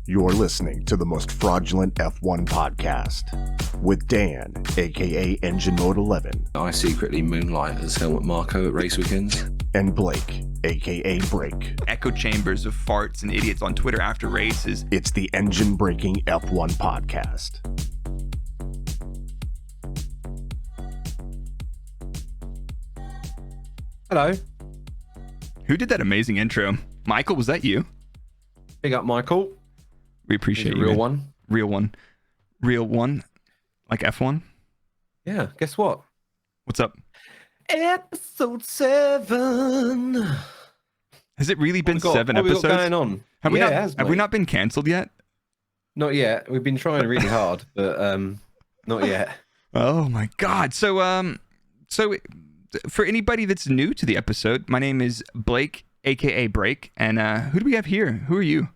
You're listening to the most fraudulent F1 podcast with Dan, aka Engine Mode 11. I secretly moonlight as Helmut Marko at race weekends. And Blake, aka Brrrake. Echo chambers of farts and idiots on Twitter after races. It's the engine breaking F1 podcast. Hello. Who did that amazing intro? Michael, was that you? Big up, Michael. We appreciate you. Real man. one. Real one. Real one. Like F1? Yeah, guess what? What's up? Episode 7. Has it really been what 7 we got episodes? going on? Have we Yeah, not? it has, Have we mate. not been cancelled yet? Not yet. We've been trying really hard, but not yet. Oh my God! So for anybody that's new to the episode, my name is Blake, aka Brrrake, and who do we have here? Who are you?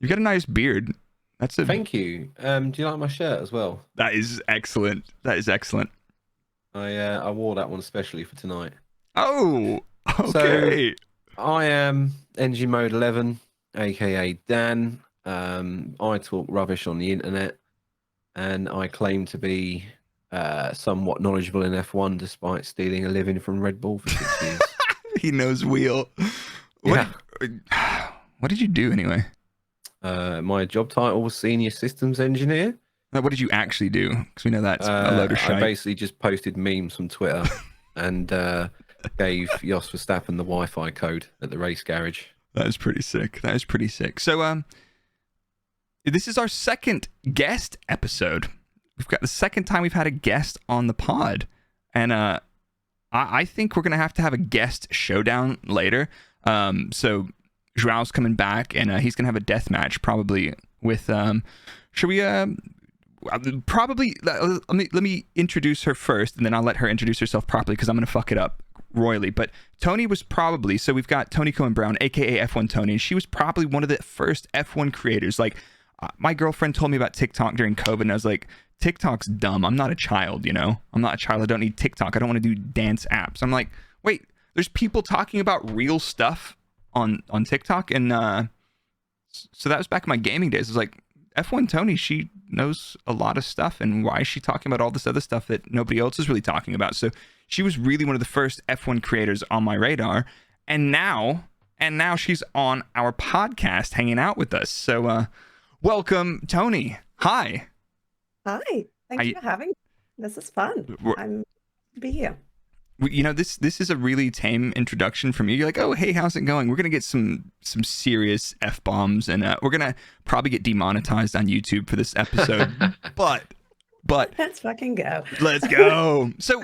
You've got a nice beard. That's a. Thank you. Do you like my shirt as well? That is excellent. That is excellent. I wore that one especially for tonight. Oh, okay. I am Engine Mode 11, aka Dan. I talk rubbish on the internet, and I claim to be somewhat knowledgeable in F1 despite stealing a living from Red Bull for 6 years. He knows wheel. Yeah. What did you do anyway? My job title was Senior Systems Engineer. Like, what did you actually do? Because we know that's a load of I shit. basically just posted memes on Twitter and gave Jos Verstappen the Wi-Fi code at the race garage. That is pretty sick. That is pretty sick. So, this is our second guest episode. We've got the second time we've had a guest on the pod, and I think we're gonna have to have a guest showdown later. So Joao's coming back, and he's gonna have a death match probably with. Should we? Probably. Let me introduce her first, and then I'll let her introduce herself properly because I'm gonna fuck it up royally. But Toni was probably, so we've got Toni Cohen-Brown, aka F1Toni, and she was probably one of the first F1 creators. Like, my girlfriend told me about TikTok during COVID, and I was like, TikTok's dumb. I'm not a child, you know? I'm not a child. I don't need TikTok. I don't want to do dance apps. I'm like, wait, there's people talking about real stuff on TikTok, and so that was back in my gaming days. It was like, F1Toni, she knows a lot of stuff, and why is she talking about all this other stuff that nobody else is really talking about? So she was really one of the first F1 creators on my radar, and now she's on our podcast hanging out with us. So welcome, Toni. Hi. Hi. Thank you for having me. This is fun. I'm to be here. You know, this is a really tame introduction from you. You're like, oh, hey, how's it going? We're gonna get some serious F-bombs, and we're gonna probably get demonetized on YouTube for this episode. but Let's fucking go. Let's go. So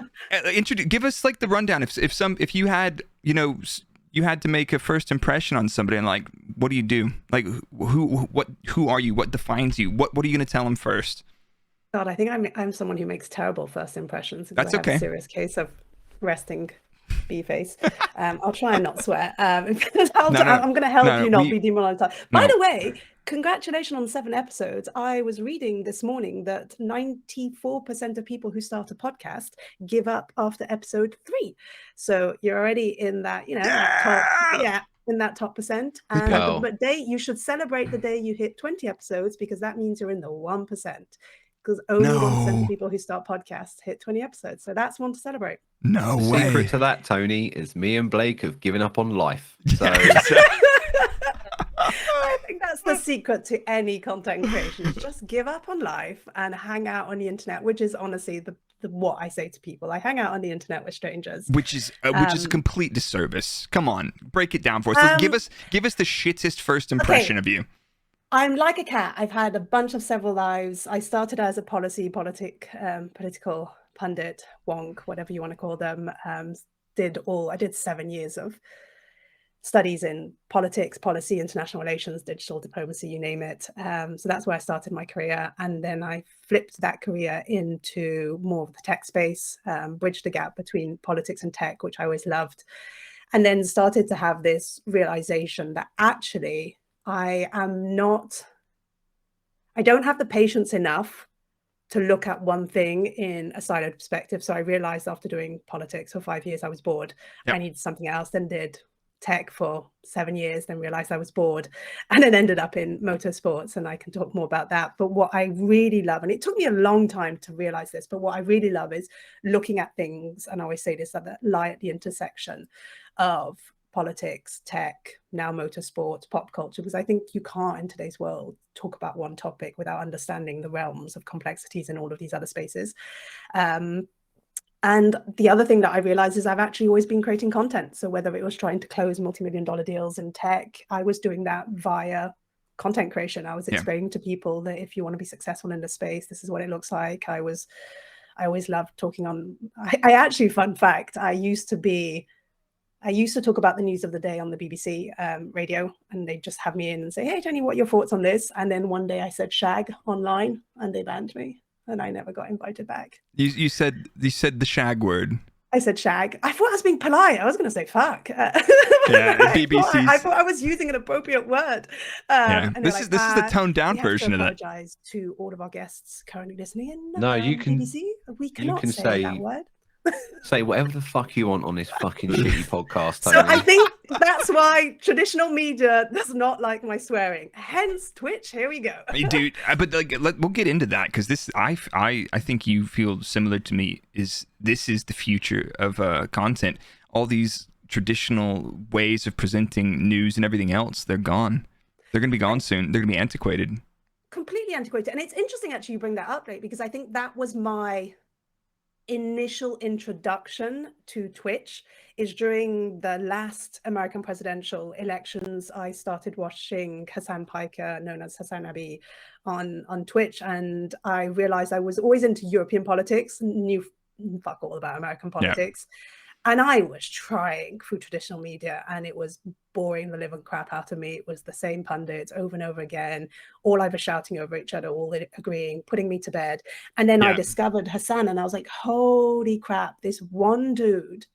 give us like the rundown. If you had, you know, you had to make a first impression on somebody, and like, what do you do? Like, who are you? What defines you? What are you gonna tell them first? God, I think I'm someone who makes terrible first impressions. That's I have okay. a serious case of resting bee face. I'll try and not swear. I'm going to help you not be demonetized. By the way, congratulations on 7 episodes. I was reading this morning that 94% of people who start a podcast give up after episode 3. So you're already in that, you know, in that top percent. And but you should celebrate the day you hit 20 episodes, because that means you're in the 1%. Because only 1% of people who start podcasts hit 20 episodes. So that's one to celebrate. No The way. secret to that, Toni, is me and Blake have given up on life. So I think that's the secret to any content creation. Just give up on life and hang out on the internet, which is honestly the what I say to people. I hang out on the internet with strangers. Which is a complete disservice. Come on, break it down for us. Give us the shittest first impression of you. I'm like a cat. I've had a bunch of several lives. I started as a political pundit, wonk, whatever you want to call them. I did 7 years of studies in politics, policy, international relations, digital diplomacy, you name it. So that's where I started my career. And then I flipped that career into more of the tech space, bridged the gap between politics and tech, which I always loved. And then started to have this realization that actually I don't have the patience enough to look at one thing in a siloed perspective. So I realized after doing politics for 5 years, I was bored. Yep. I needed something else, then did tech for 7 years, then realized I was bored, and then ended up in motorsports, and I can talk more about that. But what I really love, and it took me a long time to realize this, but what I really love is looking at things, and I always say this, that lie at the intersection of politics, tech, now motorsports, pop culture, because I think you can't in today's world talk about one topic without understanding the realms of complexities in all of these other spaces. And the other thing that I realized is I've actually always been creating content. So whether it was trying to close multi-million-dollar deals in tech, I was doing that via content creation. I was explaining to people that if you want to be successful in the space, this is what it looks like. I always loved talking on, I actually, fun fact, I used to talk about the news of the day on the BBC radio, and they'd just have me in and say, hey, Toni, what are your thoughts on this? And then one day I said shag online and they banned me. And I never got invited back. You said the shag word. I said shag. I thought I was being polite. I was going to say fuck. Yeah, BBC. I thought I was using an appropriate word. This is the toned down version of that. I apologize to all of our guests currently listening in. No, you can. BBC. We cannot say that word. Say whatever the fuck you want on this fucking shitty podcast. So I think that's why traditional media does not like my swearing. Hence Twitch. Here we go. Dude, but we'll get into that, because this I think you feel similar to me. This is the future of content. All these traditional ways of presenting news and everything else, they're gone. They're going to be gone soon. They're going to be antiquated. Completely antiquated. And it's interesting actually you bring that up, Blake, because I think that was my initial introduction to Twitch. Is during the last American presidential elections, I started watching Hassan Piker, known as Hassan Abi, on Twitch, and I realized I was always into European politics, knew fuck all about American politics. And I was trying through traditional media, and it was boring the living crap out of me. It was the same pundits over and over again, all either shouting over each other, all agreeing, putting me to bed. And then I discovered Hassan, and I was like, holy crap, this one dude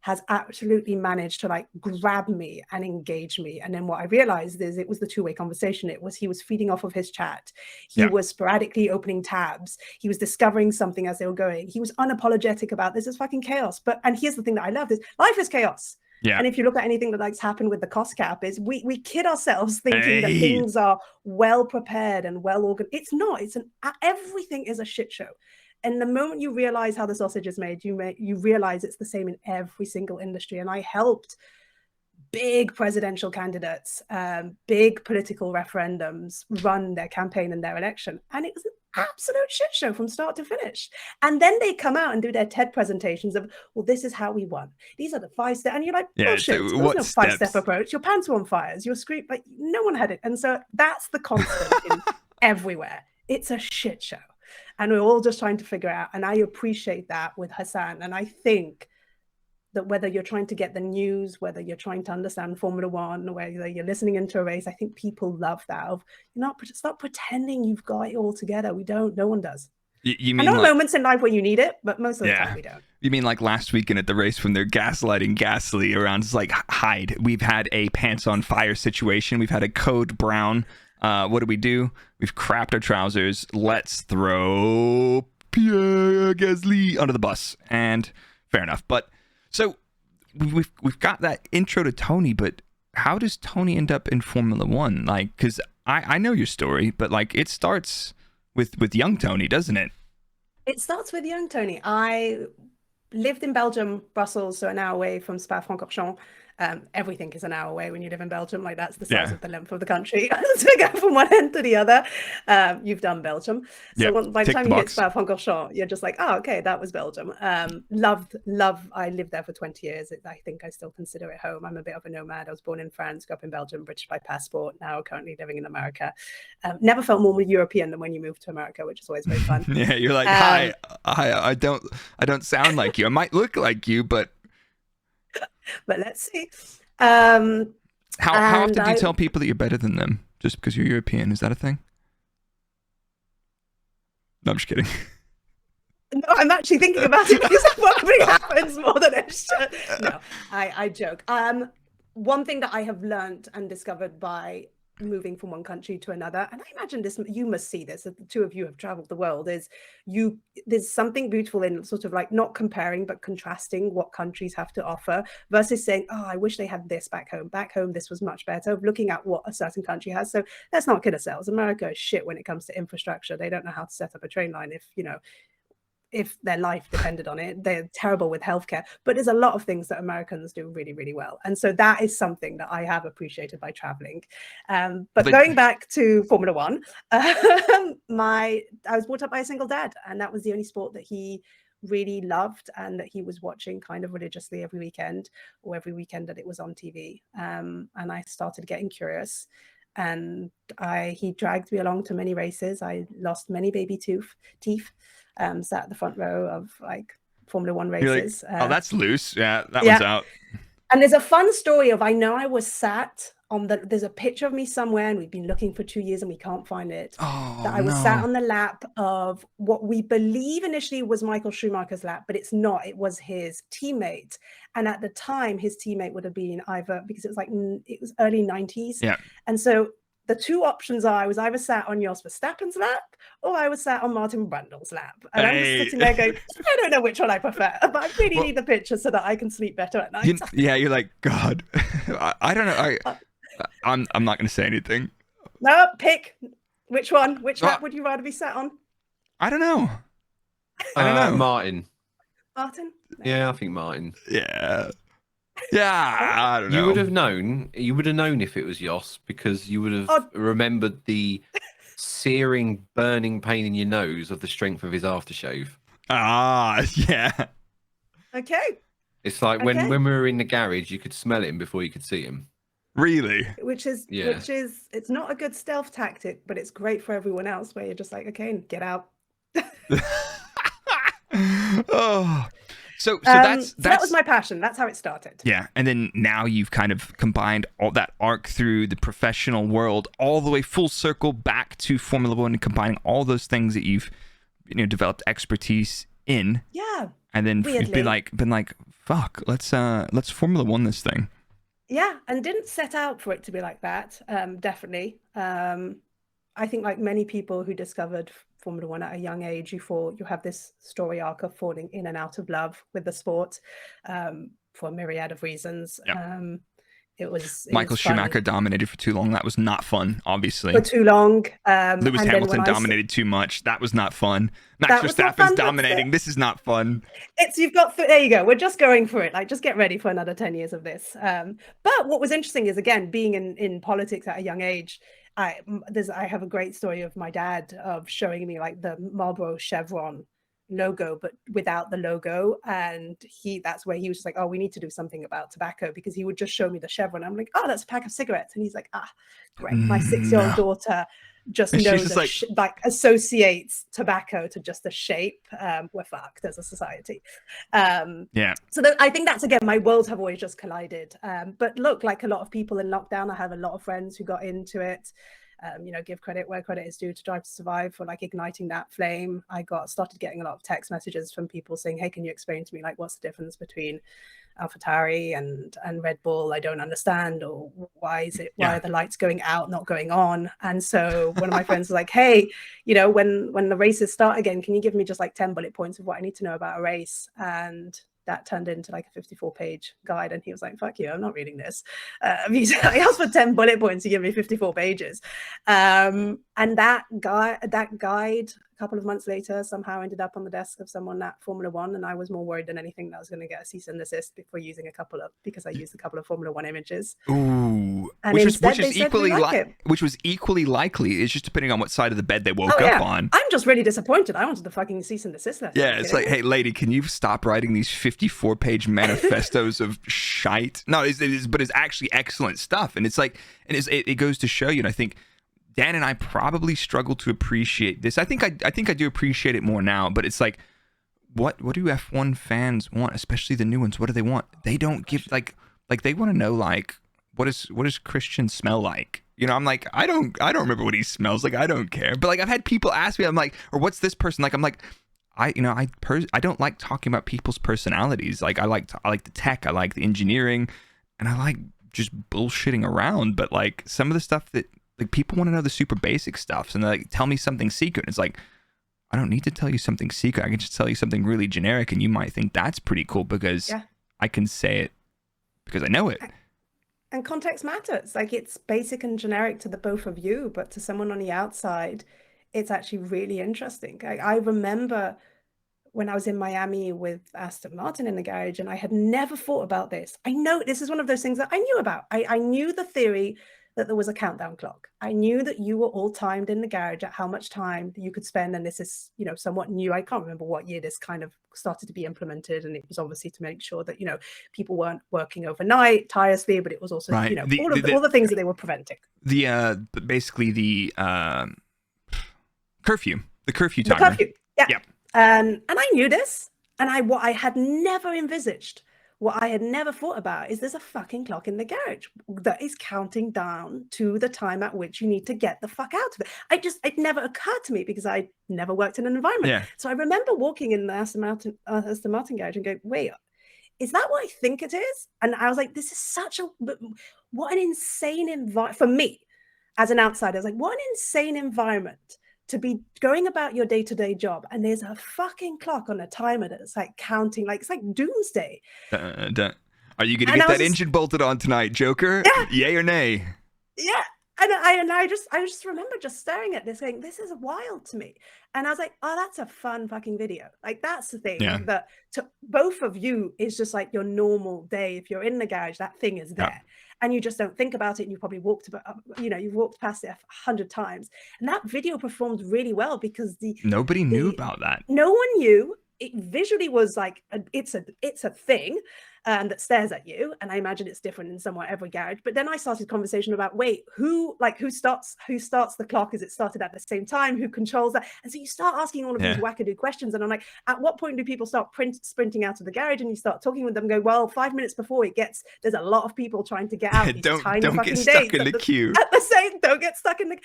has absolutely managed to like grab me and engage me. And then what I realized is it was the two-way conversation. He was feeding off of his chat. He was sporadically opening tabs. He was discovering something as they were going. He was unapologetic about this is fucking chaos. And here's the thing that I love is life is chaos. Yeah. And if you look at anything that likes happened with the cost cap, is we kid ourselves thinking that things are well prepared and well organized. It's not. Everything is a shit show. And the moment you realize how the sausage is made, you realize it's the same in every single industry. And I helped big presidential candidates, big political referendums run their campaign and their election. And it was an absolute shit show from start to finish. And then they come out and do their TED presentations of, well, this is how we won. These are the 5 steps. And you're like, bullshit. There's no 5-step approach. Your pants were on fire. Your screen, like no one had it. And so that's the constant in everywhere. It's a shit show. And we're all just trying to figure out. And I appreciate that with Hassan. And I think that whether you're trying to get the news, whether you're trying to understand Formula One, or whether you're listening into a race, I think people love that. Stop pretending you've got it all together. We don't. No one does. You mean I know moments in life where you need it, but most of the time we don't. You mean like last weekend at the race when they're gaslighting Gasly around? It's like, hide. We've had a pants on fire situation. We've had a code brown. What do? We've crapped our trousers. Let's throw Pierre Gasly under the bus. And fair enough. But so we've got that intro to Toni, but how does Toni end up in Formula One? Like, because I know your story, but like it starts with young Toni, doesn't it? It starts with young Toni. I lived in Belgium, Brussels, so an hour away from Spa-Francorchamps. Everything is an hour away when you live in Belgium. Like that's the size of the length of the country to go from one end to the other. You've done Belgium, so by the time you hit Spa-Francorchamps, you're just like, oh, okay, that was Belgium. Loved. I lived there for 20 years. I think I still consider it home. I'm a bit of a nomad. I was born in France, grew up in Belgium, British by passport. Now currently living in America. Never felt more European than when you move to America, which is always very fun. Yeah, you're like, hi. I don't sound like you. I might look like you, but let's see. How often do you tell people that you're better than them just because you're European? Is that a thing? No, I'm just kidding. No, I'm actually thinking about it because it probably happens more than it should. No, I joke. One thing that I have learned and discovered by moving from one country to another. And I imagine this, you must see this, the two of you have traveled the world, there's something beautiful in sort of like not comparing, but contrasting what countries have to offer versus saying, oh, I wish they had this back home. Back home, this was much better. Looking at what a certain country has. So let's not kid ourselves. America is shit when it comes to infrastructure. They don't know how to set up a train line if their life depended on it. They're terrible with healthcare, but there's a lot of things that Americans do really, really well. And so that is something that I have appreciated by traveling. But going back to Formula One, I was brought up by a single dad, and that was the only sport that he really loved and that he was watching kind of religiously every weekend that it was on TV. And I started getting curious. And he dragged me along to many races. I lost many baby teeth. Sat at the front row of like Formula One races. Like, oh, that's loose. Yeah, that one's out. And there's a fun story of, I know I was sat on there's a picture of me somewhere, and we've been looking for 2 years and we can't find it. That I was sat on the lap of what we believe initially was Michael Schumacher's lap, but it's not. It was his teammate. And at the time, his teammate would have been because it was early 90s. Yeah. And so the two options are, I was either sat on Jos Verstappen's lap or I was sat on Martin Brundle's lap. And I'm just sitting there going, I don't know which one I prefer, but I really need the picture so that I can sleep better at night. You're like, God, I don't know. I'm not going to say anything. No, pick. Which one? Which lap would you rather be sat on? I don't know. I don't know. Martin. Martin? No. Yeah, I think Martin. Yeah. Yeah, I don't know. You would have known if it was Jos, because you would have remembered the searing, burning pain in your nose of the strength of his aftershave. Yeah. Okay. It's like when we were in the garage, you could smell him before you could see him. Really? Which is, it's not a good stealth tactic, but it's great for everyone else where you're just like, okay, get out. Oh. So that was my passion. That's how it started. Yeah, and then now you've kind of combined all that arc through the professional world, all the way full circle back to Formula One, and combining all those things that you've developed expertise in. Yeah. And then you've been like, fuck, let's Formula One this thing. Yeah, and didn't set out for it to be like that. Definitely. I think like many people who discovered Formula One at a young age, you have this story arc of falling in and out of love with the sport for a myriad of reasons. Yep. Michael Schumacher dominated for too long. That was not fun, obviously. For too long. Lewis Hamilton dominated too much. That was not fun. Max Verstappen's dominating. This is not fun. There you go. We're just going for it. Like, just get ready for another 10 years of this. But what was interesting is, again, being in politics at a young age, I have a great story of my dad of showing me like the Marlboro Chevron logo, but without the logo. And that's where he was just like, oh, we need to do something about tobacco, because he would just show me the Chevron. I'm like, oh, that's a pack of cigarettes. And he's like, great. My 6-year-old daughter just knows associates tobacco to just the shape. We're fucked as a society. So I think that's, again, my worlds have always just collided. But look, like a lot of people in lockdown, I have a lot of friends who got into it. Give credit where credit is due to Drive to Survive for like igniting that flame. I started getting a lot of text messages from people saying, hey, can you explain to me like what's the difference between AlphaTauri and Red Bull? I don't understand. Or why are the lights going out, not going on? And so one of my friends was like, hey, when the races start again, can you give me just like 10 bullet points of what I need to know about a race? And that turned into like a 54-page guide, and he was like, fuck you, I'm not reading this. I asked for 10 bullet points, you give me 54 pages. And that guide a couple of months later somehow ended up on the desk of someone at Formula One, and I was more worried than anything that I was going to get a cease and desist before using because I used a couple of Formula One images. Ooh, and which was equally likely. It's just depending on what side of the bed they woke up on. I'm just really disappointed. I wanted the fucking cease and desist letter. Yeah, it's like, hey, lady, can you stop writing these 54-page manifestos of shite? No, but it's actually excellent stuff, and it's like, and it goes to show you. And I think Dan and I probably struggle to appreciate this. I think I do appreciate it more now, but it's like, what do F1 fans want, especially the new ones? What do they want? They don't give like they want to know like what does Christian smell like? I'm like, I don't remember what he smells like. I don't care. But like, I've had people ask me, I'm like, or what's this person like? I'm like, I don't like talking about people's personalities. Like I like the tech, I like the engineering, and I like just bullshitting around. But like some of the stuff that like people want to know the super basic stuff, and they're like, tell me something secret. It's like, I don't need to tell you something secret. I can just tell you something really generic, and you might think that's pretty cool because I can say it because I know it. And context matters. Like, it's basic and generic to the both of you, but to someone on the outside, it's actually really interesting. I remember when I was in Miami with Aston Martin in the garage, and I had never thought about this. I know this is one of those things that I knew about. I knew the theory that there was a countdown clock. I knew that you were all timed in the garage at how much time you could spend. And this is, you know, somewhat new. I can't remember what year this kind of started to be implemented. And it was obviously to make sure that, you know, people weren't working overnight tirelessly, but it was also, you know, all the things that they were preventing. Basically the curfew, the curfew timer. The curfew, yeah. Yep. And I knew this. And what I had never envisaged, what I had never thought about is there's a fucking clock in the garage that is counting down to the time at which you need to get the fuck out of it. It never occurred to me because I never worked in an environment. Yeah. So I remember walking in the Aston Martin garage and going, wait, is that what I think it is? And I was like, this is what an insane environment for me as an outsider. I was like, what an insane environment to be going about your day-to-day job, and there's a fucking clock on a timer that's like counting, like it's like doomsday. Are you gonna get that engine bolted on tonight, Joker? Yeah. Yay or nay? Yeah. And I just remember just staring at this going, this is wild to me. And I was like, oh, that's a fun fucking video. Like, that's the thing that to both of you is just like your normal day. If you're in the garage, that thing is there. Yeah. And you just don't think about it. And you probably you've walked past it 100 times. And that video performed really well because nobody knew about that. No one knew. It visually was like, it's a thing that stares at you. And I imagine it's different in somewhat every garage. But then I started conversation about, wait, who starts the clock? Is it started at the same time? Who controls that? And so you start asking all of these wackadoo questions. And I'm like, at what point do people start sprinting out of the garage? And you start talking with them, go, well, 5 minutes before there's a lot of people trying to get out. Don't get stuck in the queue. Don't get stuck in the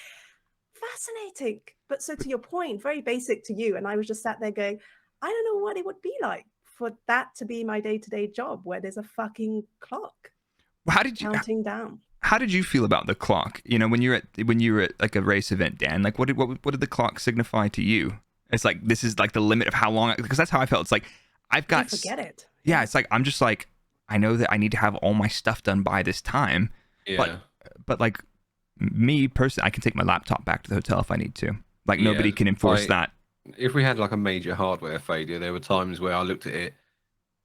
fascinating. But so to your point, very basic to you. And I was just sat there going, I don't know what it would be like for that to be my day-to-day job where there's a fucking clock counting down. How did you feel about the clock? You know, when you were at like a race event, Dan, like what did the clock signify to you? It's like, this is like the limit of how long, because that's how I felt. It's like, I've got, forget it. Yeah. It's like, I'm just like, I know that I need to have all my stuff done by this time. Yeah. But like me personally, I can take my laptop back to the hotel if I need to. Like nobody can enforce that. If we had like a major hardware failure, there were times where I looked at it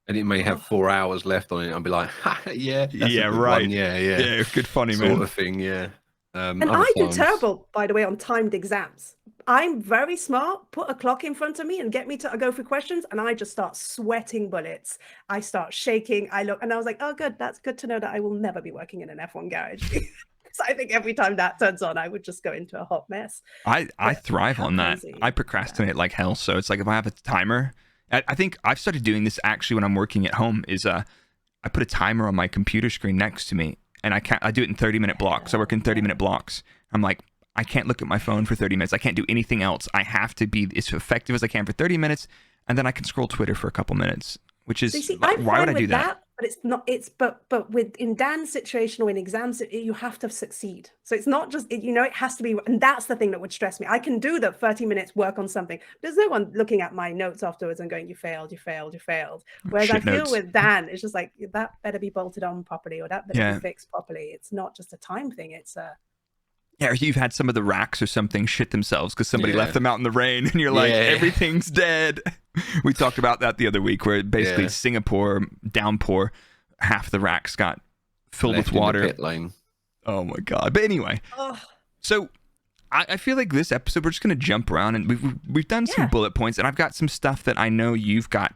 and it may have 4 hours left on it. I'd be like, yeah, right. One. Yeah, good funny, sort man. of thing, yeah. And I do terrible, by the way, on timed exams. I'm very smart. Put a clock in front of me and get me to go through questions, and I just start sweating bullets. I start shaking. I look, and I was like, oh, good. That's good to know that I will never be working in an F1 garage. So I think every time that turns on, I would just go into a hot mess. I thrive on that. I procrastinate like hell. So it's like if I have a timer, I think I've started doing this actually when I'm working at home is I put a timer on my computer screen next to me, and I do it in 30-minute blocks. I work in 30-minute blocks. I'm like, I can't look at my phone for 30 minutes. I can't do anything else. I have to be as effective as I can for 30 minutes, and then I can scroll Twitter for a couple minutes. Which is, why would I do that? But it's not. But in Dan's situation or in exams, you have to succeed. So it's not just it has to be, and that's the thing that would stress me. I can do the 30 minutes work on something. There's no one looking at my notes afterwards and going, "You failed, you failed, you failed." Whereas I feel with Dan, it's just like that better be bolted on properly or that better be fixed properly. It's not just a time thing. It's a Yeah, or you've had some of the racks or something shit themselves because somebody left them out in the rain, and you're like, everything's dead. We talked about that the other week, where basically Singapore downpour, half the racks got filled with water. In the pit lane. Oh my god! But anyway, so I feel like this episode we're just gonna jump around, and we've done some bullet points, and I've got some stuff that I know you've got.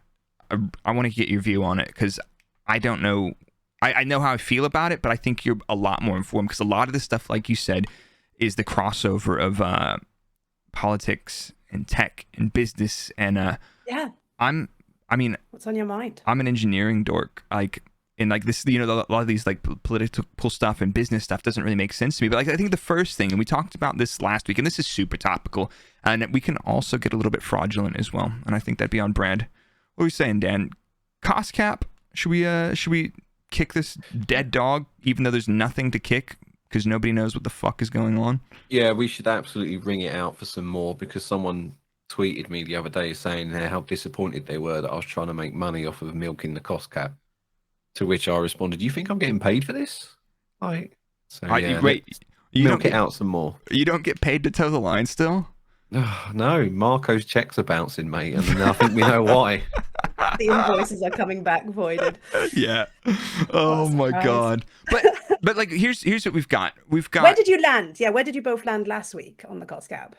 I want to get your view on it because I don't know. I know how I feel about it, but I think you're a lot more informed because a lot of this stuff, like you said, is the crossover of politics and tech and business and I mean what's on your mind? I'm an engineering dork, like, and like this, a lot of these like political stuff and business stuff doesn't really make sense to me, but like I think the first thing, and we talked about this last week, and this is super topical, and we can also get a little bit fraudulent as well, and I think that'd be on brand. What are we saying, Dan? Cost cap? Should we kick this dead dog even though there's nothing to kick? because nobody knows what the fuck is going on? Yeah, we should absolutely ring it out for some more, because someone tweeted me the other day saying how disappointed they were that I was trying to make money off of milking the cost cap. To which I responded, "You think I'm getting paid for this?" Wait, milk it out some more. You don't get paid to toe the line still? No, Marco's checks are bouncing, mate, and I think we know why. The invoices are coming back voided. Yeah. Oh my god. But like here's what we've got. Where did you land? Yeah, where did you both land last week on the cost cap?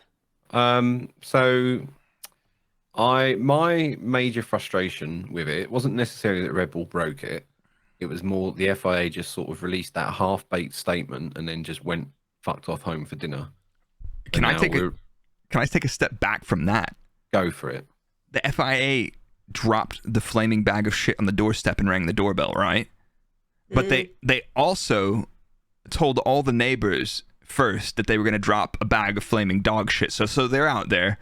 So my major frustration with it wasn't necessarily that Red Bull broke it. It was more the FIA just sort of released that half-baked statement and then just went fucked off home for dinner. Can I take a step back from that? Go for it. The FIA dropped the flaming bag of shit on the doorstep and rang the doorbell, right? But they also told all the neighbors first that they were going to drop a bag of flaming dog shit. So they're out there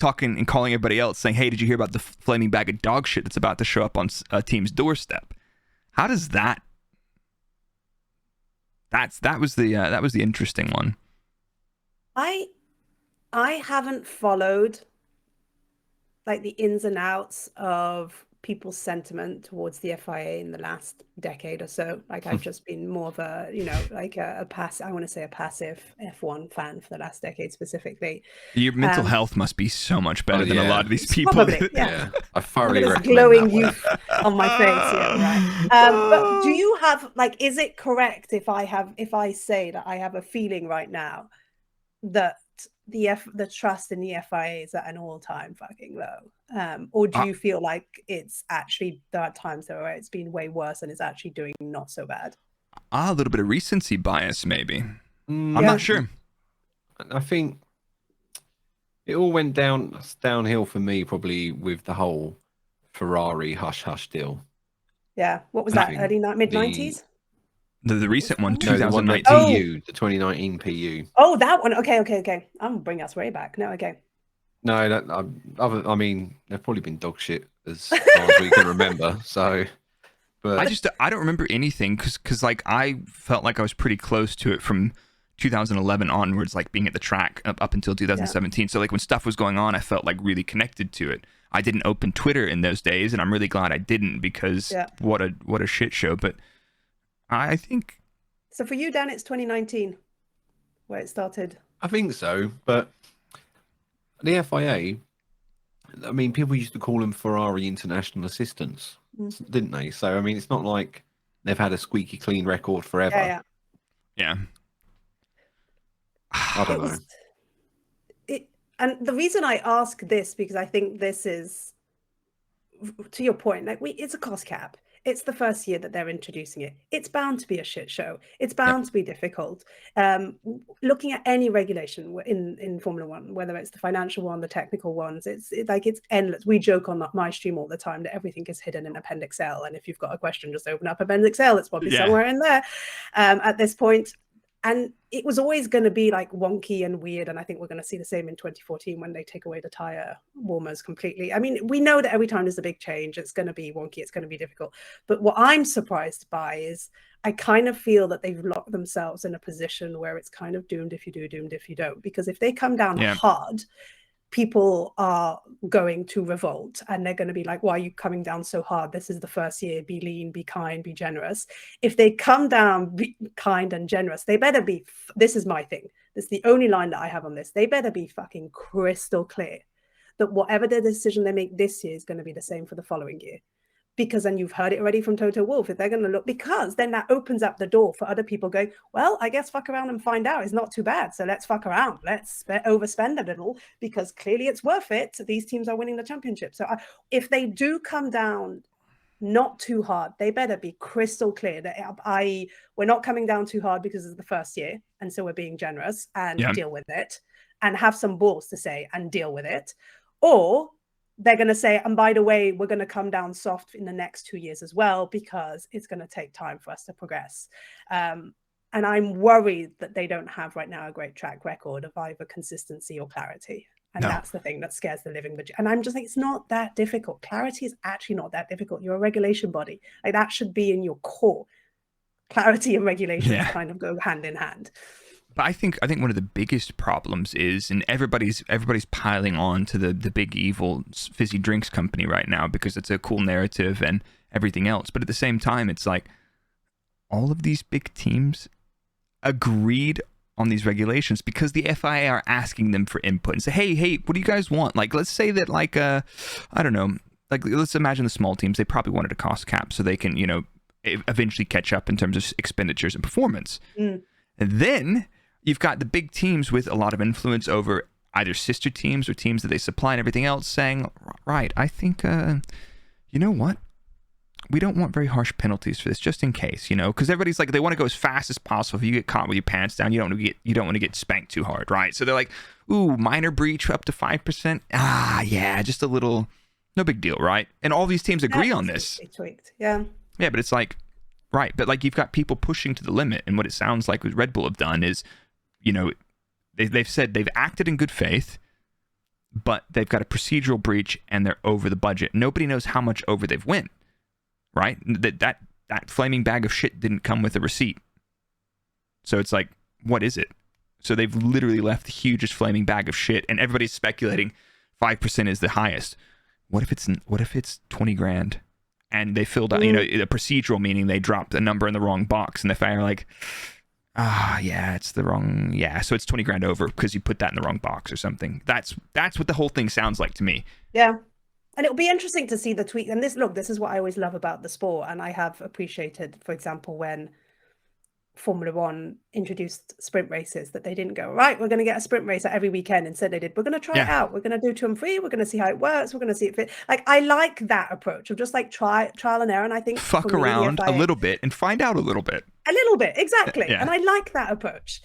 talking and calling everybody else saying, "Hey, did you hear about the flaming bag of dog shit that's about to show up on a team's doorstep?" How does that? That was the interesting one. I haven't followed like the ins and outs of people's sentiment towards the FIA in the last decade or so. Like I've just been more of a, a passive F1 fan for the last decade specifically. Your mental health must be so much better than a lot of these people. Probably, yeah. I thoroughly recommend glowing youth on my face. Yeah, right. But do you have is it correct if I say that I have a feeling right now that the trust in the FIA is at an all-time fucking low, or do you feel like it's actually there are times where it's been way worse and it's actually doing not so bad? A little bit of recency bias, maybe. I'm not sure. I think it all went downhill for me probably with the whole Ferrari hush hush deal. Yeah, what was that? Mid-90s? The recent one, 2019. The 2019 PU. Oh, that one. Okay. I'm gonna bring us way back. No, okay. No, I mean, they've probably been dog shit as far as we can remember. So, but I don't remember anything because like I felt like I was pretty close to it from 2011 onwards, like being at the track up until 2017. So like when stuff was going on, I felt like really connected to it. I didn't open Twitter in those days, and I'm really glad I didn't because what a shit show. But I think so. For you, Dan, it's 2019 where it started. I think so, but the FIA, I mean, people used to call them Ferrari international assistants, didn't they? So I mean, it's not like they've had a squeaky clean record forever. Yeah. I don't know. And the reason I ask this, because I think this is, to your point, like it's a cost cap. It's the first year that they're introducing it. It's bound to be a shit show. It's bound to be difficult. Looking at any regulation in Formula One, whether it's the financial one, the technical ones, it's endless. We joke on my stream all the time that everything is hidden in Appendix L. And if you've got a question, just open up Appendix L. It's probably somewhere in there at this point. And it was always going to be like wonky and weird. And I think we're going to see the same in 2014 when they take away the tire warmers completely. I mean, we know that every time there's a big change, it's going to be wonky. It's going to be difficult. But what I'm surprised by is I kind of feel that they've locked themselves in a position where it's kind of doomed if you do, doomed if you don't. Because if they come down hard, people are going to revolt and they're going to be like, why are you coming down so hard? This is the first year. Be lean, be kind, be generous. If they come down be kind and generous, they better be, this is my thing. This is the only line that I have on this. They better be fucking crystal clear that whatever the decision they make this year is going to be the same for the following year. Because then you've heard it already from Toto Wolff, if they're going to look, because then that opens up the door for other people going, well, I guess fuck around and find out. It's not too bad. So let's fuck around. Let's overspend a little because clearly it's worth it. These teams are winning the championship. So if they do come down not too hard, they better be crystal clear that we're not coming down too hard because it's the first year. And so we're being generous and deal with it and have some balls to say and deal with it. Or they're going to say, and by the way, we're going to come down soft in the next 2 years as well, because it's going to take time for us to progress. And I'm worried that they don't have right now a great track record of either consistency or clarity. And that's the thing that scares the living. And I'm just like, it's not that difficult. Clarity is actually not that difficult. You're a regulation body. Like that should be in your core. clarity and regulations kind of go hand in hand. But I think one of the biggest problems is, and everybody's piling on to the big evil fizzy drinks company right now because it's a cool narrative and everything else. But at the same time, it's like all of these big teams agreed on these regulations because the FIA are asking them for input and say, hey, what do you guys want? Like, let's say that I don't know, like let's imagine the small teams, they probably wanted a cost cap so they can, eventually catch up in terms of expenditures and performance. And then you've got the big teams with a lot of influence over either sister teams or teams that they supply and everything else saying, right, I think, you know what? We don't want very harsh penalties for this, just in case, because everybody's like, they want to go as fast as possible. If you get caught with your pants down, you don't want to get spanked too hard, right? So they're like, ooh, minor breach up to 5%. Yeah, just a little, no big deal, right? And all these teams agree on this. Tweaked. Yeah, but it's like, right, but like you've got people pushing to the limit, and what it sounds like what Red Bull have done is, they've said they've acted in good faith, but they've got a procedural breach and they're over the budget. Nobody knows how much over they've went, right? That flaming bag of shit didn't come with a receipt. So it's like, what is it? So they've literally left the hugest flaming bag of shit, and everybody's speculating 5% is the highest. What if it's 20 grand? And they filled out, the procedural, meaning they dropped a number in the wrong box, and the FIA are like, it's the wrong, so it's 20 grand over because you put that in the wrong box or something. That's what the whole thing sounds like to me. Yeah. And it'll be interesting to see the tweak. And this is what I always love about the sport. And I have appreciated, for example, when Formula One introduced sprint races, that they didn't go, right, we're going to get a sprint race every weekend. Instead, they did, we're going to try it out. We're going to do 2 and 3. We're going to see how it works. We're going to see it fit. Like, I like that approach of just like trial and error. And I think fuck around a little bit and find out a little bit. A little bit, exactly. Yeah. And I like that approach.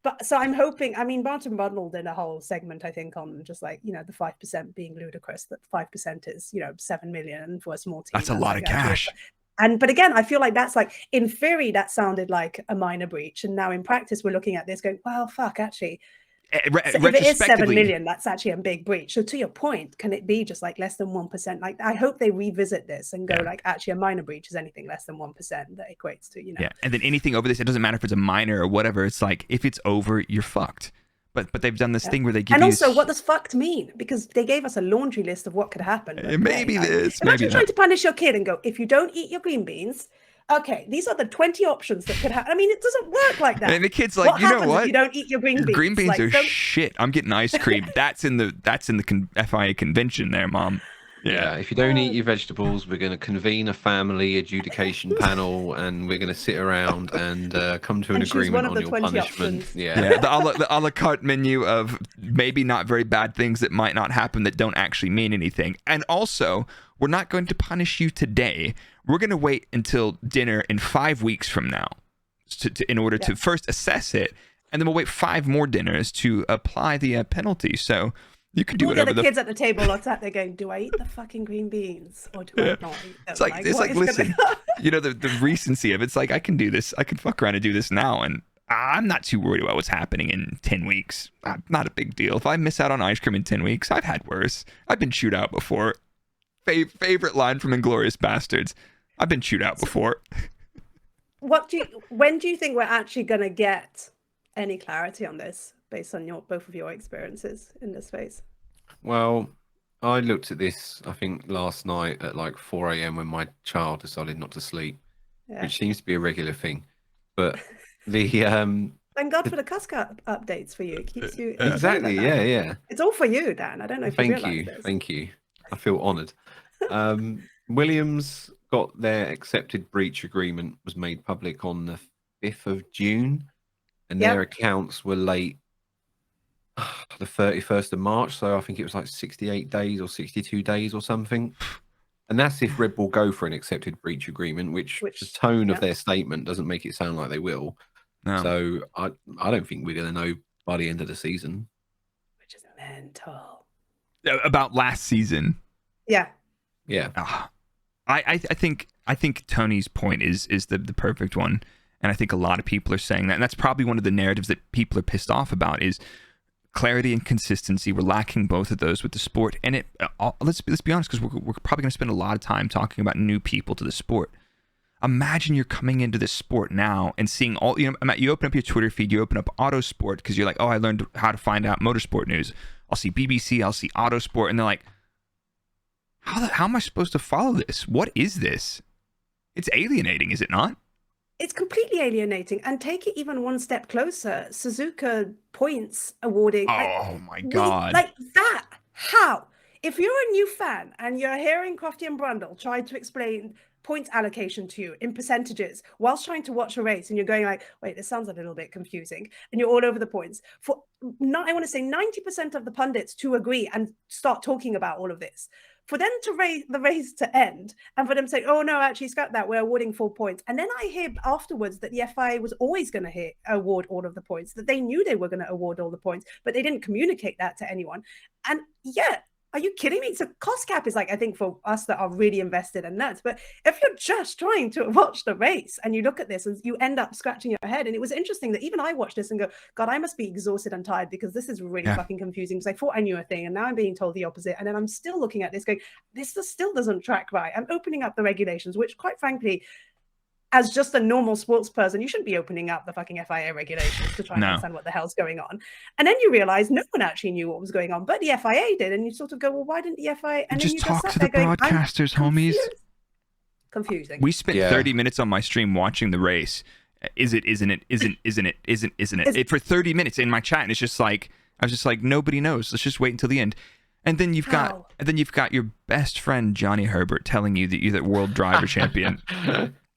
But so I'm hoping, Martin Brundle did a whole segment, I think, on just like, the 5% being ludicrous, that 5% is, 7 million for a small team. That's a lot of cash. But again, I feel like that's like, in theory, that sounded like a minor breach. And now in practice, we're looking at this going, well, fuck, actually. So if it is 7 million, that's actually a big breach. So to your point, can it be just like less than 1%? Like, I hope they revisit this and go like, actually, a minor breach is anything less than 1% that equates to, Yeah. And then anything over this, it doesn't matter if it's a minor or whatever. It's like, if it's over, you're fucked. But they've done this thing where they give you... And also, what does fucked mean? Because they gave us a laundry list of what could happen. Maybe this, imagine maybe trying to punish your kid and go, if you don't eat your green beans, okay, these are the 20 options that could happen. It doesn't work like that. And the kid's like, what you know what? If you don't eat your green beans. Green beans are shit. I'm getting ice cream. That's in the FIA convention there, Mom. Yeah, if you don't eat your vegetables, we're going to convene a family adjudication panel, and we're going to sit around and come to an agreement on your punishment. Yeah, the a la carte menu of maybe not very bad things that might not happen that don't actually mean anything. And also, we're not going to punish you today. We're going to wait until dinner in 5 weeks from now in order to first assess it, and then we'll wait 5 more dinners to apply the penalty. So you can do whatever. The kids at the table are sat there going, do I eat the fucking green beans or do I not eat them? It's like listen, the recency of it's like, I can do this. I can fuck around and do this now, and I'm not too worried about what's happening in 10 weeks. Not a big deal. If I miss out on ice cream in 10 weeks, I've had worse. I've been chewed out before. Favorite line from Inglourious Bastards. I've been chewed out before. When do you think we're actually going to get any clarity on this based on both of your experiences in this space? Well, I looked at this, I think, last night at like 4 a.m. when my child decided not to sleep, which seems to be a regular thing. But the thank God for the Cusco updates for you. It keeps you exactly, yeah. It's all for you, Dan. I don't know if you realize this. Thank you. I feel honoured. Williams got their accepted breach agreement was made public on the 5th of June, and their accounts were late the 31st of March. So I think it was like 68 days or 62 days or something. And that's if Red Bull go for an accepted breach agreement, which the tone of their statement doesn't make it sound like they will. No. So I don't think we're going to know by the end of the season. Which is mental. About last season. Yeah. I think Tony's point is the perfect one, and I think a lot of people are saying that, and that's probably one of the narratives that people are pissed off about is clarity and consistency. We're lacking both of those with the sport, and let's be honest, because we're probably going to spend a lot of time talking about new people to the sport. Imagine you're coming into this sport now and seeing all, you open up your Twitter feed, you open up Autosport because you're like, oh, I learned how to find out motorsport news. I'll see BBC, I'll see Autosport, and they're like, how am I supposed to follow this? What is this? It's alienating, is it not? It's completely alienating. And take it even one step closer, Suzuka points awarding. Oh my God. Like that. How? If you're a new fan and you're hearing Crofty and Brundle try to explain points allocation to you in percentages whilst trying to watch a race, and you're going like, wait, this sounds a little bit confusing, and you're all over the points, for not, I want to say 90% of the pundits to agree and start talking about all of this, for them to raise the race to end and for them to say, oh no, actually scrap that, we're awarding 4 points. And then I hear afterwards that the FIA was always going to award all of the points, that they knew they were going to award all the points, but they didn't communicate that to anyone. And yeah, are you kidding me? So cost cap is like, I think for us that are really invested and nuts, but if you're just trying to watch the race and you look at this and you end up scratching your head, and it was interesting that even I watched this and go, God, I must be exhausted and tired because this is really fucking confusing, because I thought I knew a thing and now I'm being told the opposite. And then I'm still looking at this going, this still doesn't track right. I'm opening up the regulations, which quite frankly, as just a normal sports person, you shouldn't be opening up the fucking FIA regulations to try and understand what the hell's going on. And then you realize no one actually knew what was going on, but the FIA did. And you sort of go, well, why didn't the FIA? And just then you talk just to the broadcasters, homies. Confusing. We spent 30 minutes on my stream watching the race. Is it? Isn't it? Isn't it? For 30 minutes in my chat, and it's just like, I was just like, nobody knows. Let's just wait until the end. And then you've got your best friend Johnny Herbert telling you that you're the world driver champion.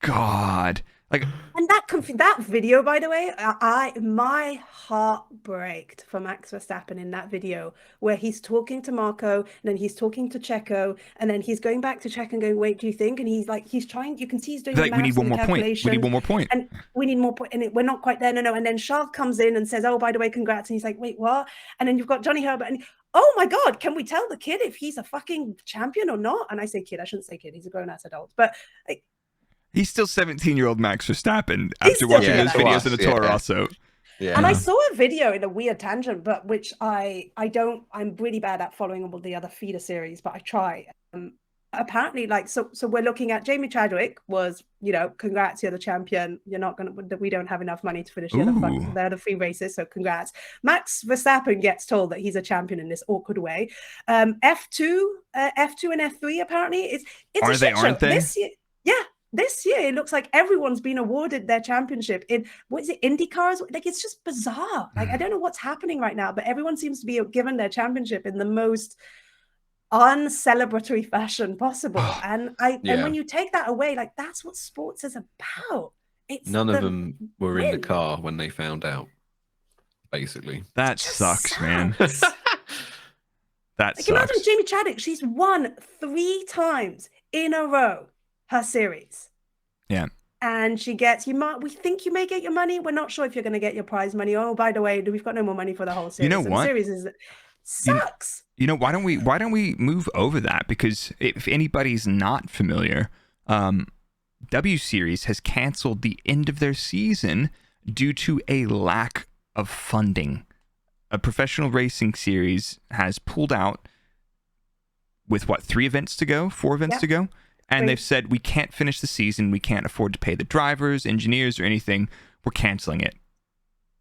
God, like, and that video, by the way, my heart braked for Max Verstappen in that video where he's talking to Marco and then he's talking to Checo and then he's going back to Checo and going, wait, do you think? And he's like, he's trying, you can see he's doing like, we need one more point. We need one more point. And we need more point. And we're not quite there. No. And then Charles comes in and says, oh, by the way, congrats. And he's like, wait, what? And then you've got Johnny Herbert and, oh my God, can we tell the kid if he's a fucking champion or not? And I say kid, I shouldn't say kid. He's a grown-ass adult. But like, he's still 17-year-old Max Verstappen after watching those videos in the Toro Rosso. Yeah. And I saw a video in a weird tangent, but which I'm really bad at following all the other feeder series, but I try. Apparently, like, so we're looking at Jamie Chadwick was, congrats, you're the champion. We don't have enough money to finish the other 3 races, so congrats. Max Verstappen gets told that he's a champion in this awkward way. F2 and F3 apparently it's a shit show. Aren't they? This year, yeah. This year, it looks like everyone's been awarded their championship in, what is it, IndyCars? Like, it's just bizarre. Like, I don't know what's happening right now, but everyone seems to be given their championship in the most uncelebratory fashion possible. And when you take that away, like, that's what sports is about. None of them were in the car when they found out, basically. That sucks, man. That sucks. Imagine Jamie Chadwick. She's won 3 times in a row her series. Yeah. And she gets, we think you may get your money. We're not sure if you're going to get your prize money. Oh, by the way, we've got no more money for the whole series. You know what? The series sucks. Why don't we move over that? Because if anybody's not familiar, W Series has canceled the end of their season due to a lack of funding. A professional racing series has pulled out with 3 events to go, 4 events to go. And they've said, we can't finish the season. We can't afford to pay the drivers, engineers, or anything. We're canceling it.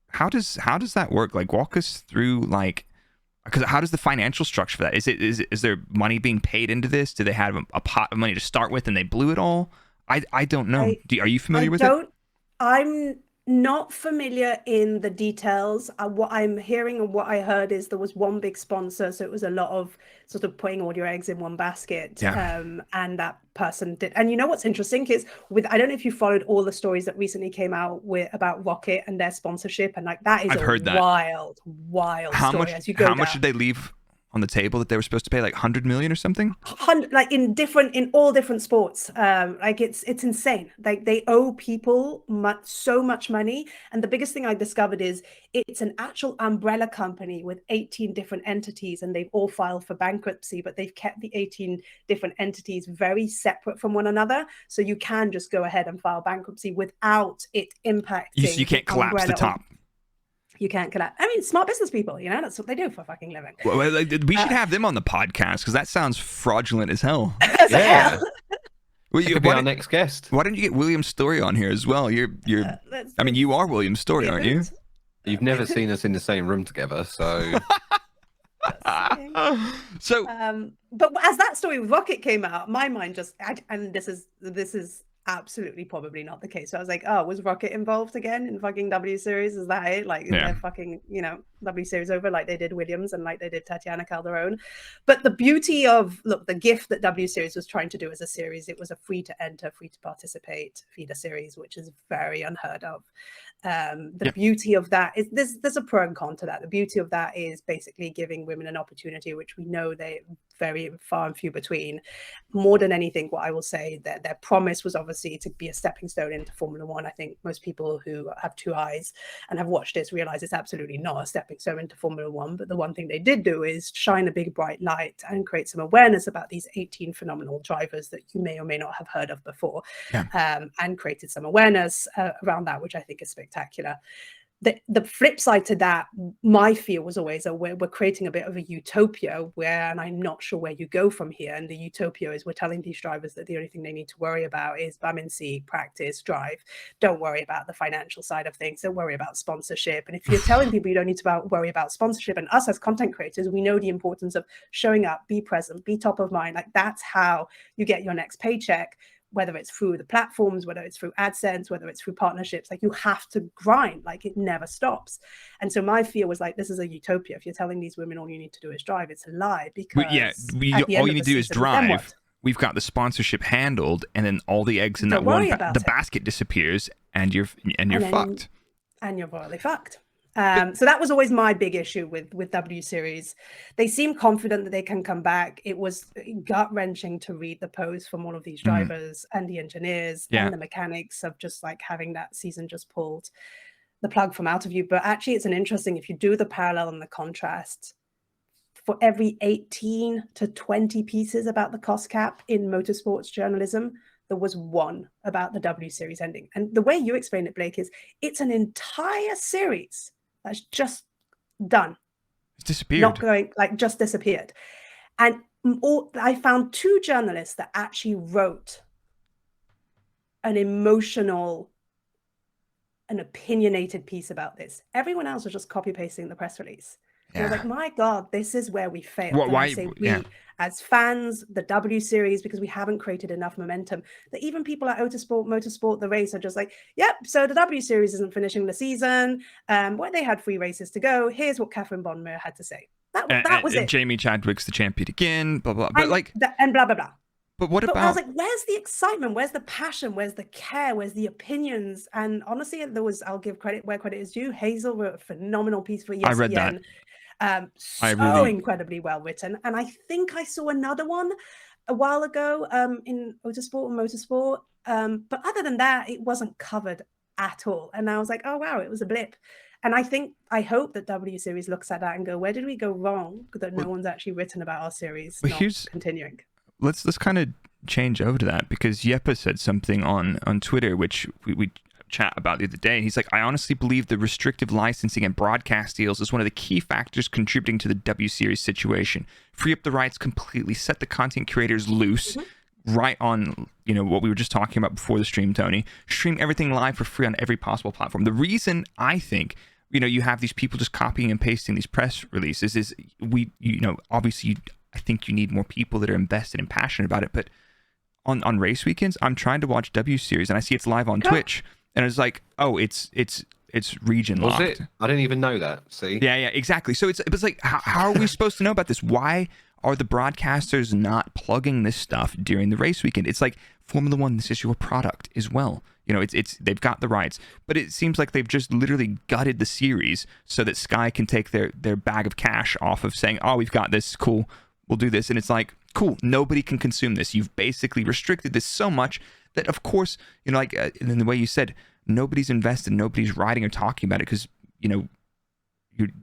How does that work? Like, walk us through, like, because how does the financial structure for that? Is there money being paid into this? Do they have a pot of money to start with and they blew it all? I don't know. Are you familiar with it? I'm not familiar in the details. What I'm hearing and what I heard is there was one big sponsor, so it was a lot of sort of putting all your eggs in one basket. And that person did. And you know what's interesting is I don't know if you followed all the stories that recently came out about Rocket and their sponsorship, and like that is wild story. How much did they leave on the table that they were supposed to pay, like 100 million or something? Like in all different sports. Like it's insane. Like they owe people so much money. And the biggest thing I discovered is it's an actual umbrella company with 18 different entities, and they've all filed for bankruptcy, but they've kept the 18 different entities very separate from one another. So you can just go ahead and file bankruptcy without it impacting. You can't collapse the top. You can't collapse. I mean, smart business people, that's what they do for a fucking living. Well, we should have them on the podcast because that sounds fraudulent as hell. Yeah. Well, Could be our next guest. Why didn't you get William Story on here as well? You're. I mean, you are William Story, aren't you? You've never seen us in the same room together, so. But as that story with Rocket came out, my mind just and this is absolutely probably not the case. So I was like, oh, was Rocket involved again in fucking W Series? Is that it? Like they're fucking, W Series over like they did Williams and like they did Tatiana Calderon. But the beauty of the gift that W Series was trying to do as a series, it was a free to enter, free to participate feeder series, which is very unheard of. The beauty of that is there's a pro and con to that. The beauty of that is basically giving women an opportunity, which we know they very far and few between. More than anything, what I will say that their promise was obviously to be a stepping stone into Formula One. I think most people who have two eyes and have watched this realize it's absolutely not a stepping stone into Formula One. But the one thing they did do is shine a big bright light and create some awareness about these 18 phenomenal drivers that you may or may not have heard of before, and created some awareness around that, which I think is spectacular. The flip side to that, my fear was always we're creating a bit of a utopia and I'm not sure where you go from here. And the utopia is we're telling these drivers that the only thing they need to worry about is bum in seat, practice, drive. Don't worry about the financial side of things. Don't worry about sponsorship. And if you're telling people you don't need to worry about sponsorship, and us as content creators, we know the importance of showing up, be present, be top of mind. Like that's how you get your next paycheck. Whether it's through the platforms, whether it's through AdSense, whether it's through partnerships, like you have to grind, like it never stops. And so my fear was like, this is a utopia. If you're telling these women all you need to do is drive, it's a lie because all you need to do is drive. We've got the sponsorship handled, and then all the eggs in that one basket disappears, and you're fucked. And you're royally fucked. So that was always my big issue with W Series. They seem confident that they can come back. It was gut-wrenching to read the posts from all of these drivers and the engineers and the mechanics of just like having that season just pulled the plug from out of you. But actually it's if you do the parallel and the contrast, for every 18 to 20 pieces about the cost cap in motorsports journalism, there was one about the W Series ending. And the way you explained it, Blake, is it's an entire series that's just done. It's disappeared. Not going, like just disappeared. And I found two journalists that actually wrote an emotional, an opinionated piece about this. Everyone else was just copy pasting the press release. I was like, my God, this is where we failed. Why? As fans, the W Series, because we haven't created enough momentum, that even people at Motorsport, the race are just like, yep, so the W Series isn't finishing the season. Where they had 3 races to go. Here's what Catherine Bonmer had to say. That was it. Jamie Chadwick's the champion again, blah, blah. But and blah, blah, blah. But what about... I was like, where's the excitement? Where's the passion? Where's the care? Where's the opinions? And honestly, I'll give credit where credit is due. Hazel wrote a phenomenal piece for ESPN. I read that. Incredibly well written, and I think I saw another one a while ago in Motorsport. But other than that, it wasn't covered at all. And I was like, oh wow, it was a blip. And I hope that W Series looks at that and go, where did we go wrong that no one's actually written about our series continuing? Let's kind of change over to that, because Yepa said something on Twitter, which we chat about the other day. He's like, I honestly believe the restrictive licensing and broadcast deals is one of the key factors contributing to the W Series situation. Free up the rights completely, set the content creators loose, right on, what we were just talking about before the stream, Tony. Stream everything live for free on every possible platform. The reason I think, you have these people just copying and pasting these press releases is obviously I think you need more people that are invested and passionate about it. But on race weekends, I'm trying to watch W Series and I see it's live on Twitch. And it's like, oh, it's region locked. Was it? I didn't even know that. See? Yeah, exactly. So it's like, how are we supposed to know about this? Why are the broadcasters not plugging this stuff during the race weekend? It's like Formula One. This is your product as well. It's they've got the rights, but it seems like they've just literally gutted the series so that Sky can take their bag of cash off of saying, oh, we've got this, cool, we'll do this, and it's like, cool, nobody can consume this. You've basically restricted this so much that, of course, and then the way you said, nobody's invested, nobody's writing or talking about it because,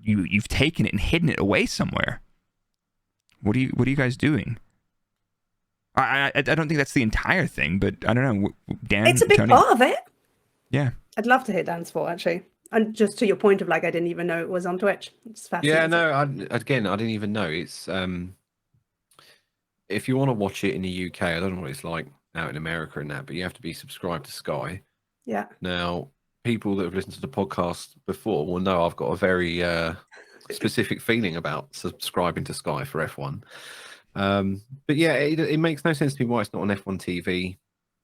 you've taken it and hidden it away somewhere. What are you guys doing? I don't think that's the entire thing, but I don't know. Dan, it's a big Tony? part of it. Yeah. I'd love to hear Dan's for, actually. And just to your point of I didn't even know it was on Twitch. It's fascinating. Yeah, no, I didn't even know. It's if you want to watch it in the UK, I don't know what it's like out in America and that, but you have to be subscribed to Sky. Yeah. Now, people that have listened to the podcast before will know I've got a very specific feeling about subscribing to Sky for F1. But yeah, it makes no sense to me why it's not on F1 TV.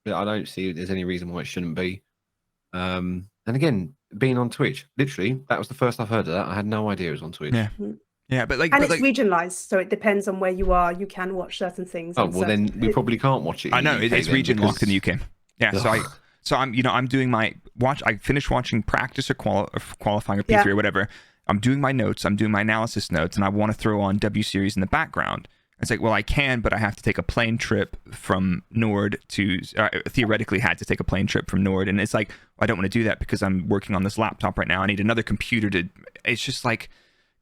I don't see there's any reason why it shouldn't be. And again, being on Twitch, literally, that was the first I've heard of that. I had no idea it was on Twitch. Yeah. Yeah, but it's regionalized, so it depends on where you are. You can watch certain things. Oh well, then we probably can't watch it. I know it's region locked in the UK. Yeah, so I'm doing my watch. I finished watching practice or qualifying or P3 or whatever. I'm doing my notes. I'm doing my analysis notes, and I want to throw on W Series in the background. It's like, well, I can, but I have to take a plane trip from Nord to. Theoretically, had to take a plane trip from Nord, and it's like I don't want to do that because I'm working on this laptop right now. I need another computer to. It's just like.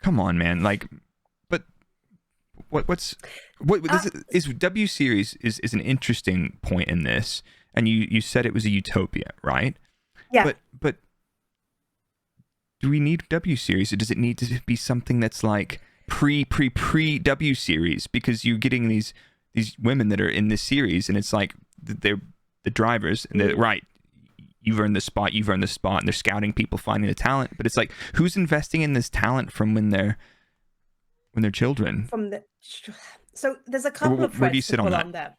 Come on, man! Like, but what is W Series is an interesting point in this, and you said it was a utopia, right? Yeah. But do we need W Series, or does it need to be something that's like pre W Series? Because you're getting these women that are in this series, and it's like they're the drivers, and they're right. You've earned the spot, and they're scouting people, finding the talent. But it's like, who's investing in this talent from when they're children? So there's a couple of threads where do you sit on that?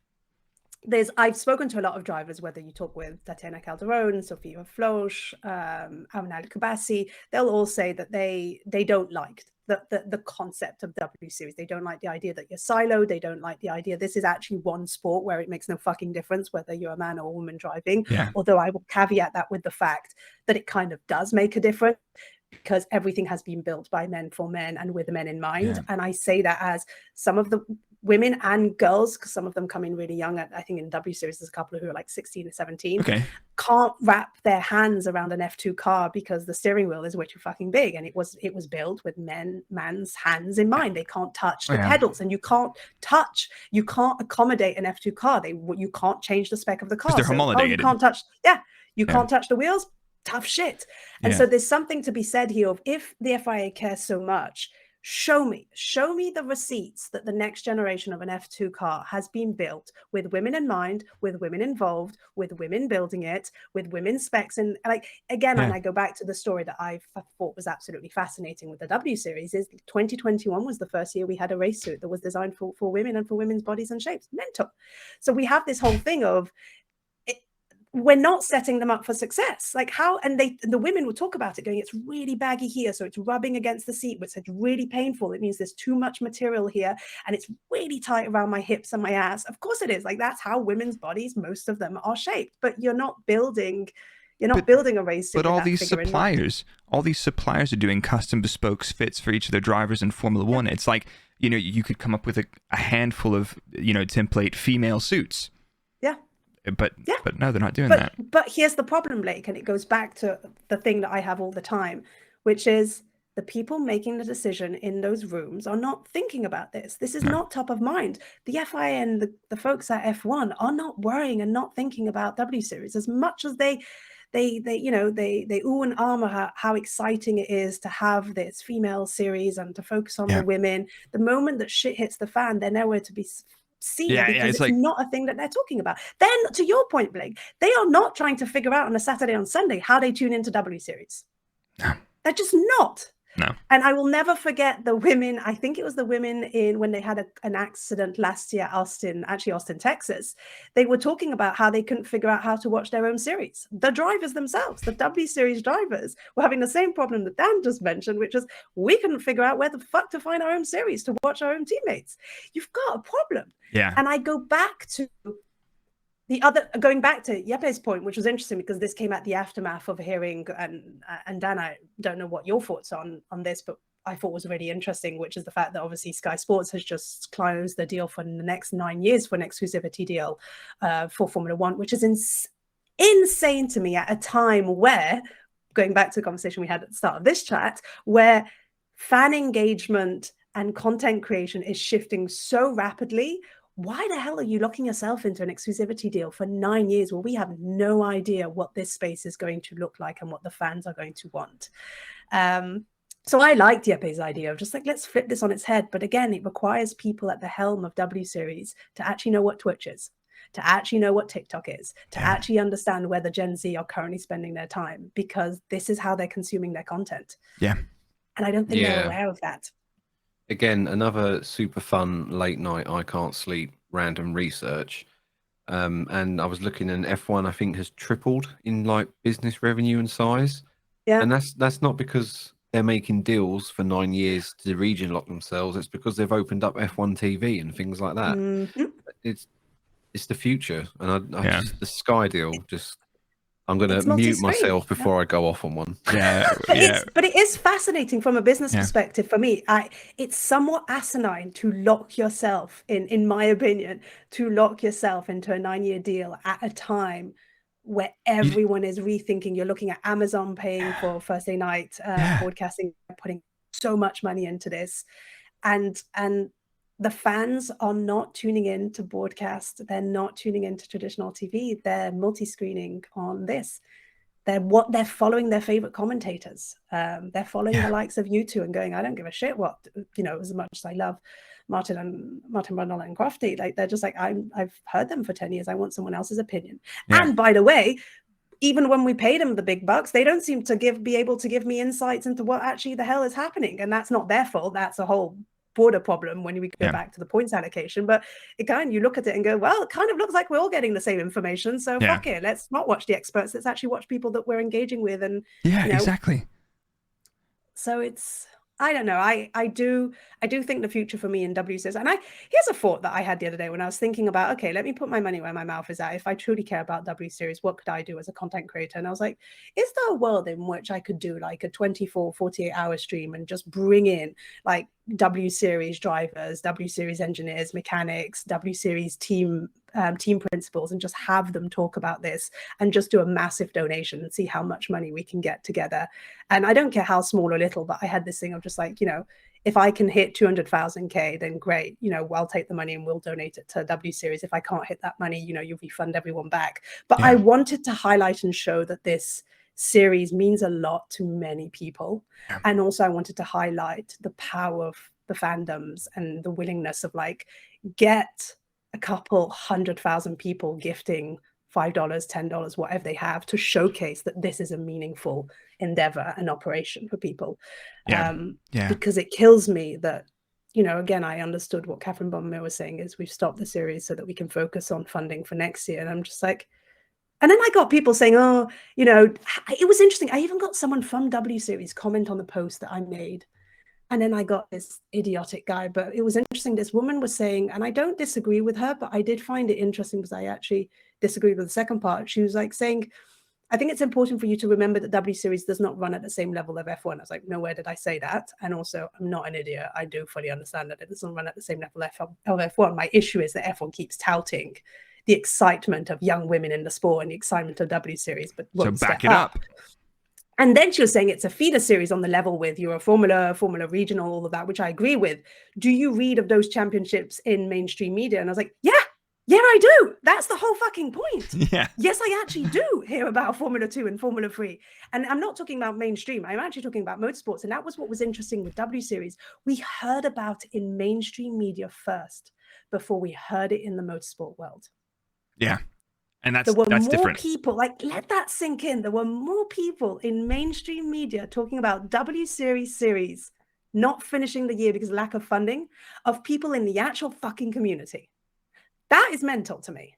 There. I've spoken to a lot of drivers, whether you talk with Tatiana Calderon, Sofia Floch, Amanal Kabasi, they'll all say that they don't like the concept of W Series. They don't like the idea that you're siloed. They don't like the idea this is actually one sport where it makes no fucking difference whether you're a man or a woman driving. Yeah. Although I will caveat that with the fact that it kind of does make a difference because everything has been built by men for men and with men in mind. Yeah. And I say that as some of the women and girls, because some of them come in really young. I think in W Series there's a couple who are like 16 or 17. Okay. Can't wrap their hands around an F2 car because the steering wheel is way too fucking big, and it was built with man's hands in mind. They can't touch the pedals, and you can't accommodate an F2 car. You can't change the spec of the car. They're homologated. You can't touch. Yeah, you can't touch the wheels. Tough shit. And so there's something to be said here of, if the FIA cares so much, show me the receipts that the next generation of an F2 car has been built with women in mind, with women involved, with women building it, with women's specs. And like, again, and I go back to the story that I thought was absolutely fascinating with the W Series is 2021 was the first year we had a race suit that was designed for women and for women's bodies and shapes. Mental. So we have this whole thing of, we're not setting them up for success. Like how, and the women will talk about it going, it's really baggy here, so it's rubbing against the seat, which is really painful. It means there's too much material here, and it's really tight around my hips and my ass. Of course it is. Like, that's how women's bodies, most of them, are shaped. But you're not building a race suit. But all these suppliers are doing custom bespoke fits for each of their drivers in Formula One. It's like, you could come up with a handful of, template female suits. Yeah. But no, they're not doing that. But here's the problem, Blake, and it goes back to the thing that I have all the time, which is the people making the decision in those rooms are not thinking about this. This is not top of mind. The FIA and the folks at F1 are not worrying and not thinking about W Series as much as they ooh and ah how exciting it is to have this female series and to focus on the women. The moment that shit hits the fan, they're nowhere to be seen because it's like, not a thing that they're talking about. Then, to your point, Blake, they are not trying to figure out on a Saturday on Sunday how they tune into W Series. No. They're just not. No. And I will never forget the women. I think it was the women when they had an accident last year, Austin, Texas. They were talking about how they couldn't figure out how to watch their own series. The drivers themselves, the W Series drivers, were having the same problem that Dan just mentioned, which is we couldn't figure out where the fuck to find our own series to watch our own teammates. You've got a problem. Yeah. And I go back to going back to Yeppe's point, which was interesting because this came at the aftermath of hearing, and Dan, I don't know what your thoughts on this, but I thought was really interesting, which is the fact that obviously Sky Sports has just closed the deal for the next 9 years for an exclusivity deal for Formula One, which is insane to me at a time where, going back to the conversation we had at the start of this chat, where fan engagement and content creation is shifting so rapidly. Why the hell are you locking yourself into an exclusivity deal for 9 years where we have no idea what this space is going to look like and what the fans are going to want? So I liked Yeppe's idea of just like, let's flip this on its head. But again, it requires people at the helm of W Series to actually know what Twitch is, to actually know what TikTok is, to actually understand where the Gen Z are currently spending their time, because this is how they're consuming their content. Yeah. And I don't think they're aware of that. Again, another super fun late night, I can't sleep, random research. And I was looking, and F1, I think, has tripled in like business revenue and size. Yeah. And that's not because they're making deals for 9 years to region lock themselves. It's because they've opened up F1 TV and things like that. Mm-hmm. It's the future. And I just, the Sky deal, just, I'm going to It's mute multi-screen. myself before I go off on one. Yeah. But it is fascinating from a business perspective for me. It's somewhat asinine to lock yourself in my opinion, to lock yourself into a 9-year deal at a time where everyone is rethinking. You're looking at Amazon paying for Thursday night broadcasting, putting so much money into this. And the fans are not tuning in to broadcast. They're not tuning into traditional TV. They're multi-screening on this. They're following their favorite commentators. They're following the likes of you two and going, I don't give a shit what, as much as I love Martin Brundle and Crofty, like they're just like, I've heard them for 10 years. I want someone else's opinion. And by the way, even when we pay them the big bucks, they don't seem to be able to give me insights into what actually the hell is happening. And that's not their fault. That's a whole broader problem when we go back to the points allocation. But you look at it and go, well, it kind of looks like we're all getting the same information. So fuck it. Let's not watch the experts. Let's actually watch people that we're engaging with. And exactly. So it's, I don't know. I do think the future for me in W Series, and here's a thought that I had the other day when I was thinking about, okay, let me put my money where my mouth is at. If I truly care about W Series, what could I do as a content creator? And I was like, is there a world in which I could do like a 24, 48-hour stream and just bring in like W Series drivers, W Series engineers, mechanics, W Series team principals, and just have them talk about this and just do a massive donation and see how much money we can get together. And I don't care how small or little, but I had this thing of just like, if I can hit 200,000K, then great, I'll take the money and we'll donate it to W Series. If I can't hit that money, you refund everyone back. But I wanted to highlight and show that this series means a lot to many people. And also I wanted to highlight the power of the fandoms and the willingness of like, get a couple 100,000 people gifting $5, $10, whatever they have, to showcase that this is a meaningful endeavor and operation for people. Because it kills me that, again, I understood what Catherine Bonmer was saying is we've stopped the series so that we can focus on funding for next year. And I'm just like, and then I got people saying, oh, it was interesting. I even got someone from W Series comment on the post that I made. And then I got this idiotic guy, but it was interesting. This woman was saying, and I don't disagree with her, but I did find it interesting because I actually disagreed with the second part. She was like saying, I think it's important for you to remember that W Series does not run at the same level of F1. I was like, nowhere did I say that. And also, I'm not an idiot. I do fully understand that it doesn't run at the same level of F1. My issue is that F1 keeps touting the excitement of young women in the sport and the excitement of W Series, but won't so back step it up. And then she was saying it's a feeder series on the level with Euro Formula Regional, all of that, which I agree with. Do you read of those championships in mainstream media? And I was like, yeah, I do. That's the whole fucking point. Yes, I actually do hear about Formula 2 and Formula 3. And I'm not talking about mainstream. I'm actually talking about motorsports. And that was what was interesting with W Series. We heard about it in mainstream media first before we heard it in the motorsport world. Yeah. And there were more different. people, like, let that sink in. There were more people in mainstream media talking about W Series not finishing the year because of lack of funding, of people in the actual fucking community. That is mental to me.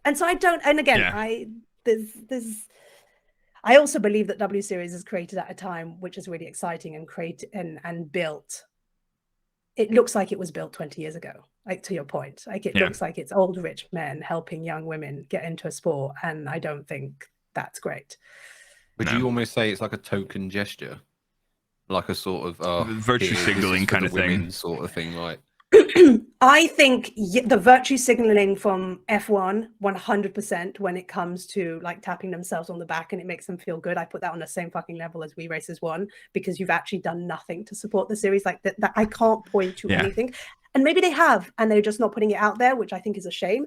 And so I don't, and again, I also believe that W Series is created at a time which is really exciting and built. It looks like it was built 20 years ago, like to your point. Like it looks like it's old rich men helping young women get into a sport. And I don't think that's great. Would you almost say it's like a token gesture? Like a sort of virtue signaling kind of thing. Sort of thing, like. I think the virtue signaling from F1 100% when it comes to like tapping themselves on the back and it makes them feel good. I put that on the same fucking level as We Racers 1 because you've actually done nothing to support the series. Like that I can't point to anything. And maybe they have and they're just not putting it out there, which I think is a shame.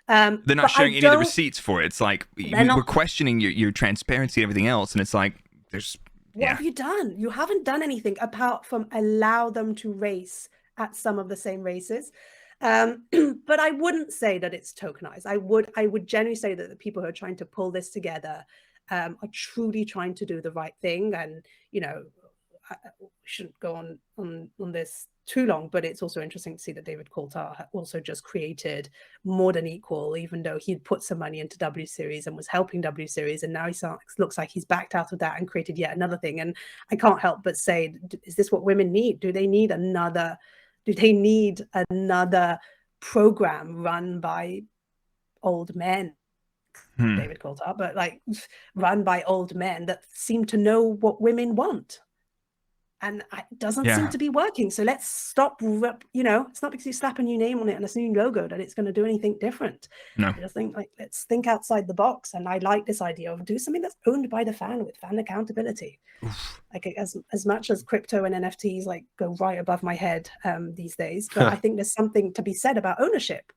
They're not sharing any of the receipts for it. It's like we're questioning your transparency and everything else. And it's like what have you done? You haven't done anything apart from allow them to race at some of the same races. But I wouldn't say that it's tokenized. I would genuinely say that the people who are trying to pull this together are truly trying to do the right thing. And, you know, I shouldn't go on this too long, but it's also interesting to see that David Coulthard also just created More Than Equal, even though he'd put some money into W Series and was helping W Series, and now he looks like he's backed out of that and created yet another thing. And I can't help but say, is this what women need? Do they need another program run by old men? David Coulthard, but like run by old men that seem to know what women want. And it doesn't seem to be working. So let's stop, you know, it's not because you slap a new name on it and a new logo that it's going to do anything different. No. I just think, like, let's think outside the box. And I like this idea of do something that's owned by the fan with fan accountability. Oof. Like as much as crypto and NFTs like go right above my head these days, but I think there's something to be said about ownership.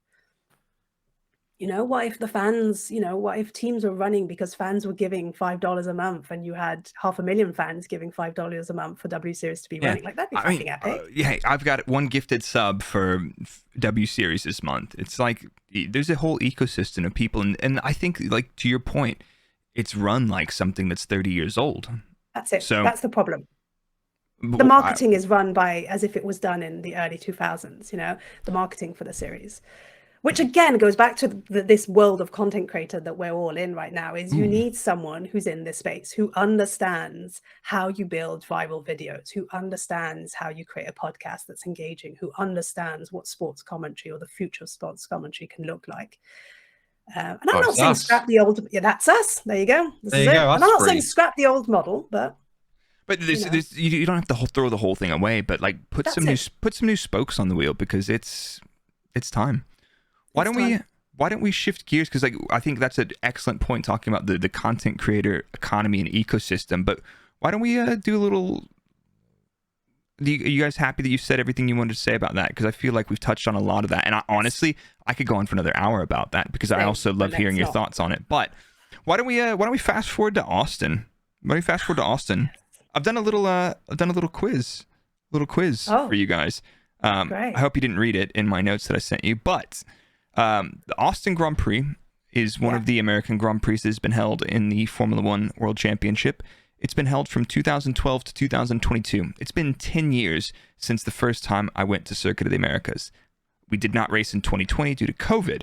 You know, what if the fans, you know, what if teams were running because fans were giving $5 a month and you had 500,000 fans giving $5 a month for W Series to be running? Like, that'd be fucking epic. I've got one gifted sub for W Series this month. It's like there's a whole ecosystem of people. And I think, like, to your point, it's run like something that's 30 years old. That's it. So that's the problem. The marketing is run by as if it was done in the early 2000s, you know, the marketing for the series. Which again goes back to this world of content creator that we're all in right now, is you need someone who's in this space, who understands how you build viral videos, who understands how you create a podcast that's engaging, who understands what sports commentary or the future of sports commentary can look like. And I'm not saying scrap the old, that's us. There you go. There you go. I'm not saying scrap the old model, but you don't have to throw the whole thing away, but like put some new spokes on the wheel, because it's time. Why don't we shift gears? Because like I think that's an excellent point, talking about the content creator economy and ecosystem. But why don't we do a little? Are you guys happy that you said everything you wanted to say about that? Because I feel like we've touched on a lot of that, and honestly, I could go on for another hour about that, because I also love hearing your thoughts on it. But why don't we fast forward to Austin? I've done a little quiz for you guys. I hope you didn't read it in my notes that I sent you, but. The Austin Grand Prix is one of the American Grand Prix that has been held in the Formula One World Championship. It's been held from 2012 to 2022. It's been 10 years since the first time I went to Circuit of the Americas. We did not race in 2020 due to COVID.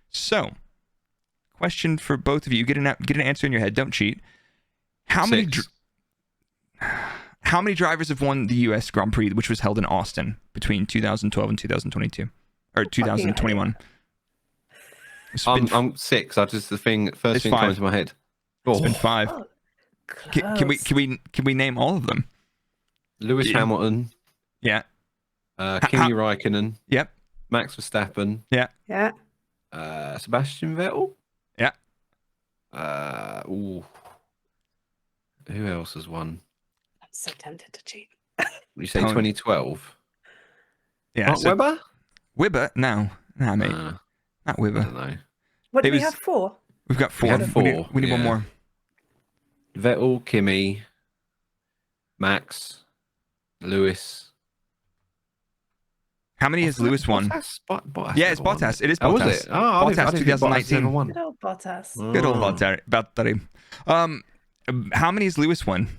So, question for both of you. Get an answer in your head. Don't cheat. How many drivers have won the U.S. Grand Prix, which was held in Austin between 2012 and 2022? Or 2021? I'm 6. That's just the first thing comes to my head. It's been 5. Oh, can we name all of them? Lewis Hamilton. Yeah. Kimi Räikkönen. Yep. Max Verstappen. Yeah. Yeah. Sebastian Vettel. Yeah. Who else has won? I'm so tempted to cheat. You say 2012? Yeah. Webber? Webber? No, mate. Not Webber. I don't know. What do we have? 4? We've got 4. We need one more. Vettel, Kimi, Max, Lewis. How many has Lewis won? Bottas. Yeah, it's Bottas. It is Bottas. Oh, was it? Bottas 2019. Good old Bottas. Good old Valtteri. How many has Lewis won?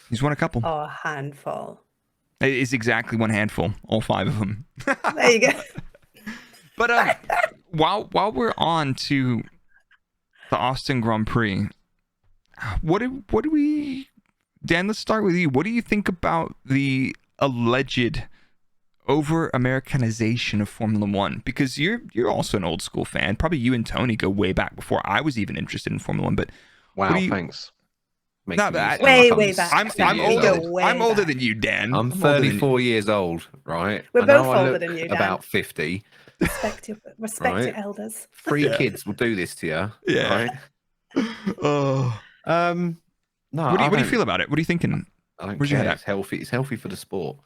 He's won a couple. Oh, a handful. It is exactly one handful. All 5 of them. There you go. But while we're on to the Austin Grand Prix, what do we, Dan? Let's start with you. What do you think about the alleged over-Americanization of Formula One? Because you're also an old school fan. Probably you and Toni go way back before I was even interested in Formula One. But thanks. Way back. I'm older than you, Dan. I'm 34 years old, right? We're both older than you, Dan. About 50. Respect your elders. 3 kids will do this to you. Yeah. Right? No. What do you feel about it? What are you thinking? I don't care. It's healthy. It's healthy for the sport.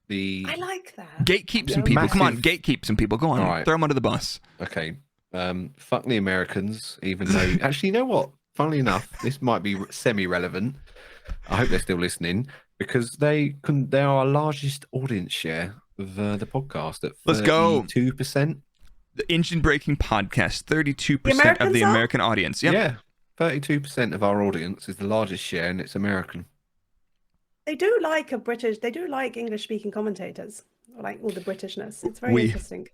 I like that. Gatekeep some people. Come on, gatekeep some people. Go on. Right. Throw them under the bus. Okay. Fuck the Americans, even though... Actually, you know what? Funnily enough, this might be semi-relevant. I hope they're still listening, because they are our largest audience share the podcast at 32%. Let's go. 2%. The Engine Braking Podcast, 32% of the American audience. Yep. Yeah, 32% of our audience is the largest share, and it's American. They do like English-speaking commentators, like all the Britishness. It's very interesting.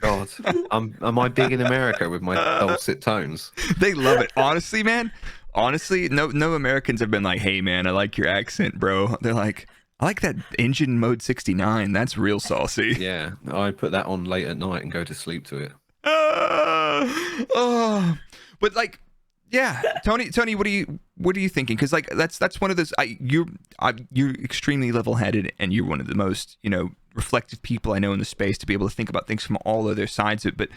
God, am I big in America with my dulcet tones? They love it. Honestly, man. Honestly, no Americans have been like, "Hey, man, I like your accent, bro." They're like, "I like that Engine Mode 69. That's real saucy." Yeah, I put that on late at night and go to sleep to it. But like, yeah, Tony, what are you thinking? Because like that's one of those. You're extremely level-headed, and you're one of the most reflective people I know in the space to be able to think about things from all other sides of it. But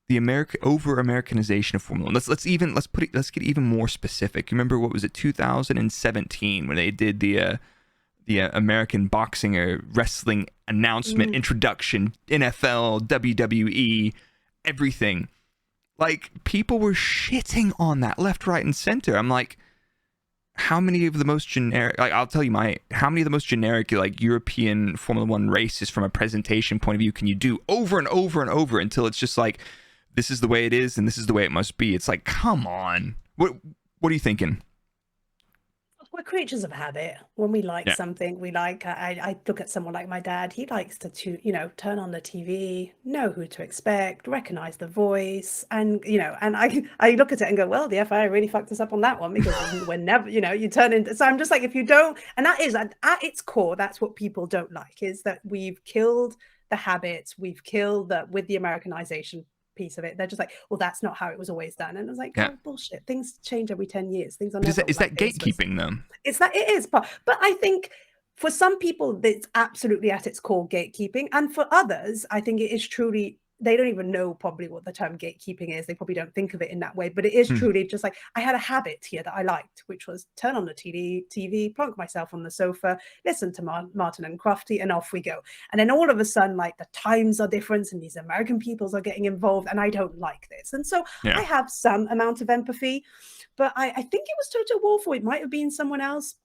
the over-Americanization of Formula One. Let's get even more specific. You remember what was it, 2017, when they did the American boxing or wrestling announcement introduction, NFL, WWE, everything. Like, people were shitting on that left, right, and center. I'm like, how many of the most generic, like, I'll tell you how many of the most generic, like, European Formula One races from a presentation point of view can you do over and over and over until it's just like, this is the way it is and this is the way it must be. It's like, come on. What are you thinking? We're creatures of habit. When we like something, we like. I look at someone like my dad. He likes to turn on the TV, know who to expect, recognize the voice, and and I look at it and go, well, the FIA really fucked us up on that one, because we're never, you turn into. So I'm just like, if you don't, and that is at its core, that's what people don't like, is that we've killed the habits, we've killed with the Americanization piece of it. They're just like, well, that's not how it was always done. And I was like, oh, bullshit. Things change every 10 years. Things are never. Is that gatekeeping though? It is. But I think for some people, it's absolutely at its core gatekeeping. And for others, I think it is truly, they don't even know probably what the term gatekeeping is. They probably don't think of it in that way. But it is truly just like, I had a habit here that I liked, which was turn on the TV, plonk myself on the sofa, listen to Martin and Crofty, and off we go. And then all of a sudden, like, the times are different and these American peoples are getting involved, and I don't like this. And so I have some amount of empathy, but I think it was Toto Wolff, or it might have been someone else,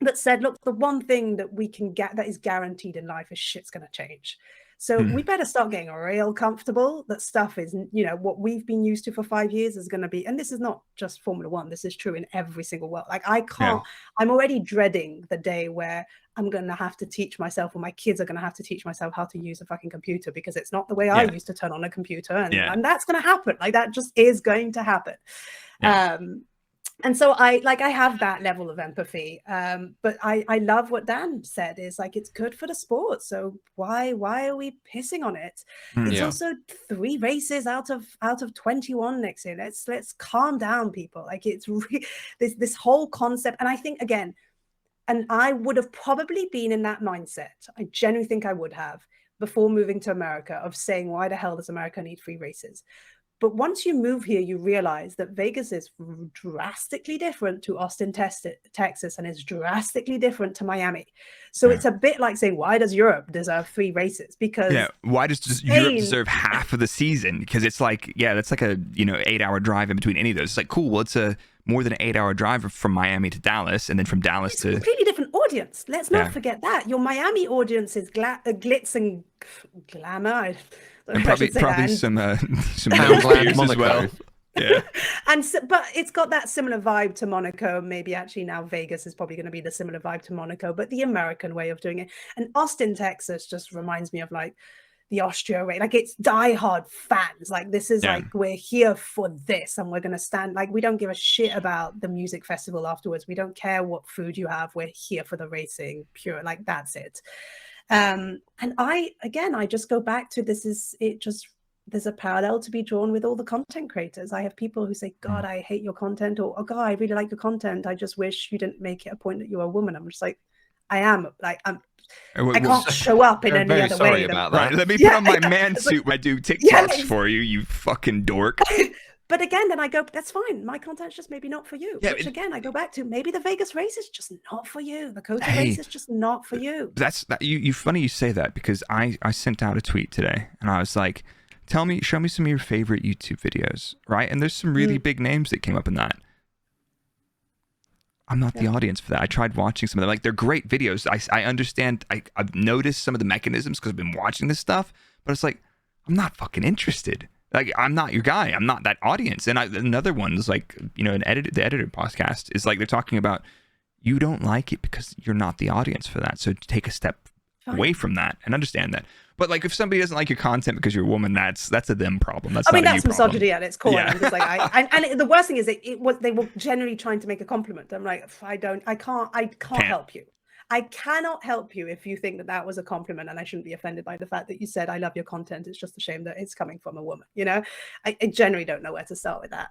that said, look, the one thing that we can get that is guaranteed in life is shit's going to change. So we better start getting real comfortable that stuff is, what we've been used to for 5 years is going to be, and this is not just Formula One, this is true in every single world. Like, I'm already dreading the day where I'm going to have to teach myself, or my kids are going to have to teach myself how to use a fucking computer, because it's not the way I used to turn on a computer. And that's going to happen. Like, that just is going to happen. And so I have that level of empathy. But I love what Dan said, is like, it's good for the sport. So why are we pissing on it? It's also 3 races out of 21 next year. Let's calm down, people. Like, it's this whole concept. And I think, again, and I would have probably been in that mindset. I genuinely think I would have, before moving to America, of saying, why the hell does America need 3 races? But once you move here, you realize that Vegas is drastically different to Austin, Texas, and is drastically different to Miami. So it's a bit like saying, why does Europe deserve 3 races? Because why does Europe deserve half of the season? Because it's like, that's like a 8-hour drive in between any of those. It's like, cool, well, it's a more than an 8-hour drive from Miami to Dallas, and then from Dallas to a completely different audience. Let's not forget that your Miami audience is glitz and glamour. And probably some beers as well. Yeah. But it's got that similar vibe to Monaco. Maybe actually now Vegas is probably going to be the similar vibe to Monaco, but the American way of doing it. And Austin, Texas just reminds me of like the Austria way. Like, it's diehard fans. Like, this is like, we're here for this, and we're going to stand. Like, we don't give a shit about the music festival afterwards. We don't care what food you have. We're here for the racing, pure. Like, that's it. And I just go back to there's a parallel to be drawn with all the content creators. I have people who say, God, I hate your content, or, oh God, I really like your content. I just wish you didn't make it a point that you're a woman. I'm just like, I can't show up in any other way. About that. Right, let me put on my man suit when I do TikToks for you fucking dork. But again, then I go, that's fine. My content's just maybe not for you. Yeah, Which again, I go back to, maybe the Vegas race is just not for you. The Costa race is just not for you. You funny you say that, because I sent out a tweet today and I was like, show me some of your favorite YouTube videos, right? And there's some really big names that came up in that. I'm not the audience for that. I tried watching some of them. Like, they're great videos. I understand. I've noticed some of the mechanisms because I've been watching this stuff, but it's like, I'm not fucking interested. Like, I'm not your guy. I'm not that audience. And another one is like, you know, the edited podcast is like, they're talking about, you don't like it because you're not the audience for that. So take a step away from that and understand that. But like, if somebody doesn't like your content because you're a woman, that's a them problem. That's that's misogyny at its core. Yeah. I'm just like, and the worst thing is they were generally trying to make a compliment. I'm like, I can't help you. I cannot help you if you think that was a compliment, and I shouldn't be offended by the fact that you said I love your content. It's just a shame that it's coming from a woman. You know, I generally don't know where to start with that.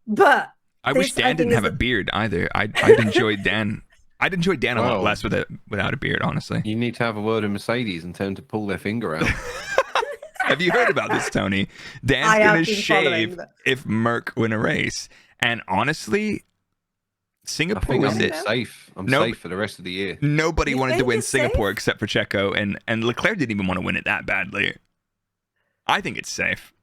But I wish Dan didn't have a beard either. I'd enjoy Dan. I'd enjoy Dan a lot less without a beard, honestly. You need to have a word with Mercedes and tell them to pull their finger out. Have you heard about this, Tony? Dan's going to shave if Merc win a race. And honestly, Singapore is safe. I'm safe for the rest of the year. Nobody wanted to win Singapore except for Checo, and Leclerc didn't even want to win it that badly. I think it's safe.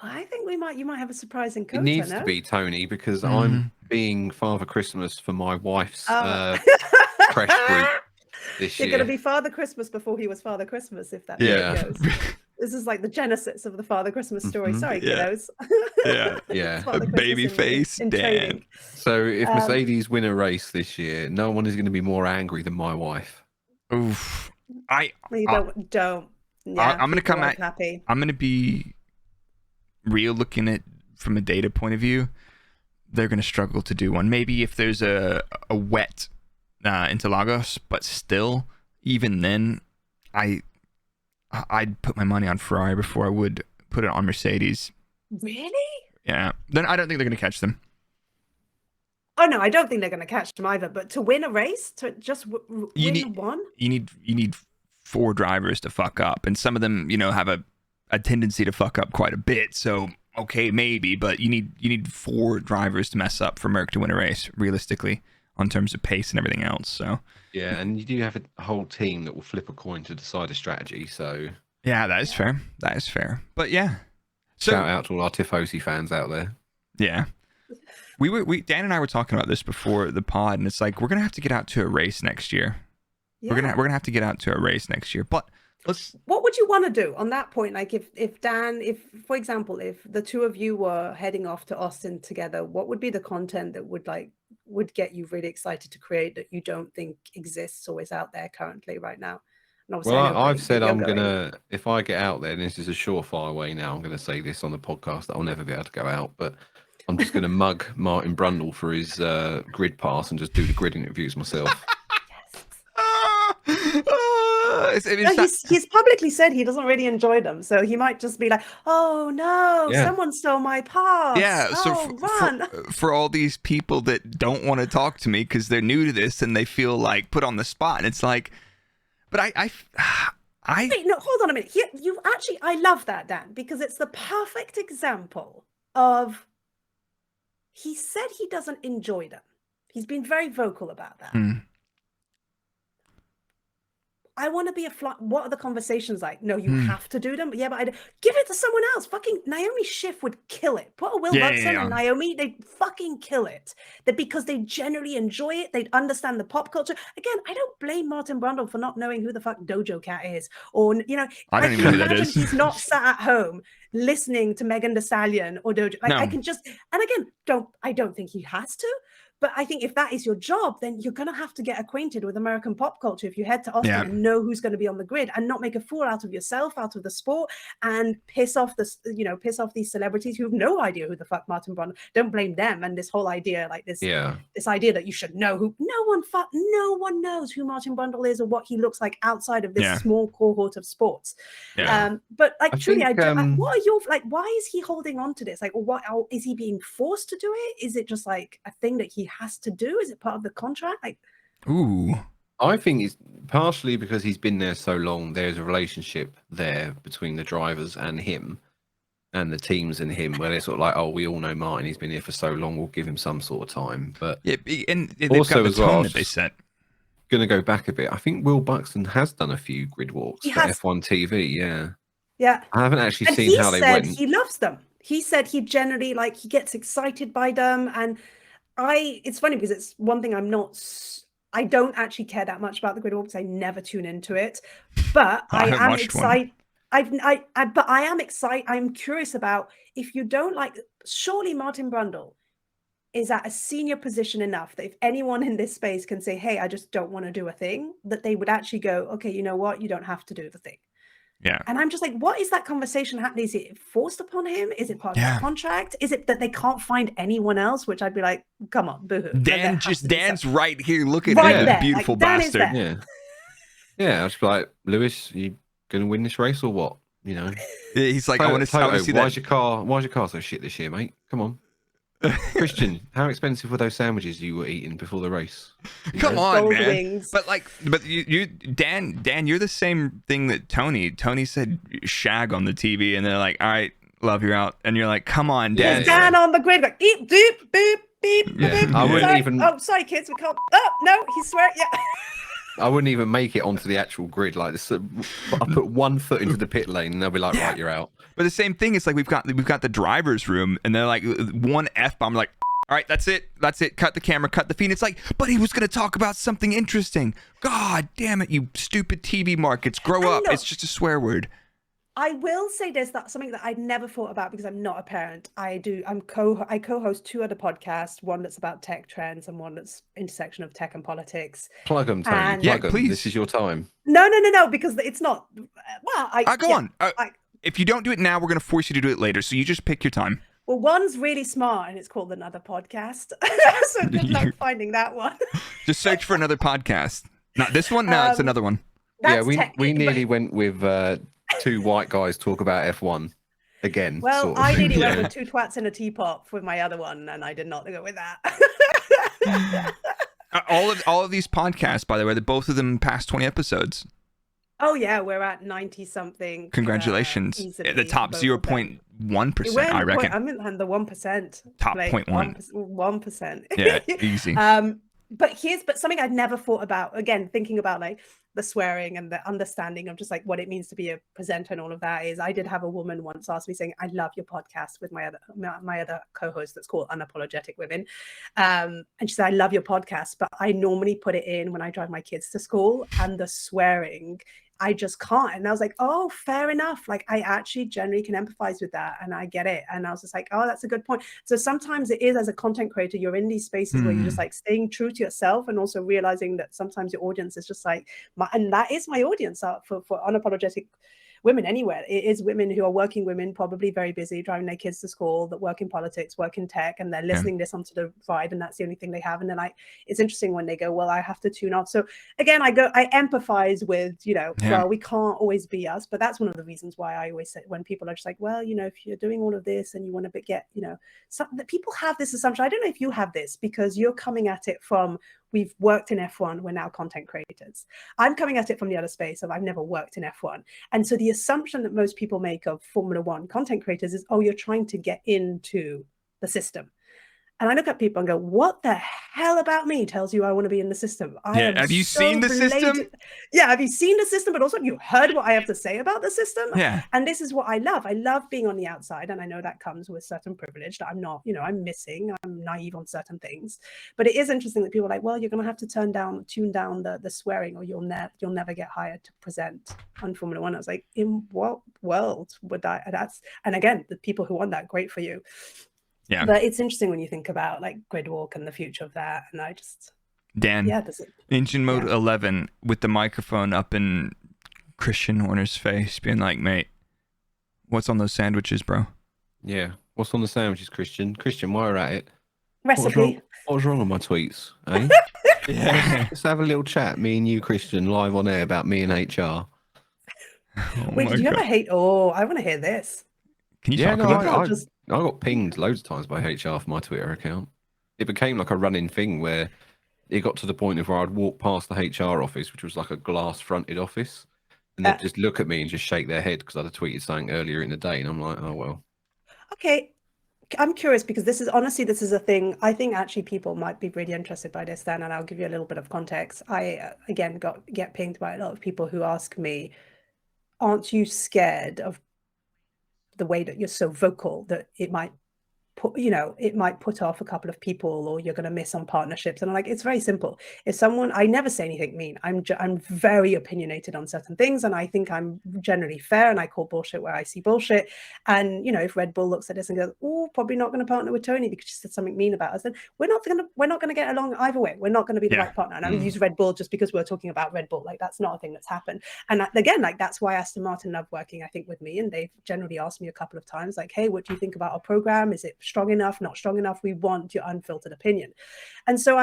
I think you might have a surprising coach. It needs to be Tony, because I'm being Father Christmas for my wife's crash group this year. You're going to be Father Christmas before he was Father Christmas, if that goes. This is like the genesis of the Father Christmas story. Sorry, kiddos. Yeah. Baby face Dan. Training. So if Mercedes win a race this year, no one is going to be more angry than my wife. Oof. Don't. Yeah, I'm going to come at. Happy. I'm going to be real, looking at from a data point of view. They're going to struggle to do one. Maybe if there's a wet Interlagos, but still, even then, I'd put my money on Ferrari before I would put it on Mercedes. Really? Yeah. Then I don't think they're going to catch them. Oh no, I don't think they're going to catch them either. But to win a race, to just win one, you need 4 drivers to fuck up, and some of them, you know, have a tendency to fuck up quite a bit. So okay, maybe, but you need 4 drivers to mess up for Merc to win a race, realistically, on terms of pace and everything else. So yeah, and you do have a whole team that will flip a coin to decide a strategy. So yeah, that is fair. That is fair. But yeah, so shout out to all our Tifosi fans out there. Yeah, Dan and I were talking about this before the pod, and it's like, we're gonna have to get out to a race next year. Yeah. We're gonna have to get out to a race next year, but. What would you want to do on that point? Like if Dan, for example, if the two of you were heading off to Austin together, what would be the content that would get you really excited to create that you don't think exists or is out there currently right now? Well, I've said I'm gonna, if I get out there, and this is a surefire way now, I'm gonna say this on the podcast that I'll never be able to go out, but I'm just gonna mug Martin Brundle for his grid pass and just do the grid interviews myself. He's publicly said he doesn't really enjoy them, so he might just be like, "Oh no, someone stole my pass." Yeah, so run. For all these people that don't want to talk to me because they're new to this and they feel like put on the spot, and it's like, but I Wait, no, hold on a minute. I love that, Dan, because it's the perfect example of. He said he doesn't enjoy them. He's been very vocal about that. I want to be what are the conversations like? No, you have to do them. Yeah, but give it to someone else. Fucking Naomi Schiff would kill it. Put a Will Buxton and Naomi, they'd fucking kill it. Because they generally enjoy it. They'd understand the pop culture. Again, I don't blame Martin Brundle for not knowing who the fuck Dojo Cat is. Or, you know, I don't even know who that is. He's not sat at home listening to Megan Thee Stallion or Dojo. Like, no. I can just, and again, I don't think he has to. But I think if that is your job, then you're going to have to get acquainted with American pop culture if you head to Austin and know who's going to be on the grid and not make a fool out of yourself, out of the sport, and piss off these celebrities who have no idea who the fuck Martin Brundle. Don't blame them and this whole idea, like this idea that you should know who. No one knows who Martin Brundle is or what he looks like outside of this small cohort of sports. But like, truly, what are your why is he holding on to this? Like, what is he being forced to do it? Is it just like a thing that he has to do? Is it part of the contract? Like, I think it's partially because he's been there so long. There's a relationship there between the drivers and him, and the teams and him, where they're sort of like, oh, we all know Martin. He's been here for so long. We'll give him some sort of time. But and also got the tone that they set. Going to go back a bit. I think Will Buxton has done a few grid walks for F1 TV. Yeah. I haven't actually seen how they went. He loves them. He said he generally he gets excited by them, and it's funny because it's one thing I don't actually care that much about the grid walk because I never tune into it, but I am excited. But I am excited. I'm curious about if you don't like. Surely Martin Brundle is at a senior position enough that if anyone in this space can say, "Hey, I just don't want to do a thing," that they would actually go, "Okay, you know what? You don't have to do the thing." Yeah. And I'm just like, what is that conversation happening? Is it forced upon him? Is it part of the contract? Is it that they can't find anyone else? Which I'd be like, come on, boohoo. Dan's right here. Look at him, the beautiful bastard. Yeah. Yeah, I was like, Lewis, you gonna win this race or what? You know. He's like, I want to see that. Why's your car so shit this year, mate? Come on. Christian, how expensive were those sandwiches you were eating before the race? Come on, man. Wings. But you, Dan, you're the same thing that Toni. Toni said shag on the TV, and they're like, all right, love, you're out. And you're like, come on, Dan. Dan on the grid, like, beep, doop, boop, beep, yeah. boop. I wouldn't even. Oh, sorry, kids, we can't. Oh, no, he's swearing. Yeah. I wouldn't even make it onto the actual grid like this. I put one foot into the pit lane, and they'll be like, right, you're out. But the same thing is like we've got the driver's room, and they're like one F-bomb, like, all right, that's it. Cut the camera, cut the feed. It's like, but he was going to talk about something interesting. God damn it, you stupid TV markets, grow up. It's just a swear word. I will say this, that's something that I'd never thought about because I'm not a parent. I co-host 2 other podcasts, one that's about tech trends and one that's intersection of tech and politics. Plug them, Toni. Plug them. Please. This is your time. No, because it's not. Well, go on. If you don't do it now, we're going to force you to do it later. So you just pick your time. Well, one's really smart and it's called Another Podcast. So good luck finding that one. Just search for Another Podcast. Not this one? No, it's another one. Yeah, we nearly went with 2 white guys talk about F1 again. Well, sort of I nearly went with 2 twats in a teapot with my other one, and I did not go with that. all of these podcasts, by the way, both of them past 20 episodes. Oh yeah, we're at 90 something. Congratulations! The top 0.1%, I reckon. I'm in the 1%. Top 0.1. 1%. Yeah, easy. But something I'd never thought about. Again, thinking about like the swearing and the understanding of just like what it means to be a presenter and all of that is I did have a woman once ask me saying, I love your podcast with my other co-host that's called Unapologetic Women. And she said, I love your podcast, but I normally put it in when I drive my kids to school and the swearing, I just can't. And I was like, oh, fair enough. Like I actually generally can empathize with that and I get it. And I was just like, oh, that's a good point. So sometimes it is, as a content creator, you're in these spaces where you're just like staying true to yourself and also realizing that sometimes your audience is just like, and that is my audience for Unapologetic Women anywhere. It is women who are working women, probably very busy, driving their kids to school, that work in politics, work in tech, and they're listening this onto the ride, and that's the only thing they have. And then like, it's interesting when they go, well, I have to tune off. So again, I empathize with, well, we can't always be us, but that's one of the reasons why I always say when people are just like, well, if you're doing all of this and you want to get, people have this assumption. I don't know if you have this because you're coming at it from, we've worked in F1, we're now content creators. I'm coming at it from the other space of I've never worked in F1. And so the assumption that most people make of Formula One content creators is, oh, you're trying to get into the system. And I look at people and go, what the hell about me tells you I want to be in the system? Have you seen the system? Yeah, have you seen the system? But also, have you heard what I have to say about the system? Yeah. And this is what I love. I love being on the outside. And I know that comes with certain privilege that I'm not, I'm missing. I'm naive on certain things. But it is interesting that people are like, well, you're going to have to tune down the swearing or you'll never get hired to present on Formula One. I was like, in what world would and again, the people who want that, great for you. Yeah, but it's interesting when you think about like grid walk and the future of that. And I just engine mode 11 with the microphone up in Christian Horner's face, being like, "Mate, what's on those sandwiches, bro?" Yeah, what's on the sandwiches, Christian? Christian, while we're at it, recipe. What's wrong with my tweets? Eh? Yeah, let's have a little chat, me and you, Christian, live on air about me and HR. Wait, did you ever hate? Oh, I want to hear this. Can you talk about it? I got pinged loads of times by HR for my Twitter account. It became like a running thing where it got to the point of where I'd walk past the HR office, which was like a glass-fronted office, and they'd just look at me and just shake their head because I'd tweeted something earlier in the day, and I'm like, oh, well. Okay, I'm curious because this is a thing. I think actually people might be really interested by this then, and I'll give you a little bit of context. I, again, get pinged by a lot of people who ask me, aren't you scared of the way that you're so vocal that it might it might put off a couple of people, or you're going to miss on partnerships. And I'm like, it's very simple. If I never say anything mean. I'm very opinionated on certain things, and I think I'm generally fair, and I call bullshit where I see bullshit. And if Red Bull looks at this and goes, oh, probably not going to partner with Toni because she said something mean about us, then we're not going to get along either way. We're not going to be the right partner. And I use Red Bull just because we're talking about Red Bull. Like, that's not a thing that's happened. And again, like, that's why Aston Martin love working, I think, with me. And they've generally asked me a couple of times, like, hey, what do you think about our program? Is it strong enough, not strong enough? We want your unfiltered opinion. And so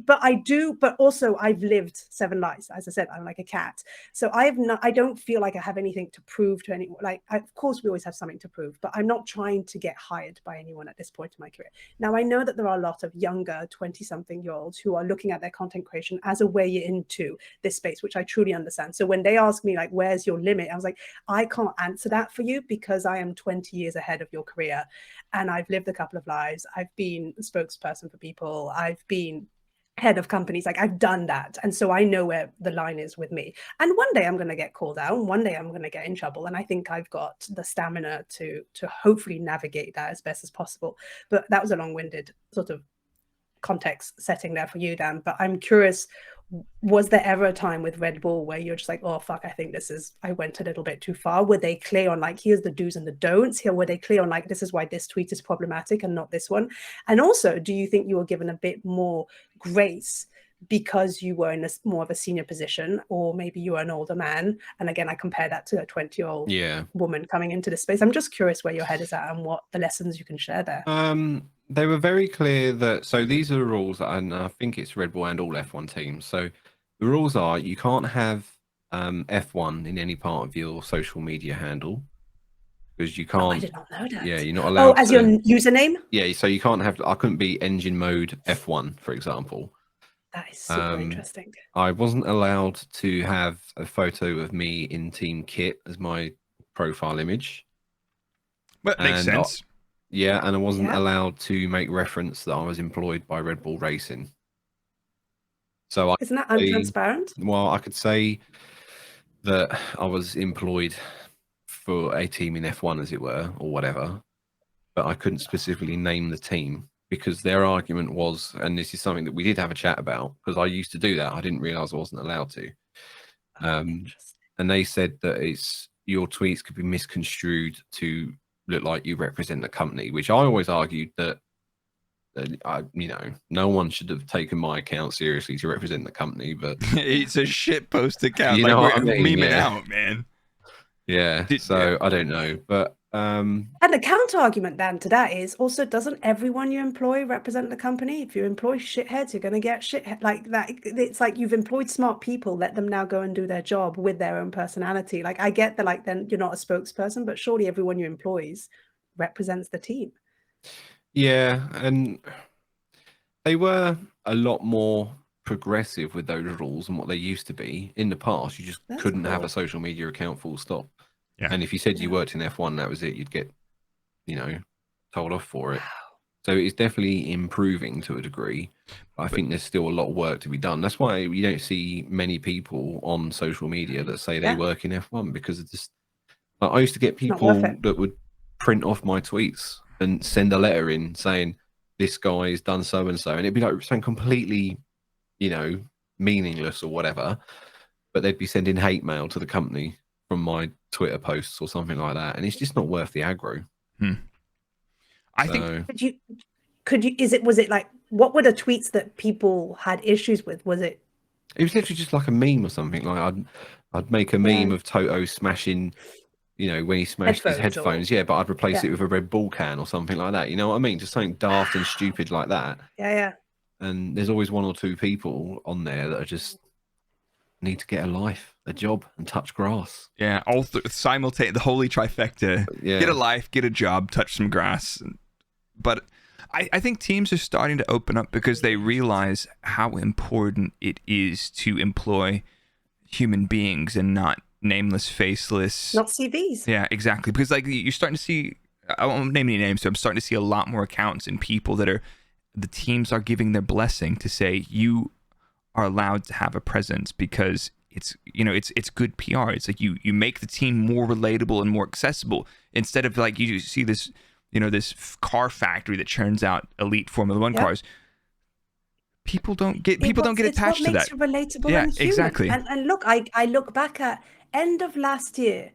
but also I've lived 7 lives. As I said, I'm like a cat. So I don't feel like I have anything to prove to anyone. Like, of course we always have something to prove, but I'm not trying to get hired by anyone at this point in my career. Now, I know that there are a lot of younger 20-something-year-olds who are looking at their content creation as a way into this space, which I truly understand. So when they ask me, like, where's your limit? I was like, I can't answer that for you because I am 20 years ahead of your career. And I've lived a couple of lives. I've been a spokesperson for people. I've been head of companies. Like, I've done that. And so I know where the line is with me. And one day I'm going to get called out, and one day I'm going to get in trouble. And I think I've got the stamina to hopefully navigate that as best as possible. But that was a long-winded sort of context setting there for you, Dan. But I'm curious, was there ever a time with Red Bull where you're just like, oh fuck, I think I went a little bit too far? Were they clear on, like, here's the do's and the don'ts here? Were they clear on, like, this is why this tweet is problematic and not this one? And also, do you think you were given a bit more grace because you were in more of a senior position, or maybe you were an older man? And again, I compare that to a 20-year-old woman coming into this space. I'm just curious where your head is at and what the lessons you can share there. They were very clear that, so these are the rules, and I think it's Red Bull and all F1 teams. So the rules are, you can't have F1 in any part of your social media handle, because you can't. Oh, I did not know that. Yeah, you're not allowed. Oh, as your username? Yeah, so you can't have. I couldn't be engine mode F1, for example. That is super interesting. I wasn't allowed to have a photo of me in team kit as my profile image. But that makes sense. Yeah, and I wasn't allowed to make reference that I was employed by Red Bull Racing. So isn't that untransparent? Well, I could say that I was employed for a team in F1, as it were, or whatever, but I couldn't specifically name the team, because their argument was, and this is something that we did have a chat about, because I used to do that. I didn't realize I wasn't allowed to. And they said that your tweets could be misconstrued to look like you represent the company, which I always argued that no one should have taken my account seriously to represent the company, but it's a shit post account. You know what I mean? Memeing out, man. Yeah. I don't know, but and the counter argument then to that is also, doesn't everyone you employ represent the company? If you employ shitheads, you're going to get shithead like that. It's like, you've employed smart people, let them now go and do their job with their own personality. Like, I get that, like, then you're not a spokesperson, but surely everyone you employs represents the team. Yeah, and they were a lot more progressive with those rules than what they used to be. In the past, you just couldn't have a social media account, full stop. Yeah. And if you said you worked in F1, that was it. You'd get, told off for it. So it's definitely improving to a degree. But I think there's still a lot of work to be done. That's why you don't see many people on social media that say they work in F1, because it's just, like, I used to get people that would print off my tweets and send a letter in saying, this guy's done so and so, and it'd be like something completely, meaningless or whatever, but they'd be sending hate mail to the company from my Twitter posts or something like that, and it's just not worth the aggro. I think. Was it like, what were the tweets that people had issues with? Was it? It was literally just like a meme or something. Like, I'd make a meme of Toto smashing, when he smashed his headphones. Yeah, but I'd replace it with a Red Bull can or something like that. You know what I mean? Just something daft and stupid like that. Yeah. And there's always one or two people on there that are just need to get a life, a job, and touch grass. Yeah, all simultaneous, the holy trifecta. Yeah. Get a life, get a job, touch some grass. But I think teams are starting to open up because they realize how important it is to employ human beings and not nameless, faceless. Not CVs. Yeah, exactly. Because, like, you're starting to see, I won't name any names, so I'm starting to see a lot more accounts and people that the teams are giving their blessing to say, you are allowed to have a presence because it's good PR. It's like you make the team more relatable and more accessible, instead of, like, you see this this car factory that churns out elite Formula One cars. People don't get attached to that. It's what makes you relatable and human. Exactly. And look, I look back at end of last year,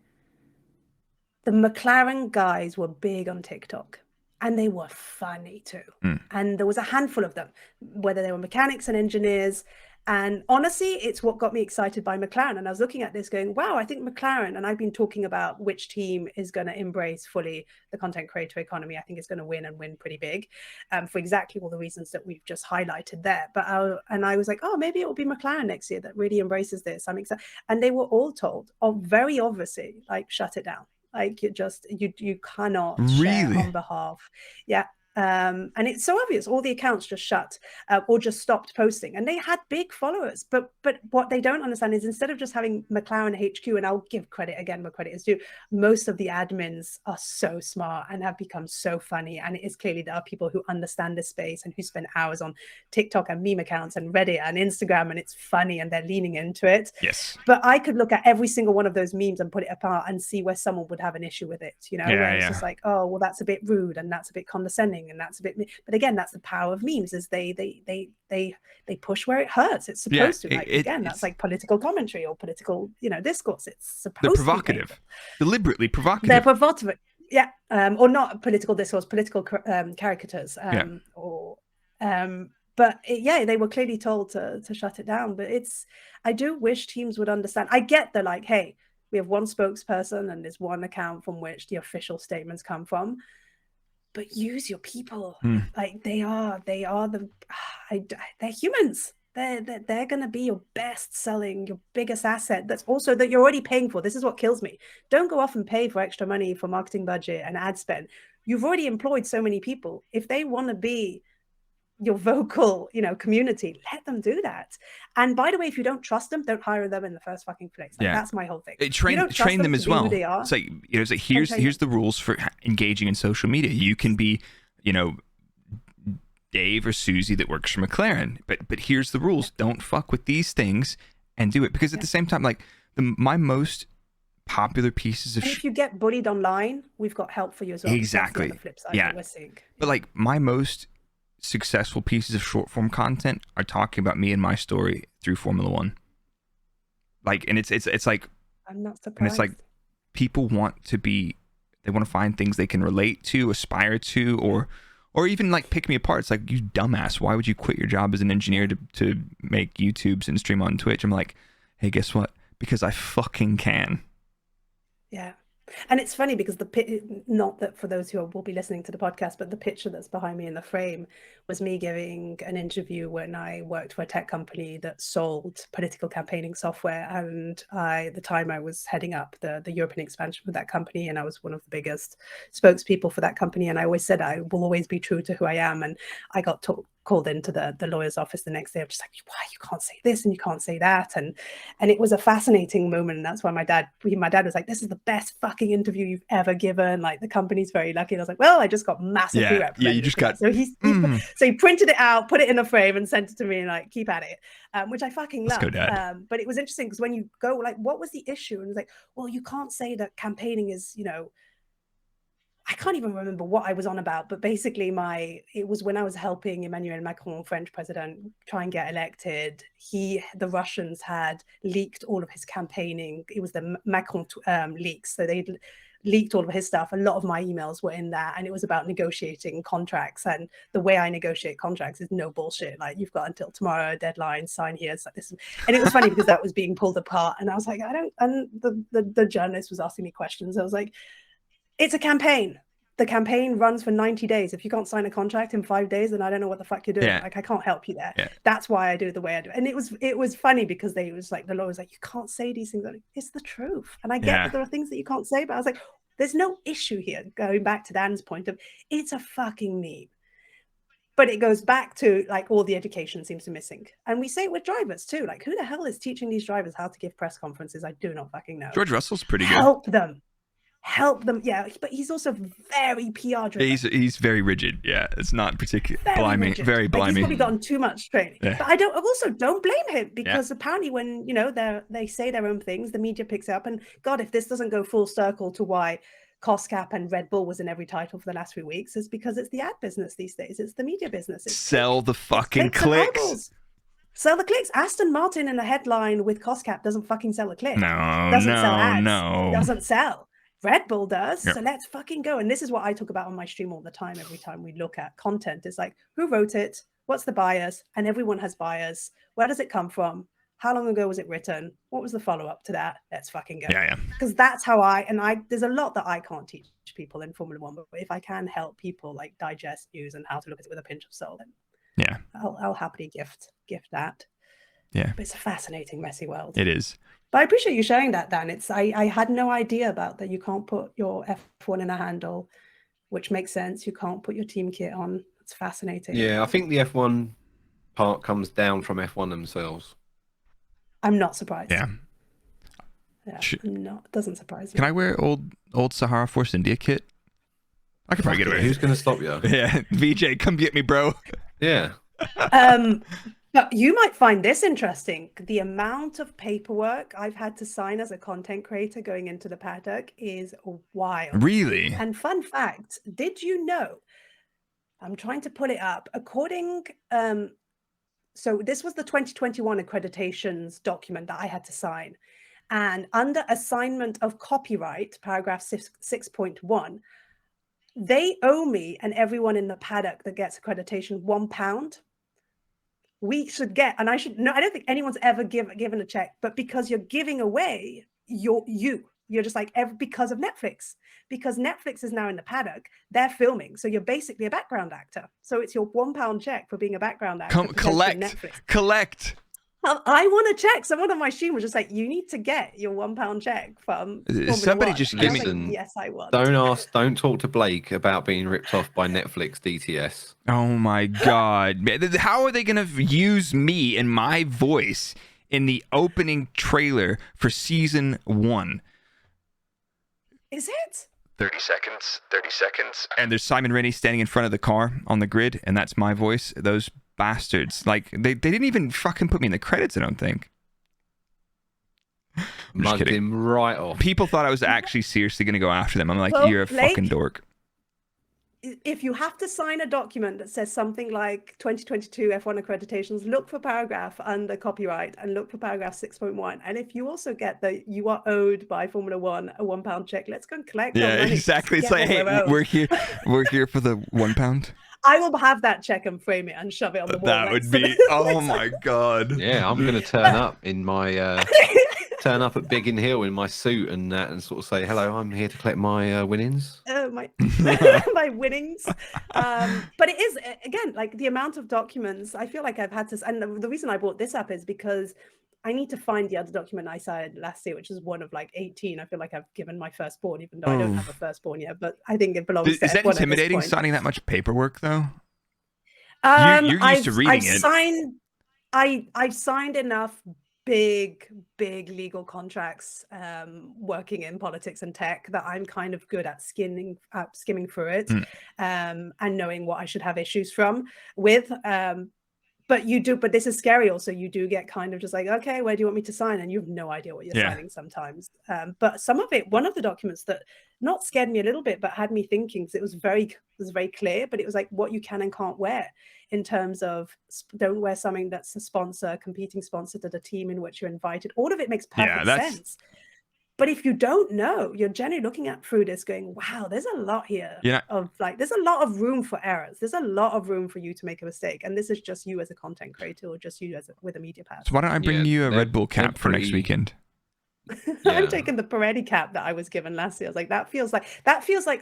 the McLaren guys were big on TikTok. And they were funny too. And there was a handful of them, whether they were mechanics and engineers. And honestly, it's what got me excited by McLaren. And I was looking at this going, wow, I think McLaren, and I've been talking about which team is going to embrace fully the content creator economy. I think it's going to win and win pretty big for exactly all the reasons that we've just highlighted there. But I was like, oh, maybe it will be McLaren next year that really embraces this. I'm excited. And they were all told, very obviously, like, shut it down. Like, you cannot share on behalf. Yeah. And it's so obvious. All the accounts just shut or just stopped posting, and they had big followers. But what they don't understand is, instead of just having McLaren HQ, and I'll give credit again where credit is due, most of the admins are so smart and have become so funny. And it is clearly there are people who understand this space and who spend hours on TikTok and meme accounts and Reddit and Instagram, and it's funny and they're leaning into it. Yes. But I could look at every single one of those memes and put it apart and see where someone would have an issue with it. Where it's just like, oh, well, that's a bit rude and that's a bit condescending. And that's a bit, but again, that's the power of memes, is they push where it hurts. It's supposed to. That's like political commentary or political, discourse. It's supposed to. They're provocative, deliberately provocative. They're provocative, yeah, or not political discourse, political caricatures, But they were clearly told to shut it down. But I do wish teams would understand. I get the like, hey, we have one spokesperson and there's one account from which the official statements come from. But use your people. Like they're humans. They're going to be your best selling, your biggest asset. That's also that you're already paying for. This is what kills me. Don't go off and pay for extra money for marketing budget and ad spend. You've already employed so many people. If they want to be your vocal, community, let them do that. And by the way, if you don't trust them, don't hire them in the first fucking place. That's my whole thing. Train them as well. It's like, here's the rules for engaging in social media. You can be, Dave or Susie that works for McLaren, but here's the rules. Don't fuck with these things and do it. Because at the same time, like my most popular pieces of if you get bullied online, we've got help for you as well. Exactly. The flip side that we're seeing. But like my most successful pieces of short form content are talking about me and my story through Formula One. Like, and it's like, I'm not surprised. And it's like people they want to find things they can relate to, aspire to, or even like pick me apart. It's like, you dumbass, why would you quit your job as an engineer to make YouTubes and stream on Twitch? I'm like, hey, guess what? Because I fucking can. Yeah. And it's funny because not that for those who will be listening to the podcast, but the picture that's behind me in the frame was me giving an interview when I worked for a tech company that sold political campaigning software. And at the time I was heading up the European expansion for that company. And I was one of the biggest spokespeople for that company. And I always said, I will always be true to who I am. And I got called into the lawyer's office the next day. I'm just like, why you can't say this and you can't say that, and it was a fascinating moment. And that's why my dad was like, this is the best fucking interview you've ever given, like the company's very lucky. And I was like, well, I just got massively you just got so he printed it out, put it in a frame and sent it to me and like, keep at it, which I fucking love. But it was interesting because when you go like, what was the issue? And it's like, well, you can't say that campaigning is, I can't even remember what I was on about, but basically it was when I was helping Emmanuel Macron, French president, try and get elected. The Russians had leaked all of his campaigning. It was the Macron leaks. So they leaked all of his stuff. A lot of my emails were in there, and it was about negotiating contracts. And the way I negotiate contracts is no bullshit. Like, you've got until tomorrow, deadline, sign here. It's like this. And it was funny because that was being pulled apart. And I was like, and the journalist was asking me questions. I was like, it's a campaign. The campaign runs for 90 days. If you can't sign a contract in 5 days, then I don't know what the fuck you're doing. Like, I can't help you there. That's why I do it the way I do. And it was funny because the law was like, you can't say these things. Like, it's the truth. And I get that there are things that you can't say, but I was like, there's no issue here. Going back to Dan's point of, it's a fucking meme. But it goes back to like all the education seems to be missing. And we say it with drivers too. Like, who the hell is teaching these drivers how to give press conferences? I do not fucking know. George Russell's pretty good. Help them, but he's also very PR driven. He's very rigid. It's not particularly very blimey. He's probably gotten too much training. But I don't blame him, because apparently when they say their own things, the media picks up. And God, if this doesn't go full circle to why cost cap and Red Bull was in every title for the last few weeks is because it's the ad business these days. It's the media business. It's Sell the fucking clicks. Sell the clicks. Aston Martin in the headline with cost cap doesn't fucking sell a click. No, doesn't sell ads. no. Doesn't sell. Red Bull does. Yep. So let's fucking go. And this is what I talk about on my stream all the time. Every time we look at content, it's like, who wrote it? What's the bias? And everyone has bias. Where does it come from? How long ago was it written? What was the follow-up to that? Let's fucking go. Yeah. Because that's how there's a lot that I can't teach people in Formula One, but if I can help people like digest news and how to look at it with a pinch of salt, then yeah, I'll happily gift that. Yeah. But it's a fascinating, messy world. It is. But I appreciate you sharing that, Dan. I had no idea about that. You can't put your F1 in a handle, which makes sense. You can't put your team kit on. It's fascinating. Yeah, I think the F1 part comes down from F1 themselves. I'm not surprised. Yeah. It doesn't surprise me. Can I wear old Sahara Force India kit? I could probably get away. Who's going to stop you? Yeah, VJ, come get me, bro. Yeah. But you might find this interesting. The amount of paperwork I've had to sign as a content creator going into the paddock is wild. Really? And fun fact, did you know? I'm trying to pull it up. According, so this was the 2021 accreditations document that I had to sign. And under assignment of copyright, paragraph 6.1, they owe me and everyone in the paddock that gets accreditation £1. We should get, and I don't think anyone's ever given a check, but because you're giving away you're just like because of Netflix, because Netflix is now in the paddock, they're filming, so you're basically a background actor. So it's your £1 check for being a background actor. Collect. I want to check. Someone on my stream was just like, "You need to get your £1 check from somebody." Just give me. Like, yes, I want. Don't talk to Blake about being ripped off by Netflix DTS. Oh my god! How are they gonna use me and my voice in the opening trailer for season 1? Is it 30 seconds? 30 seconds. And there's Simon Rennie standing in front of the car on the grid, and that's my voice. Those bastards. Like, they didn't even fucking put me in the credits, I don't think. Mugged him right off. People thought I was actually seriously going to go after them. I'm like, well, you're a fucking dork. If you have to sign a document that says something like 2022 F1 accreditations, look for paragraph under copyright and look for paragraph 6.1. And if you also get that you are owed by Formula One a £1 check, let's go and collect. Yeah, exactly. It's like, hey, we're here for the £1. I will have that check and frame it and shove it on the wall. That would be, oh my god. Yeah, I'm going to turn up in my turn up at Biggin Hill in my suit and that, and sort of say, "Hello, I'm here to collect my winnings." My my winnings. But it is, again, like the amount of documents. I feel like I've had to, and the reason I brought this up is because I need to find the other document I signed last year, which is one of like 18. I feel like I've given my firstborn, even though I don't have a firstborn yet, but I think it belongs to Is that intimidating, signing that much paperwork, though? You're used to reading it. I've signed enough big legal contracts working in politics and tech that I'm kind of good at skimming through it and knowing what I should have issues with. But this is scary also. You do get kind of just like, okay, where do you want me to sign? And you have no idea what you're signing sometimes. But some of it, one of the documents that not scared me a little bit, but had me thinking, because it was very clear, but it was like what you can and can't wear in terms of don't wear something that's a competing sponsor to the team in which you're invited. All of it makes perfect sense. But if you don't know, you're generally looking at through this going, wow, there's a lot here there's a lot of room for errors. There's a lot of room for you to make a mistake. And this is just you as a content creator or just you with a media pass. So why don't I bring you a Red Bull cap for next weekend? I'm taking the Prrrake cap that I was given last year. I was like, that feels like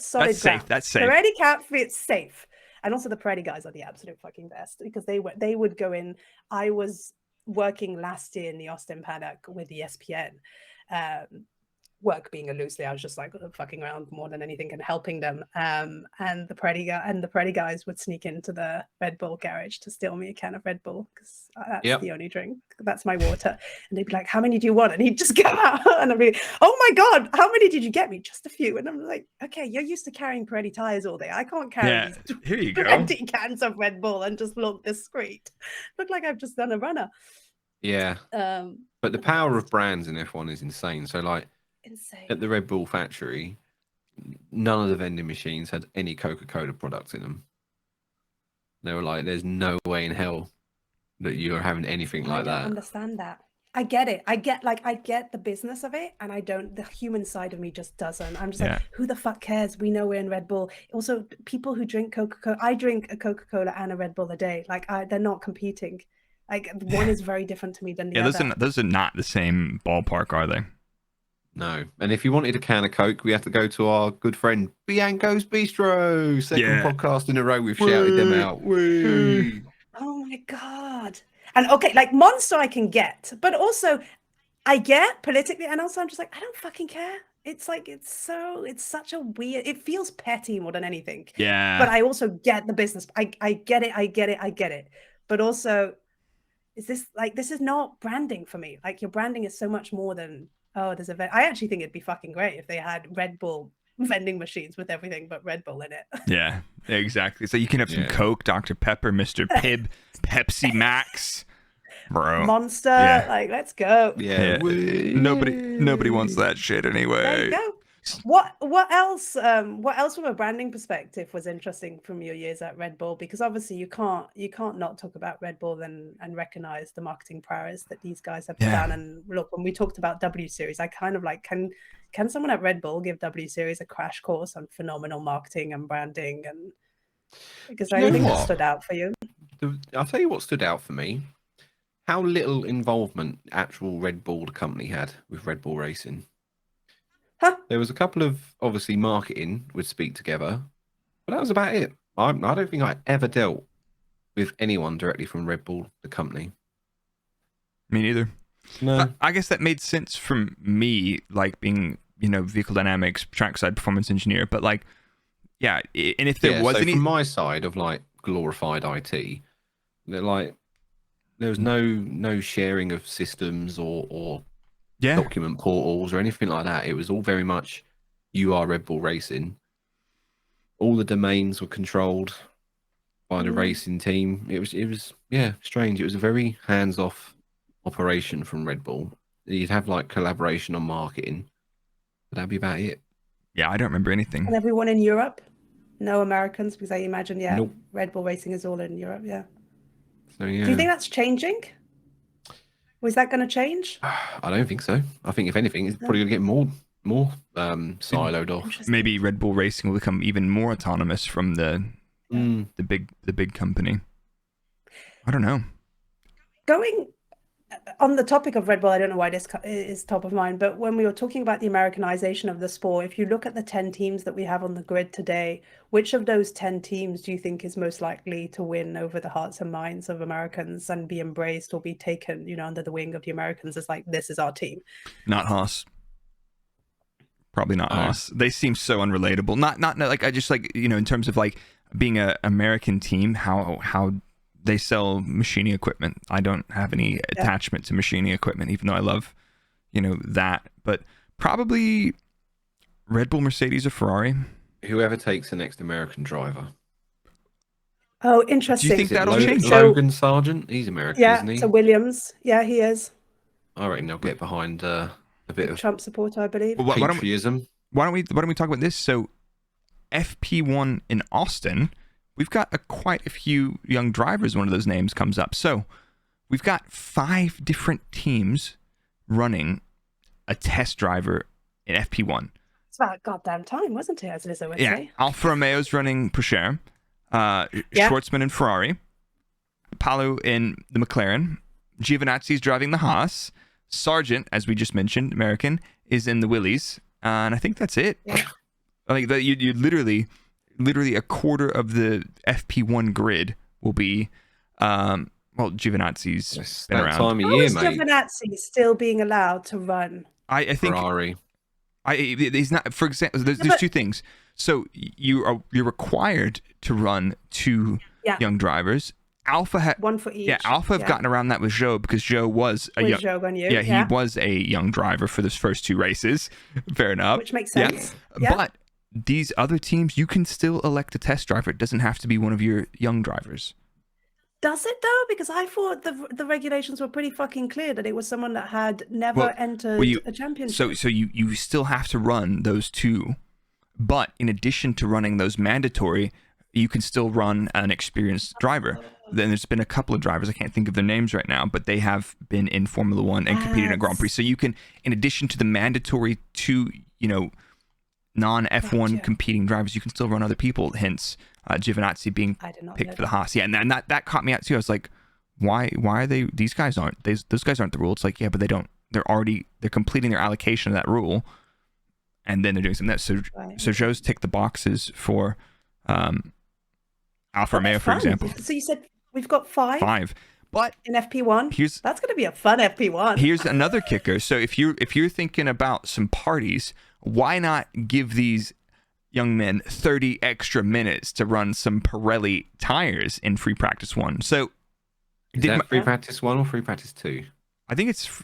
solid. That's safe. That's safe. Prrrake cap fits safe. And also the Prrrake guys are the absolute fucking best because they would go in. I was working last year in the Austin paddock with the ESPN. Work being a loosely, I was just like fucking around more than anything and helping them. And the Prrrake guys would sneak into the Red Bull garage to steal me a can of Red Bull because that's the only drink. That's my water. And they'd be like, "How many do you want?" And he'd just go out and I'd be, "Oh my god, how many did you get me?" "Just a few." And I'm like, "Okay, you're used to carrying Prrrake tires all day. I can't carry these here you go. 20 cans of Red Bull and just look discreet. Look like I've just done a runner." Yeah. But the power of brands in F1 is insane. So like. Insane. At the Red Bull factory, none of the vending machines had any Coca-Cola products in them. They were like, "There's no way in hell that you're having anything like that." I don't understand that. I get it. I get the business of it, and the human side of me just doesn't. I'm just like, who the fuck cares? We know we're in Red Bull. Also, people who drink Coca-Cola, I drink a Coca-Cola and a Red Bull a day. Like, they're not competing. Like, one is very different to me than the other. Those are not the same ballpark, are they? No. And if you wanted a can of Coke, we have to go to our good friend Bianco's Bistro. Second podcast in a row, we've shouted them out. Oh my God. And okay, like Monster I can get, but also I get politically, and also I'm just like, I don't fucking care. It's like, it's such a weird, it feels petty more than anything. Yeah. But I also get the business. I get it. But also, this is not branding for me. Like, your branding is so much more than, there's a I actually think it'd be fucking great if they had Red Bull vending machines with everything but Red Bull in it. Yeah, exactly. So you can have some Coke, Dr. Pepper, Mr. Pibb, Pepsi Max, bro. Monster, like, let's go. Yeah. Nobody wants that shit anyway. There you go. What else from a branding perspective was interesting from your years at Red Bull? Because obviously you can't not talk about Red Bull and recognize the marketing prowess that these guys have done. And look, when we talked about W Series, I kind of like, can someone at Red Bull give W Series a crash course on phenomenal marketing and branding? And because there anything that stood out for you? I'll tell you what stood out for me. How little involvement actual Red Bull, the company, had with Red Bull Racing. Huh? There was a couple of, obviously, marketing would speak together, but that was about it. I don't think I ever dealt with anyone directly from Red Bull, the company. Me neither. No. I guess that made sense from me, like being, vehicle dynamics, trackside performance engineer. But like, and if there was any, from my side of like glorified IT, they're like, there was no sharing of systems or document portals or anything like that. It was all very much, you are Red Bull Racing. All the domains were controlled by the racing team. It was strange. It was a very hands-off operation from Red Bull. You'd have like collaboration on marketing, but that'd be about it. Yeah, I don't remember anything. And everyone in Europe? No Americans? Because I imagine, Nope. Red Bull Racing is all in Europe, So, Do you think that's changing? Was that going to change? I don't think so. I think if anything, it's probably going to get more siloed off. Maybe Red Bull Racing will become even more autonomous from the big company. I don't know. Going on the topic of Red Bull, I don't know why this is top of mind, but when we were talking about the Americanization of the sport, if you look at the 10 teams that we have on the grid today, which of those 10 teams do you think is most likely to win over the hearts and minds of Americans and be embraced or be taken, under the wing of the Americans as like, this is our team? Not Haas. Probably not Haas. They seem so unrelatable. Not like, I just like, in terms of like being an American team, how they sell machining equipment. I don't have any attachment to machining equipment, even though I love, that. But probably Red Bull, Mercedes, or Ferrari. Whoever takes the next American driver. Oh, interesting. Do you think that'll change? Logan Sargent? He's American, isn't he? So Williams. Yeah, he is. I reckon they'll get behind a bit of Trump supporter, I believe. Well, patriotism. Why don't we talk about this? So FP1 in Austin, we've got quite a few young drivers. One of those names comes up. So we've got 5 different teams running a test driver in FP1. It's about goddamn time, wasn't it, as Lizzo would say? Alfa Romeo's running Prix, Schwartzman in Ferrari, Palu in the McLaren, Giovinazzi's driving the Haas, Sargent, as we just mentioned, American, is in the Willys, and I think that's it. Yeah. Like you literally a quarter of the FP1 grid will be, Giovinazzi's been around. Time of How year, is mate. Giovinazzi still being allowed to run? I think Ferrari. He's not. For example, there's 2 things. So you're required to run 2 young drivers. Alpha had 1 for each. Yeah, Alpha have gotten around that with Zhou because Zhou was a young. He was a young driver for those first 2 races. Fair enough. Which makes sense. Yeah. But these other teams, you can still elect a test driver. It doesn't have to be one of your young drivers. Does it though? Because I thought the regulations were pretty fucking clear that it was someone that had never entered a championship. So you still have to run those 2 But in addition to running those mandatory, you can still run an experienced driver. Then there's been a couple of drivers, I can't think of their names right now, but they have been in Formula One and competed in a Grand Prix. So you can, in addition to the mandatory two, non-F1 competing drivers, you can still run other people, hence Giovinazzi being picked for the Haas. Yeah, and that caught me out too. I was like, why are they, those guys aren't the rule. It's like, yeah, but they're completing their allocation of that rule, and then they're doing something else. So Joe's ticked the boxes for Alfa Romeo, for example. So you said we've got five, but in FP1. That's going to be a fun FP1. Here's another kicker. So if you're thinking about some parties, why not give these young men 30 extra minutes to run some Pirelli tires in free practice 1? So is that free practice 1 or free practice 2? I think it's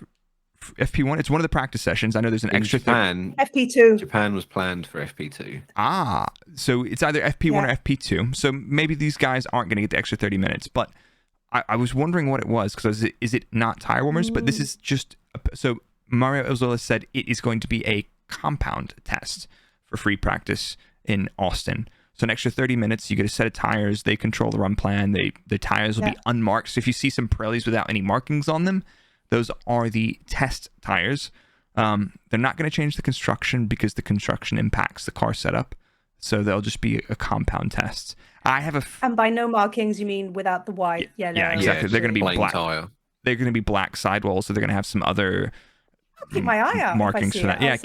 FP1. It's one of the practice sessions. I know there's an extra FP2. Japan was planned for FP2. So it's either FP1 or FP2. So maybe these guys aren't going to get the extra 30 minutes. But I was wondering what it was, because is it not tire warmers? But this is just so Mario Ozola said it is going to be a compound test for free practice in Austin. So an extra 30 minutes, you get a set of tires, they control the run plan, the tires will be unmarked. So if you see some Pirellis without any markings on them, those are the test tires. They're not going to change the construction because the construction impacts the car setup. So they'll just be a compound test. And by no markings, you mean without the white, yellow? Yeah, exactly. They're going to be black tire. They're going to be black sidewalls, so they're going to have some other I'll keep my eye out markings for that.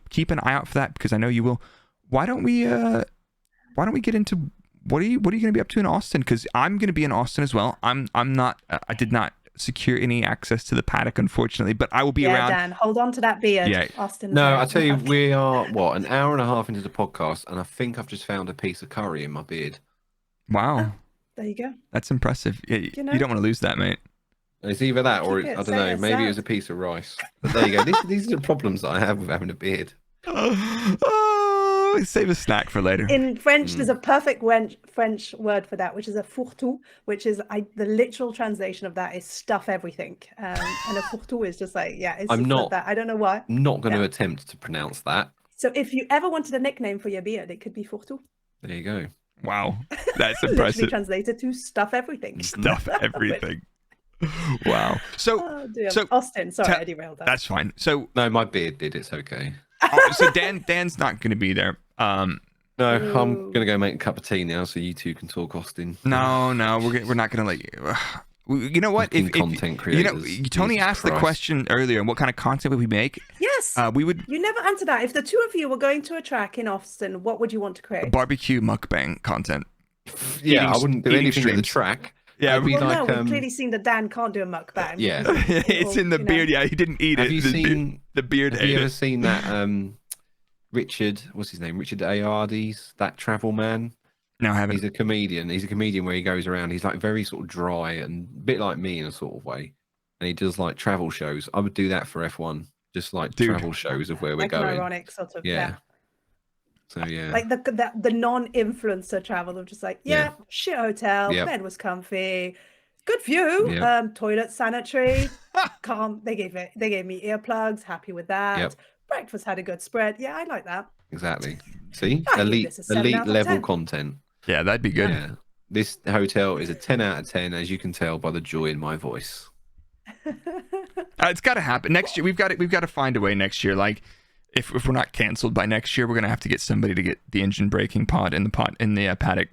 Keep an eye out for that, because I know you will. Why don't we get into what are you going to be up to in Austin? Because I'm going to be in Austin as well. I did not secure any access to the paddock, unfortunately, but I will be around. Dan, hold on to that beard. Austin. No, I tell you, we are an hour and a half into the podcast, and I think I've just found a piece of curry in my beard. Wow. There you go. That's impressive. You don't want to lose that, mate. It's either that or I don't know. Maybe it was a piece of rice. But there you go. These are the problems that I have with having a beard. Save a snack for later. In French, there's a perfect French word for that, which is a fourre-tout, which is the literal translation of that is stuff everything. And a fourre-tout is just like, it's not that. I don't know why. I'm not going to attempt to pronounce that. So if you ever wanted a nickname for your beard, it could be fourre-tout. There you go. Wow, that's impressive. Literally translated to stuff everything. Stuff everything. Wow. So Austin, sorry, I derailed that. That's fine. So no, my beard did. It's okay. So Dan's not going to be there. No, I'm going to go make a cup of tea now, so you two can talk Austin. No, we're not going to let you. You know what? If content creators, Tony asked the question earlier, what kind of content would we make? Yes. We would. You never answered that. If the two of you were going to a track in Austin, what would you want to create? Barbecue mukbang content. I wouldn't do anything at the track. Yeah, we've clearly seen that Dan can't do a mukbang. Yeah, it's in the beard. Yeah, he didn't eat it. Have you seen the beard? Have you ever seen that? Richard, what's his name? Richard Ayardi's that travel man. No, I haven't. He's a comedian. He's a comedian where he goes around. He's like very sort of dry and a bit like me in a sort of way. And he does like travel shows. I would do that for F1, just like travel shows of where we're going. An ironic sort of So yeah, like the non-influencer travel of just like shit hotel, bed was comfy, good view, toilet sanitary, calm. They gave me earplugs, happy with that. Breakfast had a good spread. Yeah, I like that. Exactly. See, elite level content. Yeah, that'd be good. Yeah. This hotel is a 10 out of 10, as you can tell by the joy in my voice. It's got to happen next year. We've got to find a way next year. Like, if we're not canceled by next year, we're gonna have to get somebody to get the engine braking pod in the paddock.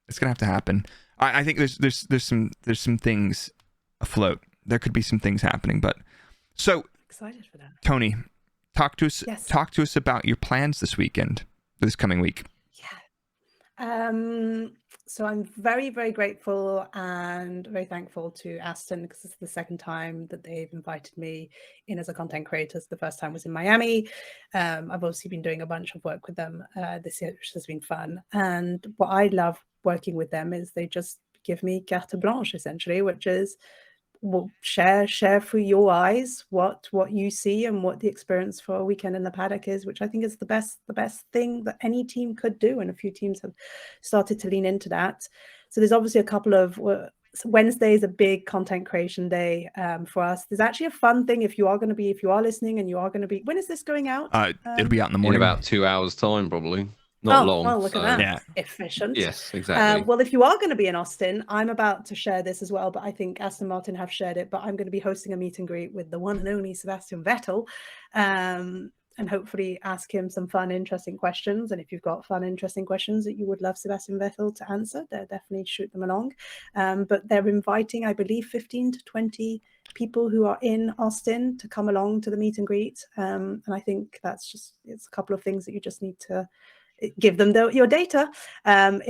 It's gonna have to happen. I think there's some things afloat. There could be some things happening, but so excited for that. Toni, talk to us. Yes. Talk to us about your plans this weekend, this coming week. So I'm very, very grateful and very thankful to Aston, because it's the second time that they've invited me in as a content creator. The first time was in Miami. I've obviously been doing a bunch of work with them this year, which has been fun. And what I love working with them is they just give me carte blanche, essentially, which is share through your eyes what you see and what the experience for a weekend in the paddock is, which I think is the best thing that any team could do, and a few teams have started to lean into that. So there's obviously a couple of Wednesday is a big content creation day for us. There's actually a fun thing if you are listening and you are going to be. When is this going out? It'll be out in the morning. In about 2 hours' time, probably. Not long. Well, look at that. Yeah. Efficient. Yes, exactly. Well, if you are going to be in Austin, I'm about to share this as well, but I think Aston Martin have shared it. But I'm going to be hosting a meet and greet with the one and only Sebastian Vettel. And hopefully ask him some fun, interesting questions. And if you've got fun, interesting questions that you would love Sebastian Vettel to answer, definitely shoot them along. But they're inviting, I believe, 15 to 20 people who are in Austin to come along to the meet and greet. And I think it's a couple of things that you just need to give them your data. But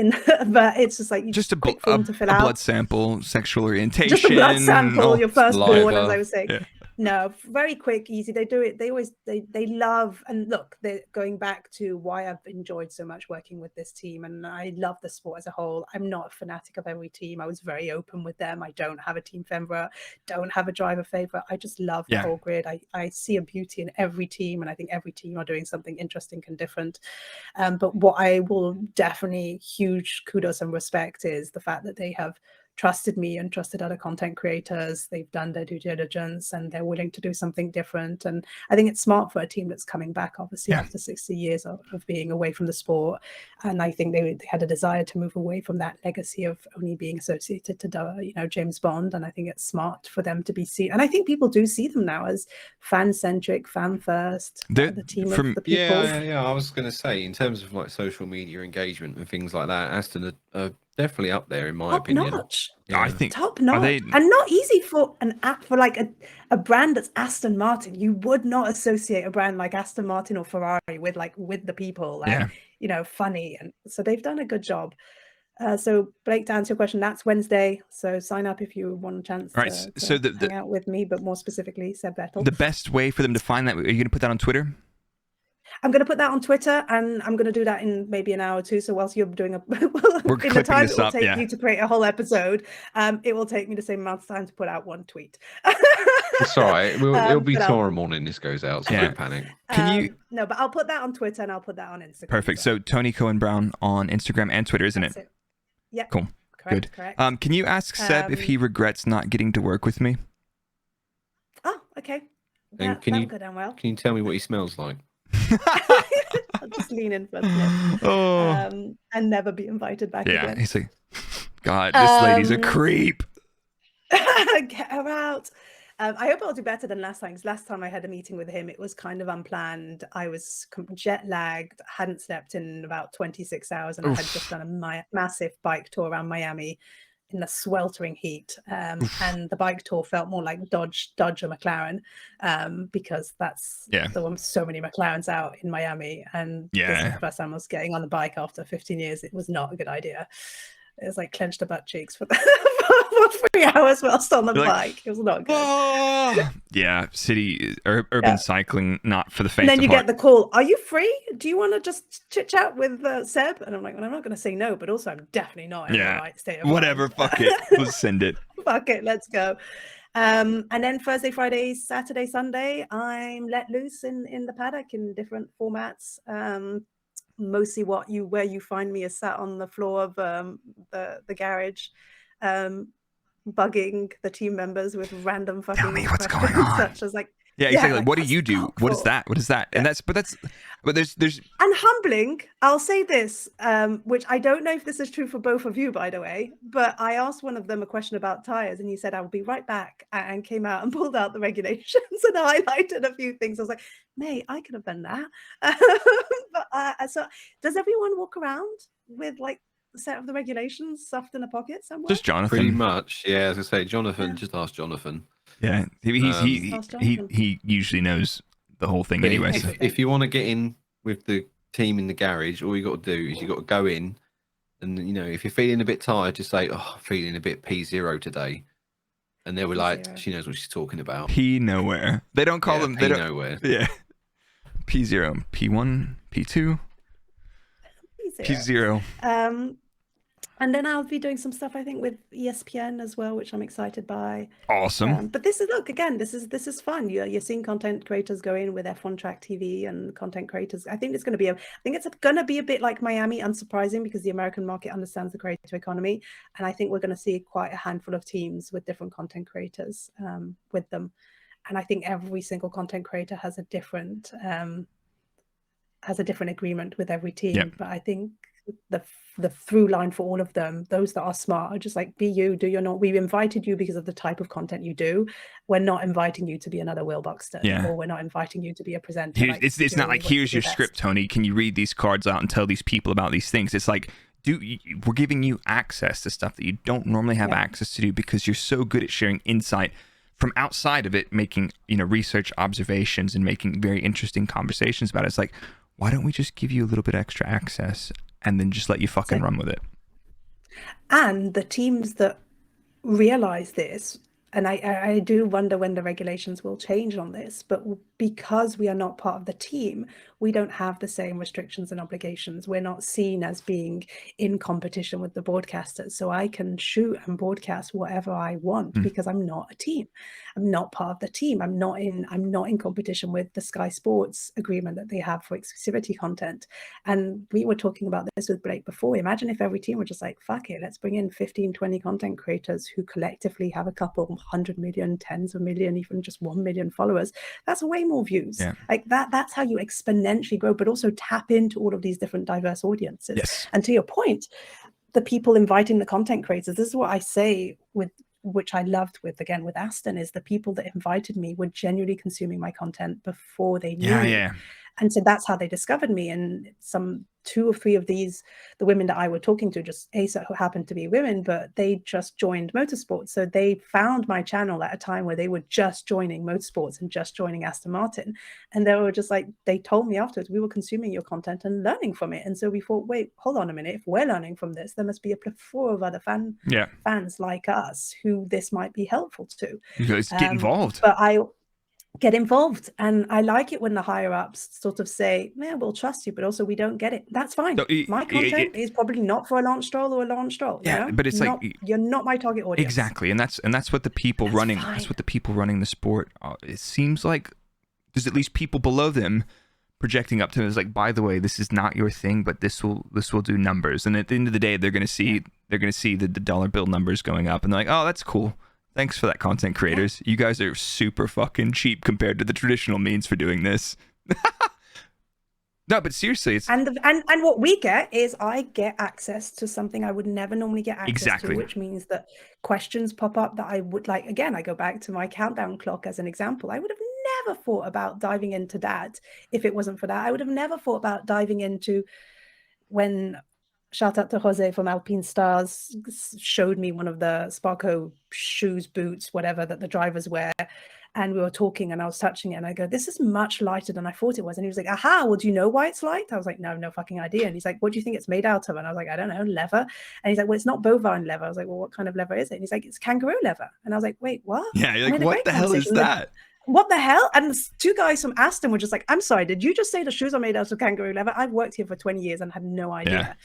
it's just like just a quick form to fill out. Blood sample, sexual orientation. Just a blood sample, your firstborn, as I was saying. Yeah. No, very quick, easy. They do it. They love, and look, they're going back to why I've enjoyed so much working with this team. And I love the sport as a whole. I'm not a fanatic of every team. I was very open with them. I don't have a team favorite, don't have a driver favorite. I just love the whole grid. I see a beauty in every team. And I think every team are doing something interesting and different. But what I will definitely huge kudos and respect is the fact that they have trusted me and trusted other content creators. They've done their due diligence and they're willing to do something different. And I think it's smart for a team that's coming back, obviously, after 60 years of being away from the sport. And I think they had a desire to move away from that legacy of only being associated to, James Bond. And I think it's smart for them to be seen. And I think people do see them now as fan-centric, fan-first, the team of the people. Yeah. I was going to say, in terms of like social media engagement and things like that, Aston are definitely up there in my opinion. Notch. Yeah. I think top notch, and not easy for like a brand that's Aston Martin. You would not associate a brand like Aston Martin or Ferrari with the people, funny, and so they've done a good job. So Blake, to answer your question, that's Wednesday. So sign up if you want a chance to hang out with me, but more specifically, Seb Vettel. The best way for them to find that, are you going to put that on Twitter? I'm going to put that on Twitter, and I'm going to do that in maybe an hour or two. So whilst you're doing we're in the time it will take you to create a whole episode, it will take me the same amount of time to put out one tweet. It's all right. It'll be tomorrow morning this goes out, so don't panic. No, but I'll put that on Twitter and I'll put that on Instagram. Perfect. So Toni Cohen Brown on Instagram and Twitter, isn't it? Yeah. Cool. Correct. Can you ask Seb if he regrets not getting to work with me? Oh, okay. And can you tell me what he smells like? I'll just lean in for a sniff. And never be invited back again. Yeah, he's like, God, this lady's a creep. Get her out. I hope I'll do better than last time, because last time I had a meeting with him, it was kind of unplanned. I was jet lagged, hadn't slept in about 26 hours, and I had just done a massive bike tour around Miami in the sweltering heat, and the bike tour felt more like Dodge or McLaren, because there were so many McLarens out in Miami, and this is the first time I was getting on the bike after 15 years. It was not a good idea. It was like clenched the butt cheeks for 3 hours whilst on the bike. It was not good. Yeah, city urban cycling, not for the faint of heart. And then you get the call, are you free? Do you want to just chit chat with Seb? And I'm like, well, I'm not going to say no, but also I'm definitely not in the right state of whatever, mind. fuck it. Let's send it. Fuck it, let's go. And then Thursday, Friday, Saturday, Sunday, I'm let loose in the paddock in different formats. Mostly where you find me is sat on the floor of the garage, bugging the team members with random fucking tell me what's questions, going on, such as like, exactly. What do you do? What is that? And but there's and humbling. I'll say this, which I don't know if this is true for both of you, by the way, but I asked one of them a question about tires, and he said, "I'll be right back," and came out and pulled out the regulations and highlighted a few things. I was like, mate, I could have done that. But so does everyone walk around with like a set of the regulations stuffed in a pocket somewhere? Just Jonathan. Pretty much, yeah. As I say, Jonathan. Just ask Jonathan. Yeah, he usually knows the whole thing anyway. If you want to get in with the team in the garage, all you got to do is you got to go in, and if you're feeling a bit tired, just say, "Oh, I'm feeling a bit P0 today," and they were like, "She knows what she's talking about." P nowhere. They don't call them. They don't nowhere. Yeah. P0, P1, P2, P0. And then I'll be doing some stuff, I think, with ESPN as well, which I'm excited by. Awesome. But this is fun. You're seeing content creators go in with F1 Track TV and content creators. I think it's going to be a bit like Miami, unsurprising, because the American market understands the creator economy, and I think we're going to see quite a handful of teams with different content creators with them. And I think every single content creator has a different agreement with every team. Yep. But I think the through line for all of them, those that are smart, are just like, be you, do your not. We've invited you because of the type of content you do. We're not inviting you to be another Will Buxton, or we're not inviting you to be a presenter. It's not like, here's your script, Toni. Can you read these cards out and tell these people about these things? It's like, we're giving you access to stuff that you don't normally have access to do, because you're so good at sharing insight from outside of it, making research observations and making very interesting conversations about it. It's like, why don't we just give you a little bit extra access and then just let you fucking run with it? And the teams that realize this, and I do wonder when the regulations will change on this, but because we are not part of the team, we don't have the same restrictions and obligations. We're not seen as being in competition with the broadcasters. So I can shoot and broadcast whatever I want because I'm not a team. I'm not part of the team. I'm not in competition with the Sky Sports agreement that they have for exclusivity content. And we were talking about this with Blake before. Imagine if every team were just like, fuck it, let's bring in 15, 20 content creators who collectively have a couple 100 million, tens of million, even just 1 million followers. That's way more views. Like that's how you exponentially grow, but also tap into all of these different diverse audiences. And to your point, the people inviting the content creators, this is what I say with, which I loved with Aston, is the people that invited me were genuinely consuming my content before they knew me. And so that's how they discovered me. And some 2 or 3 of these, the women that I were talking to, just who happened to be women, but they just joined motorsports. So they found my channel at a time where they were just joining motorsports and just joining Aston Martin. And they were just like, they told me afterwards, we were consuming your content and learning from it. And so we thought, wait, hold on a minute. If we're learning from this, there must be a plethora of other fans like us who this might be helpful to. You guys get involved. But I get involved, and I like it when the higher ups sort of say, yeah, we'll trust you, but also we don't get it. That's fine. So my content is probably not for a Lance Stroll or a Lance Stroll. But it's not, like, you're not my target audience. Exactly. And that's what the people running the sport, it seems like there's at least people below them projecting up to them. It's like, by the way, this is not your thing, but this will do numbers. And at the end of the day, they're gonna see the dollar bill numbers going up, and they're like, oh, that's cool. Thanks for that, content creators. You guys are super fucking cheap compared to the traditional means for doing this. No, but seriously, it's and what we get is I get access to something I would never normally get access to, which means that questions pop up that I would like. Again, I go back to my countdown clock as an example. I would have never thought about diving into that if it wasn't for that. I would have never thought about diving into when. Shout out to Jose from Alpine Stars, showed me one of the Sparko shoes, boots, whatever, that the drivers wear. And we were talking and I was touching it and I go, this is much lighter than I thought it was. And he was like, aha, well, do you know why it's light? I was like, no fucking idea. And he's like, what do you think it's made out of? And I was like, I don't know, leather. And he's like, well, it's not bovine leather. I was like, well, what kind of leather is it? And he's like, it's kangaroo leather. And I was like, wait, what? Yeah, you're like, what the hell is that? What the hell? And 2 guys from Aston were just like, I'm sorry, did you just say the shoes are made out of kangaroo leather? I've worked here for 20 years and had no idea.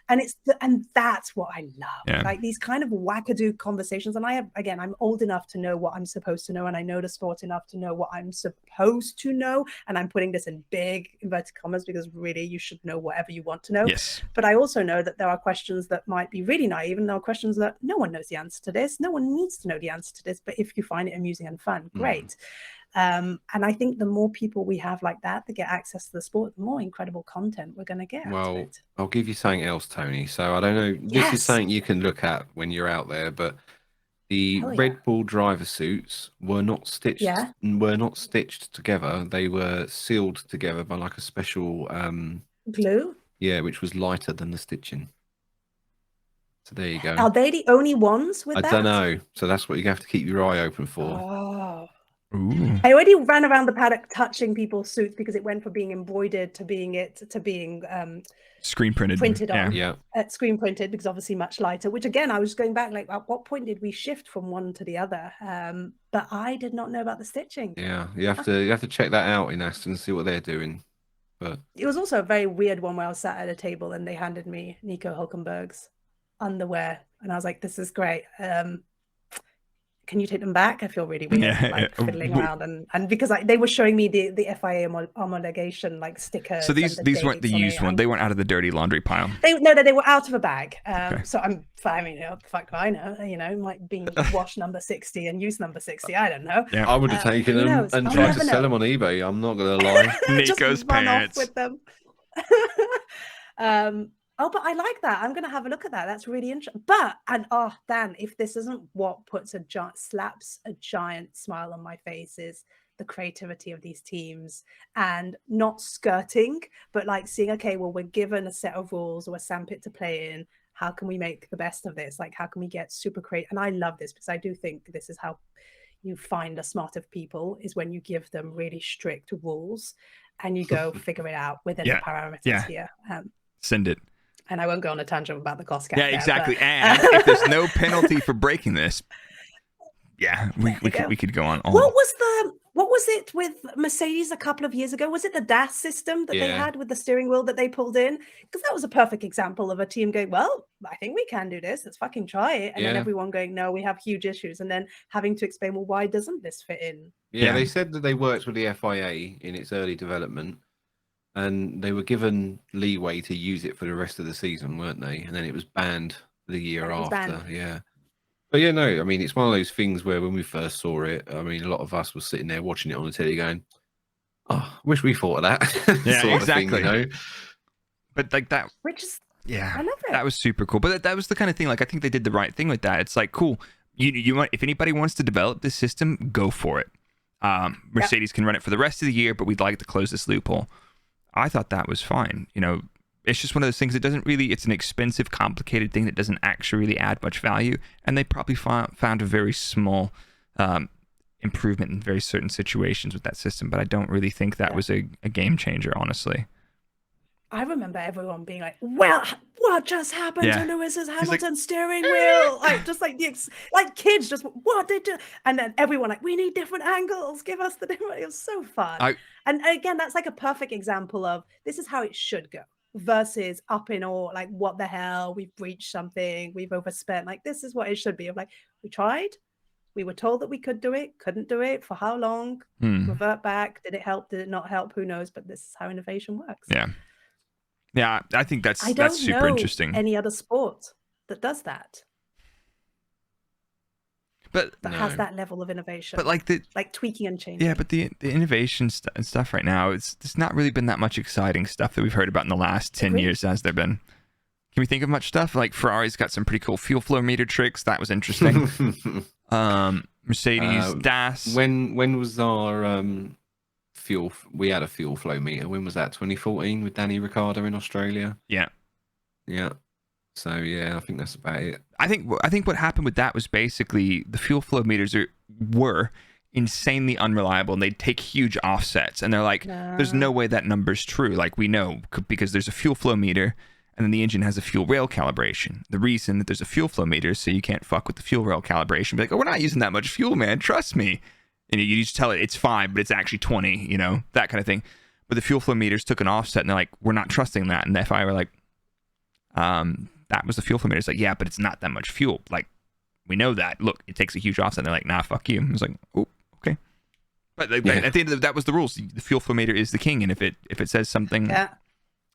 And that's what I love. Like these kind of wackadoo conversations. And I'm old enough to know what I'm supposed to know. And I know the sport enough to know what I'm supposed to know. And I'm putting this in big inverted commas because really you should know whatever you want to know. But I also know that there are questions that might be really naive, and there are questions that no one knows the answer to this. No one needs to know the answer to this. But if you find it amusing and fun, great. And I think the more people we have like that get access to the sport, the more incredible content we're going to get. Well, I'll give you something else, Toni. So I don't know. This is something you can look at when you're out there, but the Red Bull driver suits were not stitched. Were not stitched together. They were sealed together by like a special glue. Yeah, which was lighter than the stitching. So there you go. Are they the only ones with that? I don't know. So that's what you have to keep your eye open for. Oh. Ooh. I already ran around the paddock touching people's suits because it went from being embroidered to being screen printed on. Screen printed, because obviously much lighter, which again I was going back, like, at what point did we shift from one to the other? But I did not know about the stitching. You have to check that out in Aston and see what they're doing. But it was also a very weird one where I was sat at a table and they handed me Nico Hulkenberg's underwear, and I was like, this is great. Can you take them back? I feel really weird, fiddling around, and because they were showing me the FIA homologation stickers. So these weren't the used ones. They weren't out of the dirty laundry pile. They were out of a bag. So I mean, fuck, I know, might be wash number 60 and use number 60. I don't know. Yeah. I would have taken them and tried to sell them on eBay. I'm not gonna lie. Nico's pants. Off with them. Oh, but I like that. I'm going to have a look at that. That's really interesting. Dan, if this isn't what slaps a giant smile on my face, is the creativity of these teams, and not skirting, but seeing, okay, well, we're given a set of rules or a sandpit to play in. How can we make the best of this? How can we get super creative? And I love this because I do think this is how you find a smarter people, is when you give them really strict rules and you go figure it out within the parameters here. Send it. And I won't go on a tangent about the cost cap. Yeah, exactly. And if there's no penalty for breaking this, we could go on. What was it with Mercedes a couple of years ago? Was it the DAS system that they had with the steering wheel that they pulled in? Because that was a perfect example of a team going, well, I think we can do this. Let's fucking try it. And then everyone going, no, we have huge issues. And then having to explain, well, why doesn't this fit in? Yeah, they said that they worked with the FIA in its early development. And they were given leeway to use it for the rest of the season, weren't they? And then it was banned the year after. Yeah. But I mean, it's one of those things where when we first saw it, I mean, a lot of us were sitting there watching it on the telly going, oh, wish we thought of that. Yeah, exactly. But that. Which is, I love it. That was super cool. But that was the kind of thing, I think they did the right thing with that. It's cool. You want, if anybody wants to develop this system, go for it. Mercedes can run it for the rest of the year, but we'd like to close this loophole. I thought that was fine. It's just one of those things that doesn't really, it's an expensive, complicated thing that doesn't actually really add much value. And they probably found a very small improvement in very certain situations with that system. But I don't really think that was a game changer, honestly. I remember everyone being like, well, what just happened to Lewis's Hamilton steering wheel? Kids just, what did you? And then everyone we need different angles. Give us the different. It was so fun. And again, that's a perfect example of this is how it should go versus up in all, what the hell? We've breached something. We've overspent. This is what it should be. We tried. We were told that we could do it. Couldn't do it. For how long? Revert back. Did it help? Did it not help? Who knows? But this is how innovation works. Yeah. Yeah, I think that's super interesting. Any other sport that does that? But that has that level of innovation. But tweaking and changing. Yeah, but the innovation and stuff right now, there's not really been that much exciting stuff that we've heard about in the last 10 years, has there been? Can we think of much stuff? Ferrari's got some pretty cool fuel flow meter tricks. That was interesting. Mercedes, DAS. When was our we had a fuel flow meter? When was that? 2014 with Danny Ricciardo in Australia? Yeah. So I think that's about it. I think what happened with that was basically the fuel flow meters were insanely unreliable, and they'd take huge offsets, and they're like, there's no way that number's true. We know because there's a fuel flow meter, and then the engine has a fuel rail calibration. The reason that there's a fuel flow meter is so you can't fuck with the fuel rail calibration. Be like, oh, we're not using that much fuel, man. Trust me. And you just tell it it's 5, but it's actually 20, that kind of thing. But the fuel flow meters took an offset, and they're like, we're not trusting that. And the FIA were like, that was the fuel flow meter. It's like, yeah, but it's not that much fuel. We know that. Look, it takes a huge offset. And they're like, nah, fuck you. I was like, oh, okay. But at the end of the day, that was the rules. The fuel flow meter is the king, and if it says something,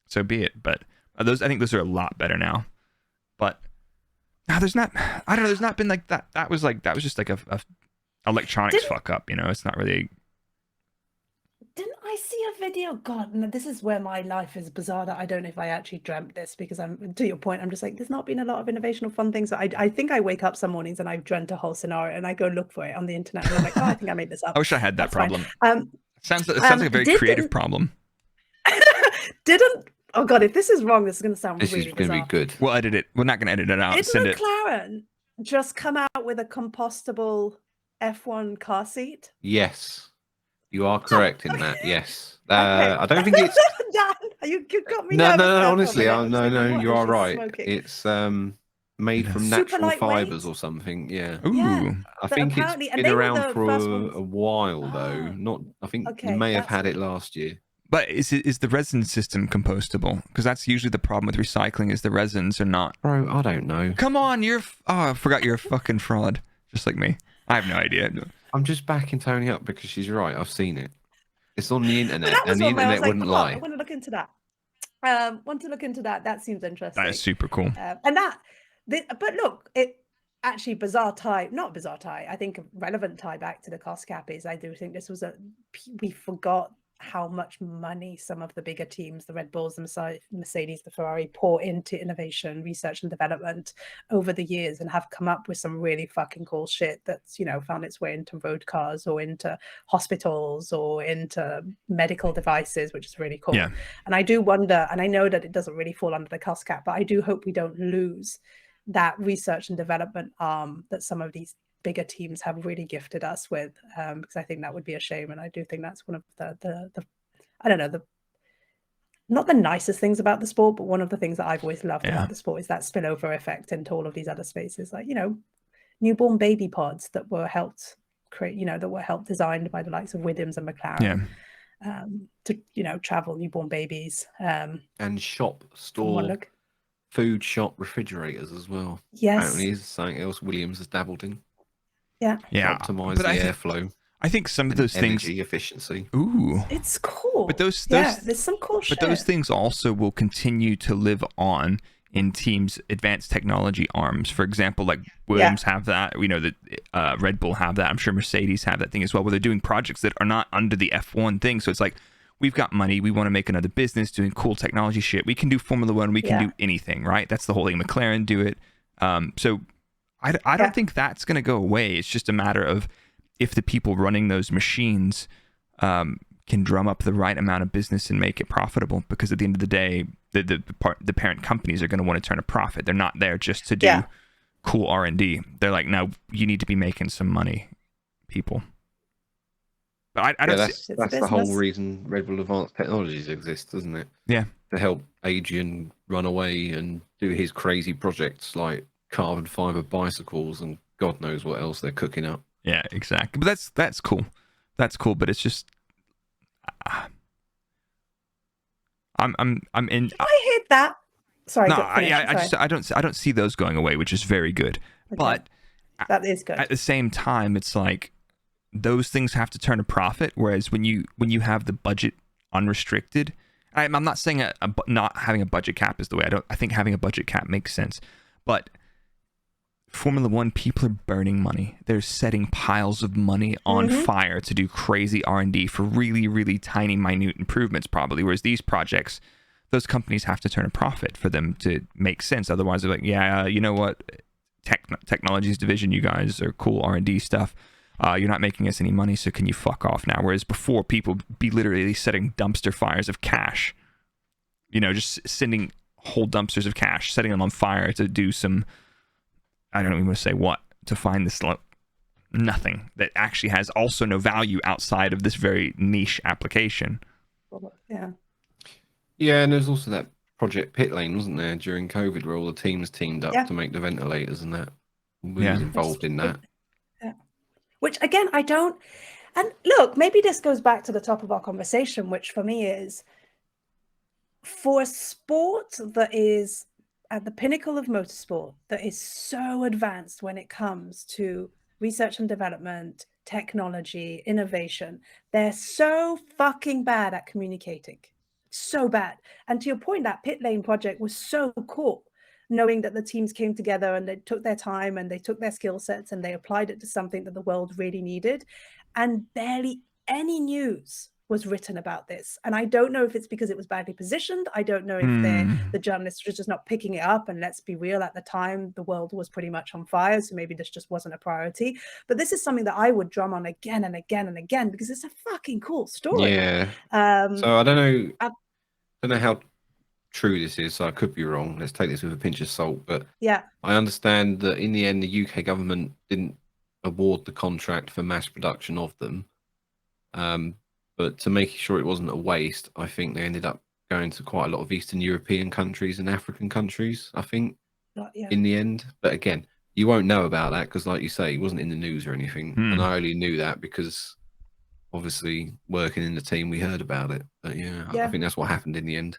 so be it. But I think those are a lot better now. But now there's not. I don't know. There's not been that. That was just a electronics fuck up. It's not really. Didn't I see a video? God, no, this is where my life is bizarre. That I don't know if I actually dreamt this, because to your point, I'm just there's not been a lot of innovation or fun things. I think I wake up some mornings and I've dreamt a whole scenario and I go look for it on the internet and I'm like, oh, I think I made this up. I wish I had that problem. Sounds like a very creative problem. Oh God, if this is wrong, this is going to sound really bizarre. This is going to be good. We'll edit it. We're not going to edit it out. Did Send McLaren just come out with a compostable F1 car seat? Yes. You are correct in that. Yes. I don't think it's. Dan, you got me. No. Honestly, no. You are right. Smoking. It's made from natural fibers or something. Yeah. Ooh. I think it's been around for a while though. I think you may have had it last year. But is the resin system compostable? Because that's usually the problem with recycling, is the resins are not. Bro, I don't know. Come on, I forgot you're a fucking fraud, just like me. I have no idea. I'm just backing Toni up because she's right. I've seen it. It's on the internet, That was and the one where I was internet like, wouldn't lie. I want to look into that. That seems interesting. That is super cool. But look, it actually not bizarre tie. I think a relevant tie back to the cost cap is I do think this was we forgot how much money some of the bigger teams, the Red Bulls, the Mercedes, the Ferrari, pour into innovation, research and development over the years, and have come up with some really fucking cool shit that's, found its way into road cars or into hospitals or into medical devices, which is really cool. Yeah. And I do wonder, and I know that it doesn't really fall under the cost cap, but I do hope we don't lose that research and development arm that some of these bigger teams have really gifted us with, because I think that would be a shame. And I do think that's one of the I don't know, not the nicest things about the sport, but one of the things that I've always loved about the sport is that spillover effect into all of these other spaces, like, newborn baby pods that were helped create, that were helped designed by the likes of Williams and McLaren. To travel newborn babies, and food shop refrigerators as well. Yes, apparently is something else Williams has dabbled in. Yeah. Optimize the airflow. I think some of those things, energy efficiency. Ooh, it's cool. But those there's some cool shit. But those things also will continue to live on in teams' advanced technology arms. For example, like Williams have that. We know that Red Bull have that. I'm sure Mercedes have that thing as well, where they're doing projects that are not under the F1 thing. So it's like, we've got money. We want to make another business doing cool technology shit. We can do Formula One. We can do anything, right? That's the whole thing. McLaren do it. So I don't think that's going to go away. It's just a matter of if the people running those machines can drum up the right amount of business and make it profitable. Because at the end of the day, the parent companies are going to want to turn a profit. They're not there just to do cool R&D. They're like, no, you need to be making some money, people. But I don't. That's the whole reason Red Bull Advanced Technologies exists, isn't it? Yeah. To help Adrian run away and do his crazy projects like carbon fiber bicycles and God knows what else they're cooking up. Yeah, exactly. But that's cool. That's cool. But it's just, I'm in. I hate that. Sorry. No, I don't see those going away, which is very good. Okay. But that is good. At the same time, it's like those things have to turn a profit. Whereas when you have the budget unrestricted, I'm not saying not having a budget cap is the way. I think having a budget cap makes sense, but Formula One, people are burning money. They're setting piles of money on fire to do crazy R&D for really, really tiny, minute improvements, probably. Whereas these projects, those companies have to turn a profit for them to make sense. Otherwise, they're like, yeah, you know what, technologies division, you guys are cool R&D stuff. You're not making us any money, so can you fuck off now? Whereas before, people be literally setting dumpster fires of cash. Just sending whole dumpsters of cash, setting them on fire to do some, I don't even want to say what, to find this nothing that actually has also no value outside of this very niche application. Yeah, and there's also that Project Pit Lane, wasn't there, during COVID, where all the teams teamed up to make the ventilators and that. We was involved in that. Which, again, I don't... And look, maybe this goes back to the top of our conversation, which for me is, for a sport that is at the pinnacle of motorsport, that is so advanced when it comes to research and development, technology, innovation, they're so fucking bad at communicating. So bad. And to your point, that pit lane project was so cool, knowing that the teams came together and they took their time and they took their skill sets and they applied it to something that the world really needed. And barely any news was written about this. And I don't know if it's because it was badly positioned. I don't know if the journalists were just not picking it up. And let's be real, at the time, the world was pretty much on fire. So maybe this just wasn't a priority. But this is something that I would drum on again and again and again, because it's a fucking cool story. Yeah. So I don't know how true this is, so I could be wrong. Let's take this with a pinch of salt. But I understand that in the end, the UK government didn't award the contract for mass production of them. But to make sure it wasn't a waste, I think they ended up going to quite a lot of Eastern European countries and African countries, I think, in the end. But again, you won't know about that because, like you say, it wasn't in the news or anything. And I only knew that because obviously working in the team, we heard about it. But yeah, I think that's what happened in the end.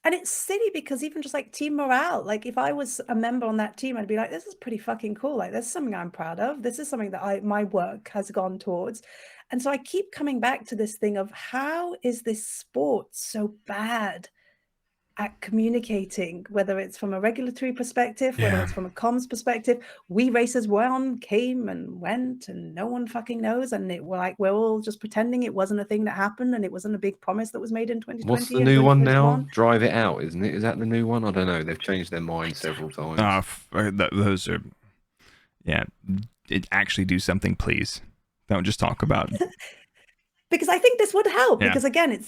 And it's silly because even just like team morale, like if I was a member on that team, I'd be like, this is pretty fucking cool. Like, this is something I'm proud of. This is something that my work has gone towards. And so I keep coming back to this thing of how is this sport so bad at communicating, whether it's from a regulatory perspective, whether it's from a comms perspective. We racers came and went, and no one fucking knows. And we're all just pretending it wasn't a thing that happened, and it wasn't a big promise that was made in 2020. What's the new one now? Drive It Out, isn't it? Is that the new one? I don't know. They've changed their mind several times. Those are, actually do something, please. Don't just talk about it. Because I think this would help. Because again,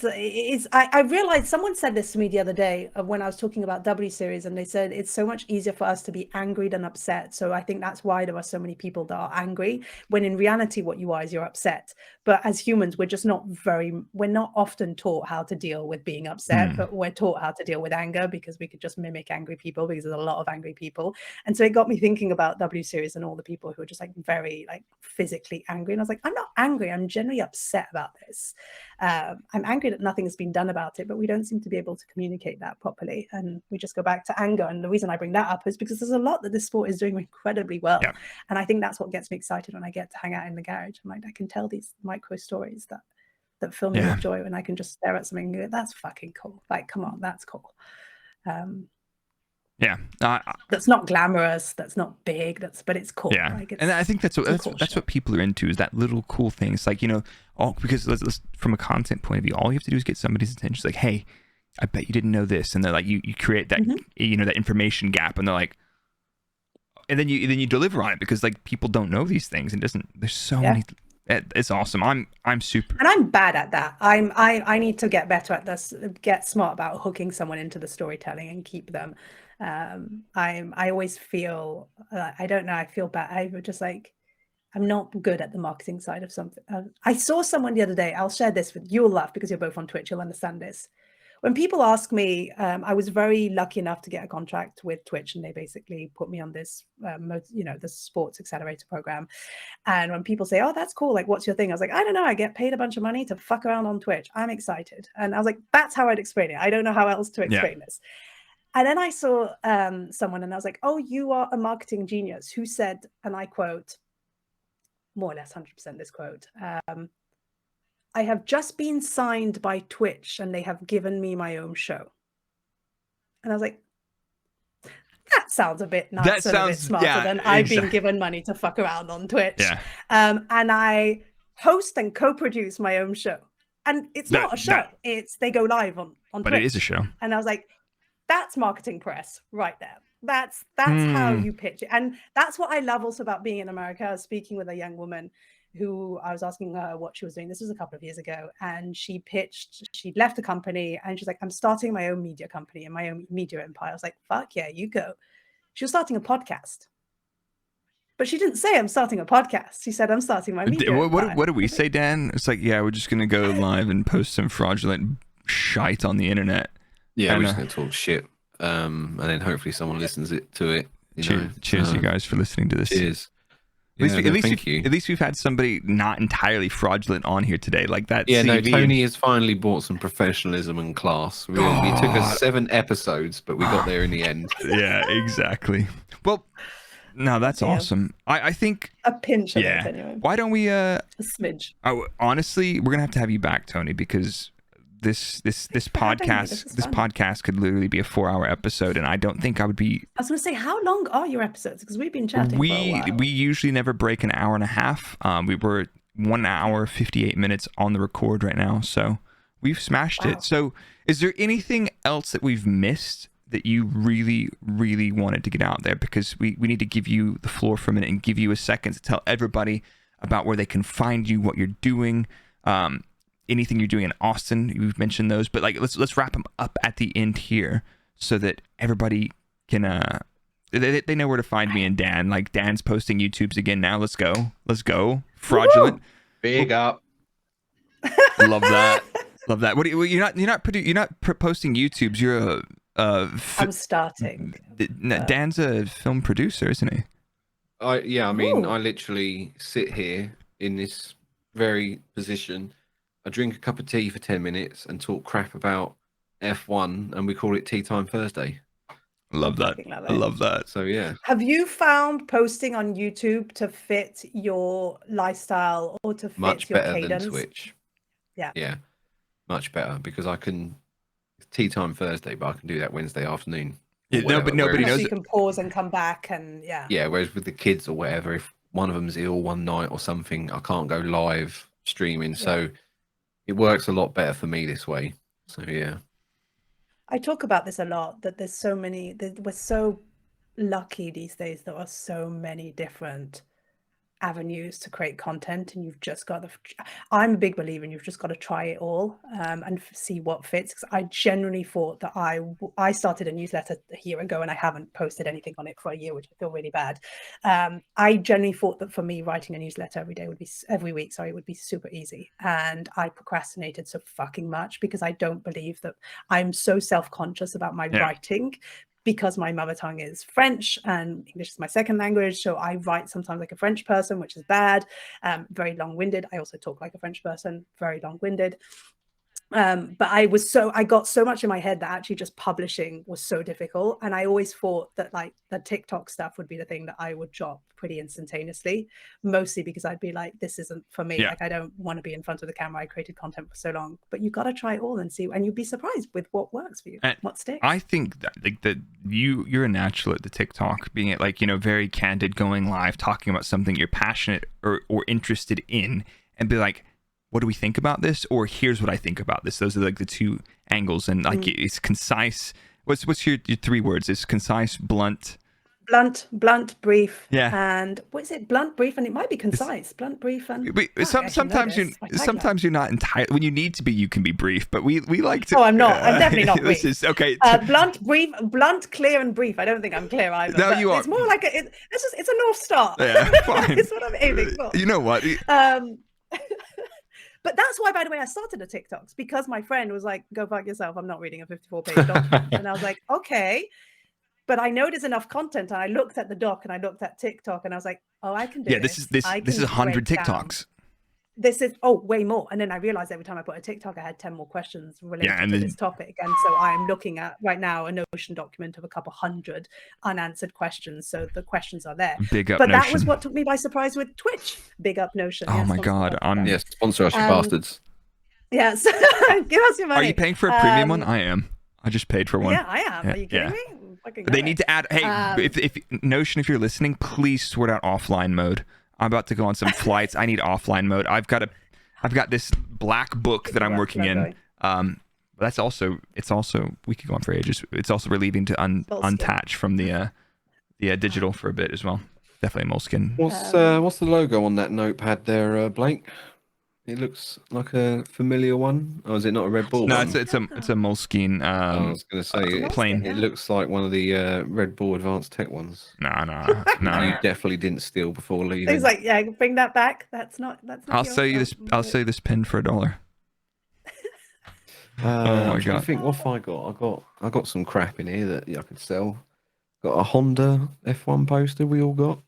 I realized someone said this to me the other day when I was talking about W Series, and they said it's so much easier for us to be angry than upset. So I think that's why there are so many people that are angry, when in reality, what you are is you're upset. But as humans, we're not often taught how to deal with being upset, but we're taught how to deal with anger, because we could just mimic angry people, because there's a lot of angry people. And so it got me thinking about W Series and all the people who are just like very like physically angry. And I was like, I'm not angry. I'm generally upset about this. I'm angry that nothing has been done about it, but we don't seem to be able to communicate that properly, and we just go back to anger. And the reason I bring that up is because there's a lot that this sport is doing incredibly well, and I think that's what gets me excited when I get to hang out in the garage. I'm like, I can tell these micro stories that fill me with joy, and I can just stare at something and go, that's fucking cool. Like, come on, that's cool. That's not glamorous, that's not big, but it's cool. Like, and I think that's what people are into, is that little cool thing. It's like, because let's, from a content point of view, all you have to do is get somebody's attention. It's like, hey, I bet you didn't know this, and they're like, you create that that information gap, and they're like, and then you deliver on it, because like people don't know these things, and there's so many. It's awesome. I'm super, and I'm bad at that. I need to get better at this, get smart about hooking someone into the storytelling and keep them. I always feel I don't know, I feel bad. I just like, I'm not good at the marketing side of something. I saw someone the other day, I'll share this with you, you'll laugh because you're both on Twitch, you'll understand this. When people ask me, I was very lucky enough to get a contract with Twitch, and they basically put me on this, the sports accelerator program. And when people say, oh, that's cool, like, what's your thing? I was like, I don't know, I get paid a bunch of money to fuck around on Twitch. I'm excited. And I was like, that's how I'd explain it. I don't know how else to explain this. And then I saw someone, and I was like, oh, you are a marketing genius, who said, and I quote, more or less 100% this quote, I have just been signed by Twitch, and they have given me my own show. And I was like, that sounds a bit nicer, a bit smarter than I've been given money to fuck around on Twitch. And I host and co-produce my own show. And it's not a show. They go live on Twitch. But it is a show. And I was like, that's marketing press right there. That's how you pitch it. And that's what I love also about being in America. I was speaking with a young woman who I was asking her what she was doing. This was a couple of years ago. And she'd left the company, and she's like, I'm starting my own media company and my own media empire. I was like, fuck yeah, you go. She was starting a podcast. But she didn't say I'm starting a podcast. She said, I'm starting my media empire. What do we say, Dan? It's like, yeah, we're just going to go live and post some fraudulent shite on the internet. Yeah, we're just going to talk shit. And then hopefully someone listens to it. Cheers, you guys, for listening to this. Cheers. At least we've had somebody not entirely fraudulent on here today, like that. Yeah, no, Toni has finally brought some professionalism and class. It took us 7 episodes, but we got there in the end. Yeah, exactly. Well, no, that's awesome. I think a pinch of it anyway. Why don't we a smidge? Honestly, we're gonna have you back, Toni, because this podcast could literally be a 4-hour episode, and I don't think I would be. I was going to say, how long are your episodes? Because we've been chatting for a while. We usually never break an hour and a half. We were 1 hour 58 minutes on the record right now, so we've smashed it. So, is there anything else that we've missed that you really, really wanted to get out there? Because we need to give you the floor for a minute and give you a second to tell everybody about where they can find you, what you're doing. Anything you're doing in Austin, you've mentioned those, but like let's wrap them up at the end here so that everybody can they know where to find me and Dan. Like, Dan's posting YouTubes again now. Let's go fraudulent. Woo! Big up. Love that. What do you're not posting YouTubes. You're I'm starting. Dan's a film producer, isn't he? I mean, I literally sit here in this very position. I drink a cup of tea for 10 minutes and talk crap about F1, and we call it Tea Time Thursday. Love that. I love that. So yeah. Have you found posting on YouTube to fit your lifestyle or to fit much your better cadence? than Twitch? Yeah. Yeah, much better, because I can Tea Time Thursday, but I can do that Wednesday afternoon. Yeah, but nobody knows. So you can pause and come back, and Yeah, whereas with the kids or whatever, if one of them's ill one night or something, I can't go live streaming. So it works a lot better for me this way. So yeah. I talk about this a lot, that there's so many, we're so lucky these days. There are so many different avenues to create content, and you've just got to, I'm a big believer in you've just got to try it all and see what fits. Because I genuinely thought that I started a newsletter a year ago and I haven't posted anything on it for a year, which I feel really bad. I genuinely thought that for me, writing a newsletter every week would be super easy, and I procrastinated so fucking much because I don't believe that. I'm so self-conscious about my writing, because my mother tongue is French and English is my second language. So I write sometimes like a French person, which is bad, very long-winded. I also talk like a French person, very long-winded. But I got so much in my head that actually just publishing was so difficult. And I always thought that like the TikTok stuff would be the thing that I would drop pretty instantaneously, mostly because I'd be like, this isn't for me. Like, I don't want to be in front of the camera. I created content for so long, but you got to try it all and see, and you'd be surprised with what works for you, what sticks. I think that like that you're a natural at the TikTok, being it like, you know, very candid, going live, talking about something you're passionate or interested in, and be like, what do we think about this? Or here's what I think about this. Those are like the two angles, and like it's concise. What's your 3 words? It's concise, blunt, brief. And what is it? Blunt, brief, and it might be concise. Blunt, brief, and sometimes you're not entirely. When you need to be, you can be brief. But we like to. Oh, I'm not. I'm definitely not brief. This is okay. Blunt, brief, blunt, clear, and brief. I don't think I'm clear either. No, you are. It's more like it's a North Star. Yeah, fine. It's what I'm aiming for. You know what? But that's why, by the way, I started the TikToks, because my friend was like, go fuck yourself. I'm not reading a 54-page document. And I was like, okay. But I know there's enough content. And I looked at the doc and I looked at TikTok and I was like, oh, I can do this. This is 100 TikToks. This is, way more. And then I realized every time I put a TikTok, I had 10 more questions related to this topic. And so I'm looking at right now a Notion document of a couple hundred unanswered questions. So the questions are there. Big up but Notion. That was what took me by surprise with Twitch. Big up Notion. Oh my God. Yes, sponsor us, you bastards. Yes. Give us your money. Are you paying for a premium one? I am. I just paid for one. Yeah, I am. Are you kidding me? They need to add, hey, if Notion, if you're listening, please sort out offline mode. I'm about to go on some flights. I need offline mode. I've got this black book that I'm working in. It's also we could go on for ages. It's also relieving to untouch from the digital for a bit as well. Definitely moleskin. What's the logo on that notepad there, Blake? It looks like a familiar one. Oh, is it not a Red Bull? No, one? it's a moleskin. I was going to say plain. It looks like one of the Red Bull Advanced Tech ones. No. You definitely didn't steal before leaving. He's like, yeah, bring that back. That's not. I'll sell you this. I'll sell you this pin for $1. Oh my God! I think what have I got? I got some crap in here that I could sell. Got a Honda F1 poster. We all got.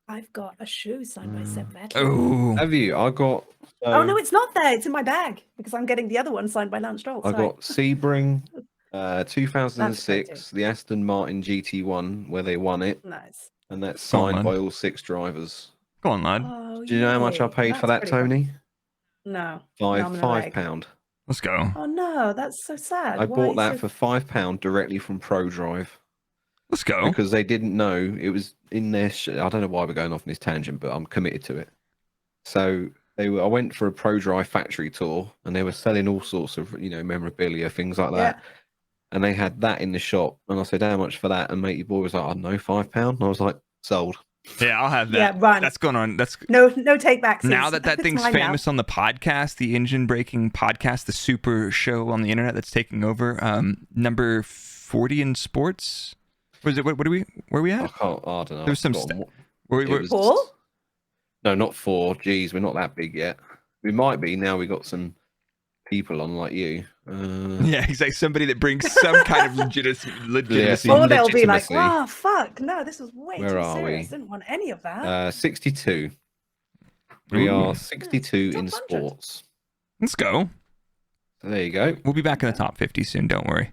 I've got a shoe signed by Seb Vettel. Oh, have you? I got. Oh no, it's not there. It's in my bag because I'm getting the other one signed by Lance Stroll. I got Sebring, 2006, the Aston Martin GT1 where they won it. Nice. And that's signed by all 6 drivers. Go on, lad. Oh, do you know how much I paid for that, Tony? No. £5. Let's go. Oh no, that's so sad. I bought that for £5 directly from ProDrive. Let's go. Because they didn't know it was in their. I don't know why we're going off on this tangent, but I'm committed to it. So I went for a ProDrive factory tour, and they were selling all sorts of memorabilia, things like that. Yeah. And they had that in the shop, and I said, "How much for that?" And matey boy was like, "I don't know, £5." And I was like, "Sold." Yeah, I'll have that. Yeah, run. That's going on. That's no take backs. Now that thing's famous on the podcast, the Engine Braking podcast, the super show on the internet that's taking over. Number 40 in sports. Was it? Where are we at? I don't know. There was some. Paul? No, not 4. Geez, we're not that big yet. We might be now. We got some people on like you. Yeah, exactly. Somebody that brings some kind of legitimacy. Or they'll be like, "Oh fuck, no, this was way Where too are serious. We? Didn't want any of that." 62. We Ooh. are 62 Top in 100. sports. Let's go. So there you go. We'll be back in the top 50 soon. Don't worry.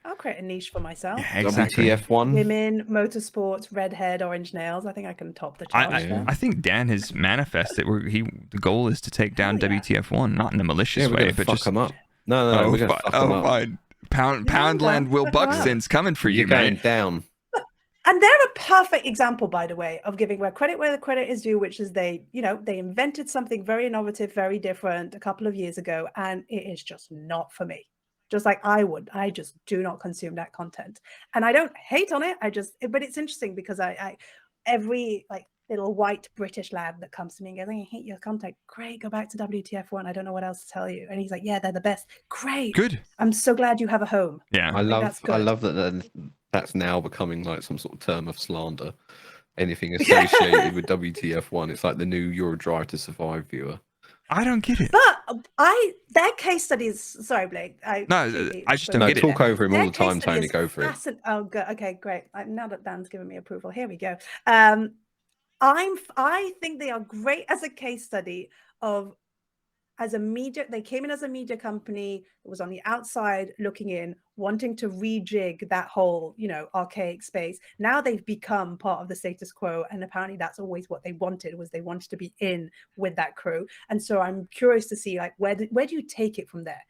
I'll create a niche for myself. Yeah, exactly. WTF1. Women, motorsports, redhead, orange nails. I think I can top the charge there. I think Dan has manifested where the goal is to take down WTF1, not in a malicious we're way, gonna but fuck just them up. No, we're gonna fuck them up. Fine. Poundland Will Buxton's coming for you, You're going mate. down. And they're a perfect example, by the way, of giving where the credit is due, which is they invented something very innovative, very different a couple of years ago, and it is just not for me. Just like I just do not consume that content. And I don't hate on it. But it's interesting because I every like little white British lad that comes to me and goes, I hate your content. Great, go back to WTF1. I don't know what else to tell you. And he's like, yeah, they're the best. Great. Good. I'm so glad you have a home. Yeah. I love that that's now becoming like some sort of term of slander. Anything associated with WTF1, it's like the new Your Drive to Survive viewer. I don't get it. But their case studies. Sorry, Blake. I just don't get it. Talk over him all the time, Tony. Go for it. Oh, good. Okay, great. Now that Dan's given me approval, here we go. I think they are great as a case study of as a media. They came in as a media company that was on the outside looking in, wanting to rejig that whole, archaic space. Now they've become part of the status quo, and apparently that's always what they wanted. They wanted to be in with that crew. And so I'm curious to see like where do you take it from there?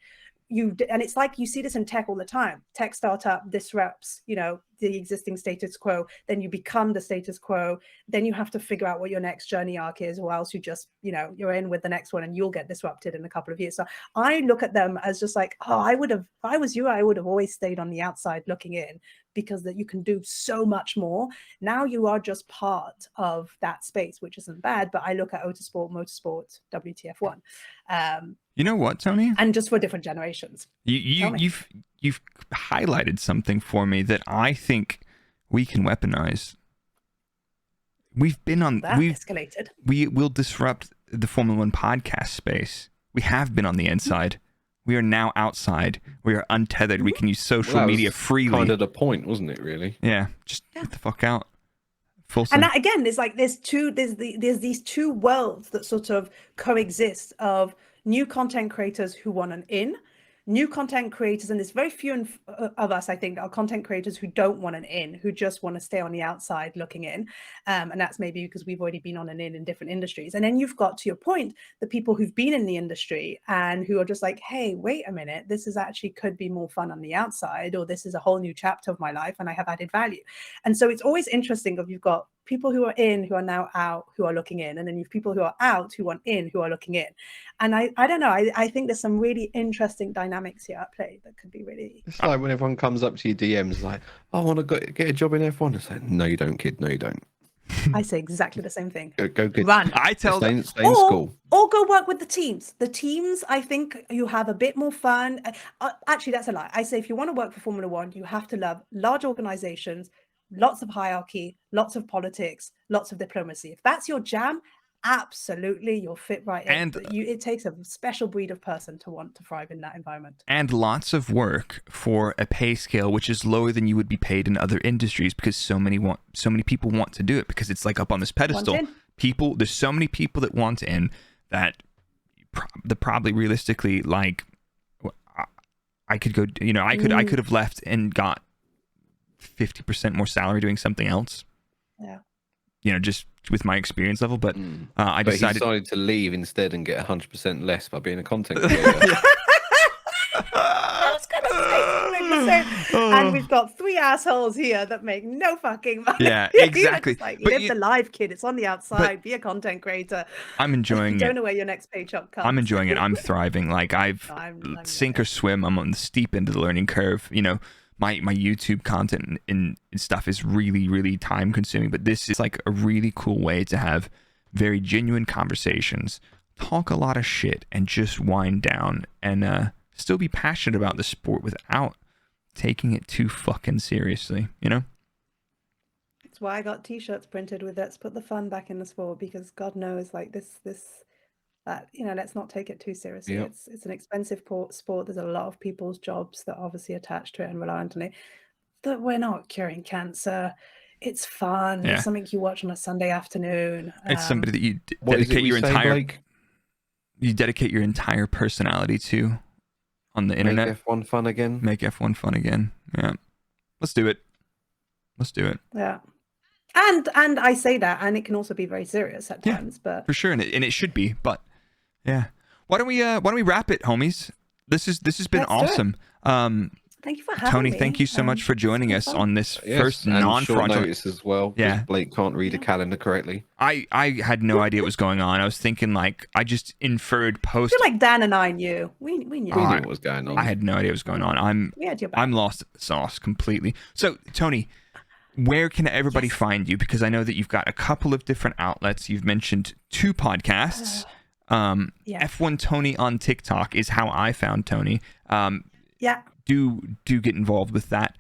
And it's like you see this in tech all the time. Tech startup disrupts, the existing status quo. Then you become the status quo. Then you have to figure out what your next journey arc is, or else you just, you're in with the next one and you'll get disrupted in a couple of years. So I look at them as just like, if I was you, I would have always stayed on the outside looking in, because that you can do so much more. Now you are just part of that space, which isn't bad. But I look at motorsport, WTF1. You know what, Toni? And just for different generations. You've highlighted something for me that I think we can weaponize. We've been on escalated. We will disrupt the Formula One podcast space. We have been on the inside. We are now outside. We are untethered. We can use social media freely. Kind of the point, wasn't it? Really? Yeah. Just get the fuck out. And that again is like there's these two worlds that sort of coexist of new content creators who want an in, new content creators, and there's very few of us, I think, are content creators who don't want an in, who just want to stay on the outside looking in. And that's maybe because we've already been on an in different industries. And then you've got, to your point, the people who've been in the industry and who are just like, hey, wait a minute, this is actually could be more fun on the outside, or this is a whole new chapter of my life and I have added value. And so it's always interesting of you've got people who are in, who are now out, who are looking in, and then you've people who are out, who want in, who are looking in. And I don't know, I think there's some really interesting dynamics here at play that could be really... It's like when everyone comes up to your DMs like, I want to get a job in F1. It's like, no, you don't, kid. No, you don't. I say exactly the same thing. Go get, run. I tell them, stay in school. Or go work with the teams. The teams, I think you have a bit more fun. Actually, that's a lie. I say if you want to work for Formula One, you have to love large organizations, lots of hierarchy, lots of politics, lots of diplomacy. If that's your jam, absolutely, you'll fit right in. And it takes a special breed of person to want to thrive in that environment. And lots of work for a pay scale which is lower than you would be paid in other industries, because so many people want to do it, because it's like up on this pedestal. There's so many people that want in that probably realistically, like, I could go, I could have left and got 50% more salary doing something else. Yeah. Just with my experience level, but I decided to leave instead and get 100% less by being a content creator. I was gonna say 100%. And we've got three assholes here that make no fucking money. Yeah, exactly. Like, live the life, kid. It's on the outside. Be a content creator. I'm enjoying it. Don't know where your next paycheck comes. I'm enjoying it. I'm thriving. Like I'm sink or swim. I'm on the steep end of the learning curve. My YouTube content and stuff is really, really time consuming, but this is like a really cool way to have very genuine conversations, talk a lot of shit, and just wind down and still be passionate about the sport without taking it too fucking seriously, That's why I got t-shirts printed with "Let's put the fun back in the sport," because God knows, like this let's not take it too seriously. Yep. It's an expensive sport. There's a lot of people's jobs that are obviously attached to it and reliant on it. That we're not curing cancer. It's fun. Yeah. It's something you watch on a Sunday afternoon. It's somebody that you What is it dedicate we your say, entire Blake? you dedicate your entire personality to on the internet. Make F1 fun again. Make F1 fun again. Yeah. Let's do it. Let's do it. Yeah. And I say that, and it can also be very serious at times, but for sure, and it should be, but yeah. Why don't we wrap it, homies? This has been awesome. Thank you for having Tony, me. thank you so much for joining us on this first and non-fraudulent short notice as well. Yeah, Blake can't read a calendar correctly. I had no idea what was going on. I was thinking I just inferred post. I feel like Dan and I knew. We knew. We knew what was going on. I had no idea what was going on. We had your back. I'm lost at the sauce completely. So Tony, where can everybody find you? Because I know that you've got a couple of different outlets. You've mentioned 2 podcasts. F1Toni on TikTok is how I found Toni. Do get involved with that.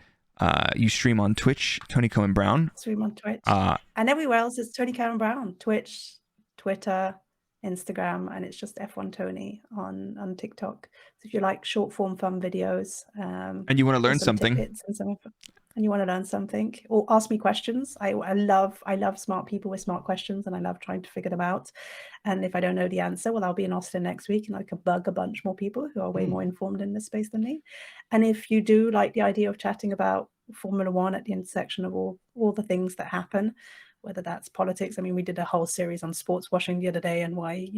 You stream on Twitch, Toni Cohen Brown. Stream on Twitch. And everywhere else is Toni Cohen Brown. Twitch, Twitter, Instagram, and it's just F1Toni on TikTok. So if you like short form fun videos, and you want to learn something, and you want to learn something, or ask me questions. I love smart people with smart questions, and I love trying to figure them out. And if I don't know the answer, well, I'll be in Austin next week, and I can bug a bunch more people who are way more informed in this space than me. And if you do like the idea of chatting about Formula One at the intersection of all the things that happen, whether that's politics. I mean, we did a whole series on sports washing the other day, and why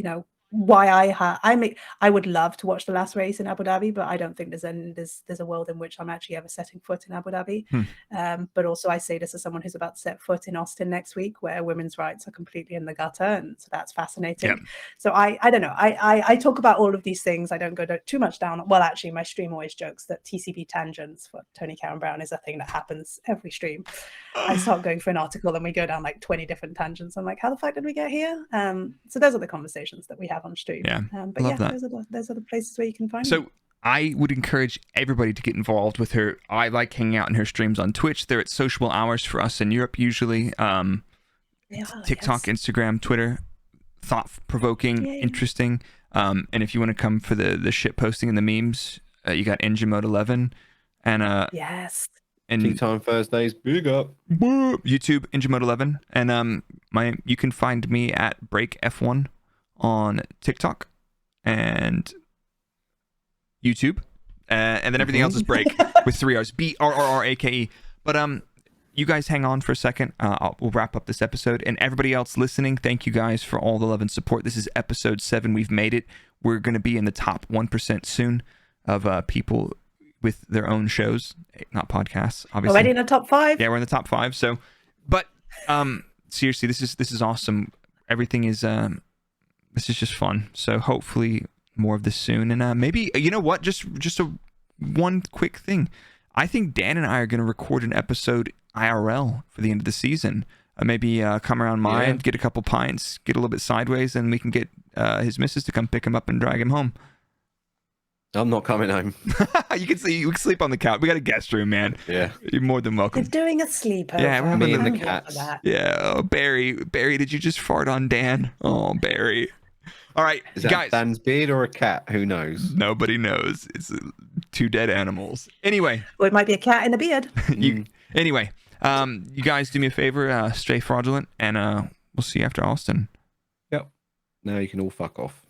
I would love to watch the last race in Abu Dhabi, but I don't think there's a world in which I'm actually ever setting foot in Abu Dhabi. But also I say this as someone who's about to set foot in Austin next week, where women's rights are completely in the gutter, and so that's fascinating. So I don't know. I talk about all of these things. I don't go too much down. Well, actually, my stream always jokes that TCB tangents for Toni Cohen Brown is a thing that happens every stream. I start going for an article and we go down like 20 different tangents. I'm like, how the fuck did we get here? So those are the conversations that we have on stream. But love that. Those are the places where you can find me. me. I would encourage everybody to get involved with her. I like hanging out in her streams on Twitch. They're at sociable hours for us in Europe usually. TikTok, Instagram, Twitter, thought-provoking, interesting. And if you want to come for the shit posting and the memes, you got Engine Mode 11 and and Tea Time Thursdays, big up. YouTube, Engine Mode 11, and you can find me at Brrrake F1 on TikTok and YouTube, and then everything else is Brrrake with 3 R's, Brrrake. But you guys hang on for a second. We'll wrap up this episode, and everybody else listening, thank you guys for all the love and support. This is episode 7. We've made it. We're going to be in the top 1% soon of people with their own shows, not podcasts, obviously. Already in the top 5. Yeah, we're in the top 5. So, but seriously, this is awesome. Everything is this is just fun. So hopefully more of this soon, and maybe you know what? Just one quick thing. I think Dan and I are going to record an episode IRL for the end of the season. Maybe come around mine, get a couple pints, get a little bit sideways, and we can get his missus to come pick him up and drag him home. I'm not coming home. You can sleep on the couch. We got a guest room, man. Yeah, you're more than welcome. You're doing a sleepover. Yeah, we're me and the cats. Yeah. Oh, Barry, did you just fart on Dan? Oh, Barry. All right, is that guys. Dan's beard or a cat? Who knows? Nobody knows. It's 2 dead animals. Anyway. Well, it might be a cat in a beard. Anyway, you guys do me a favor. Stay fraudulent, and we'll see you after Austin. Yep. Now you can all fuck off.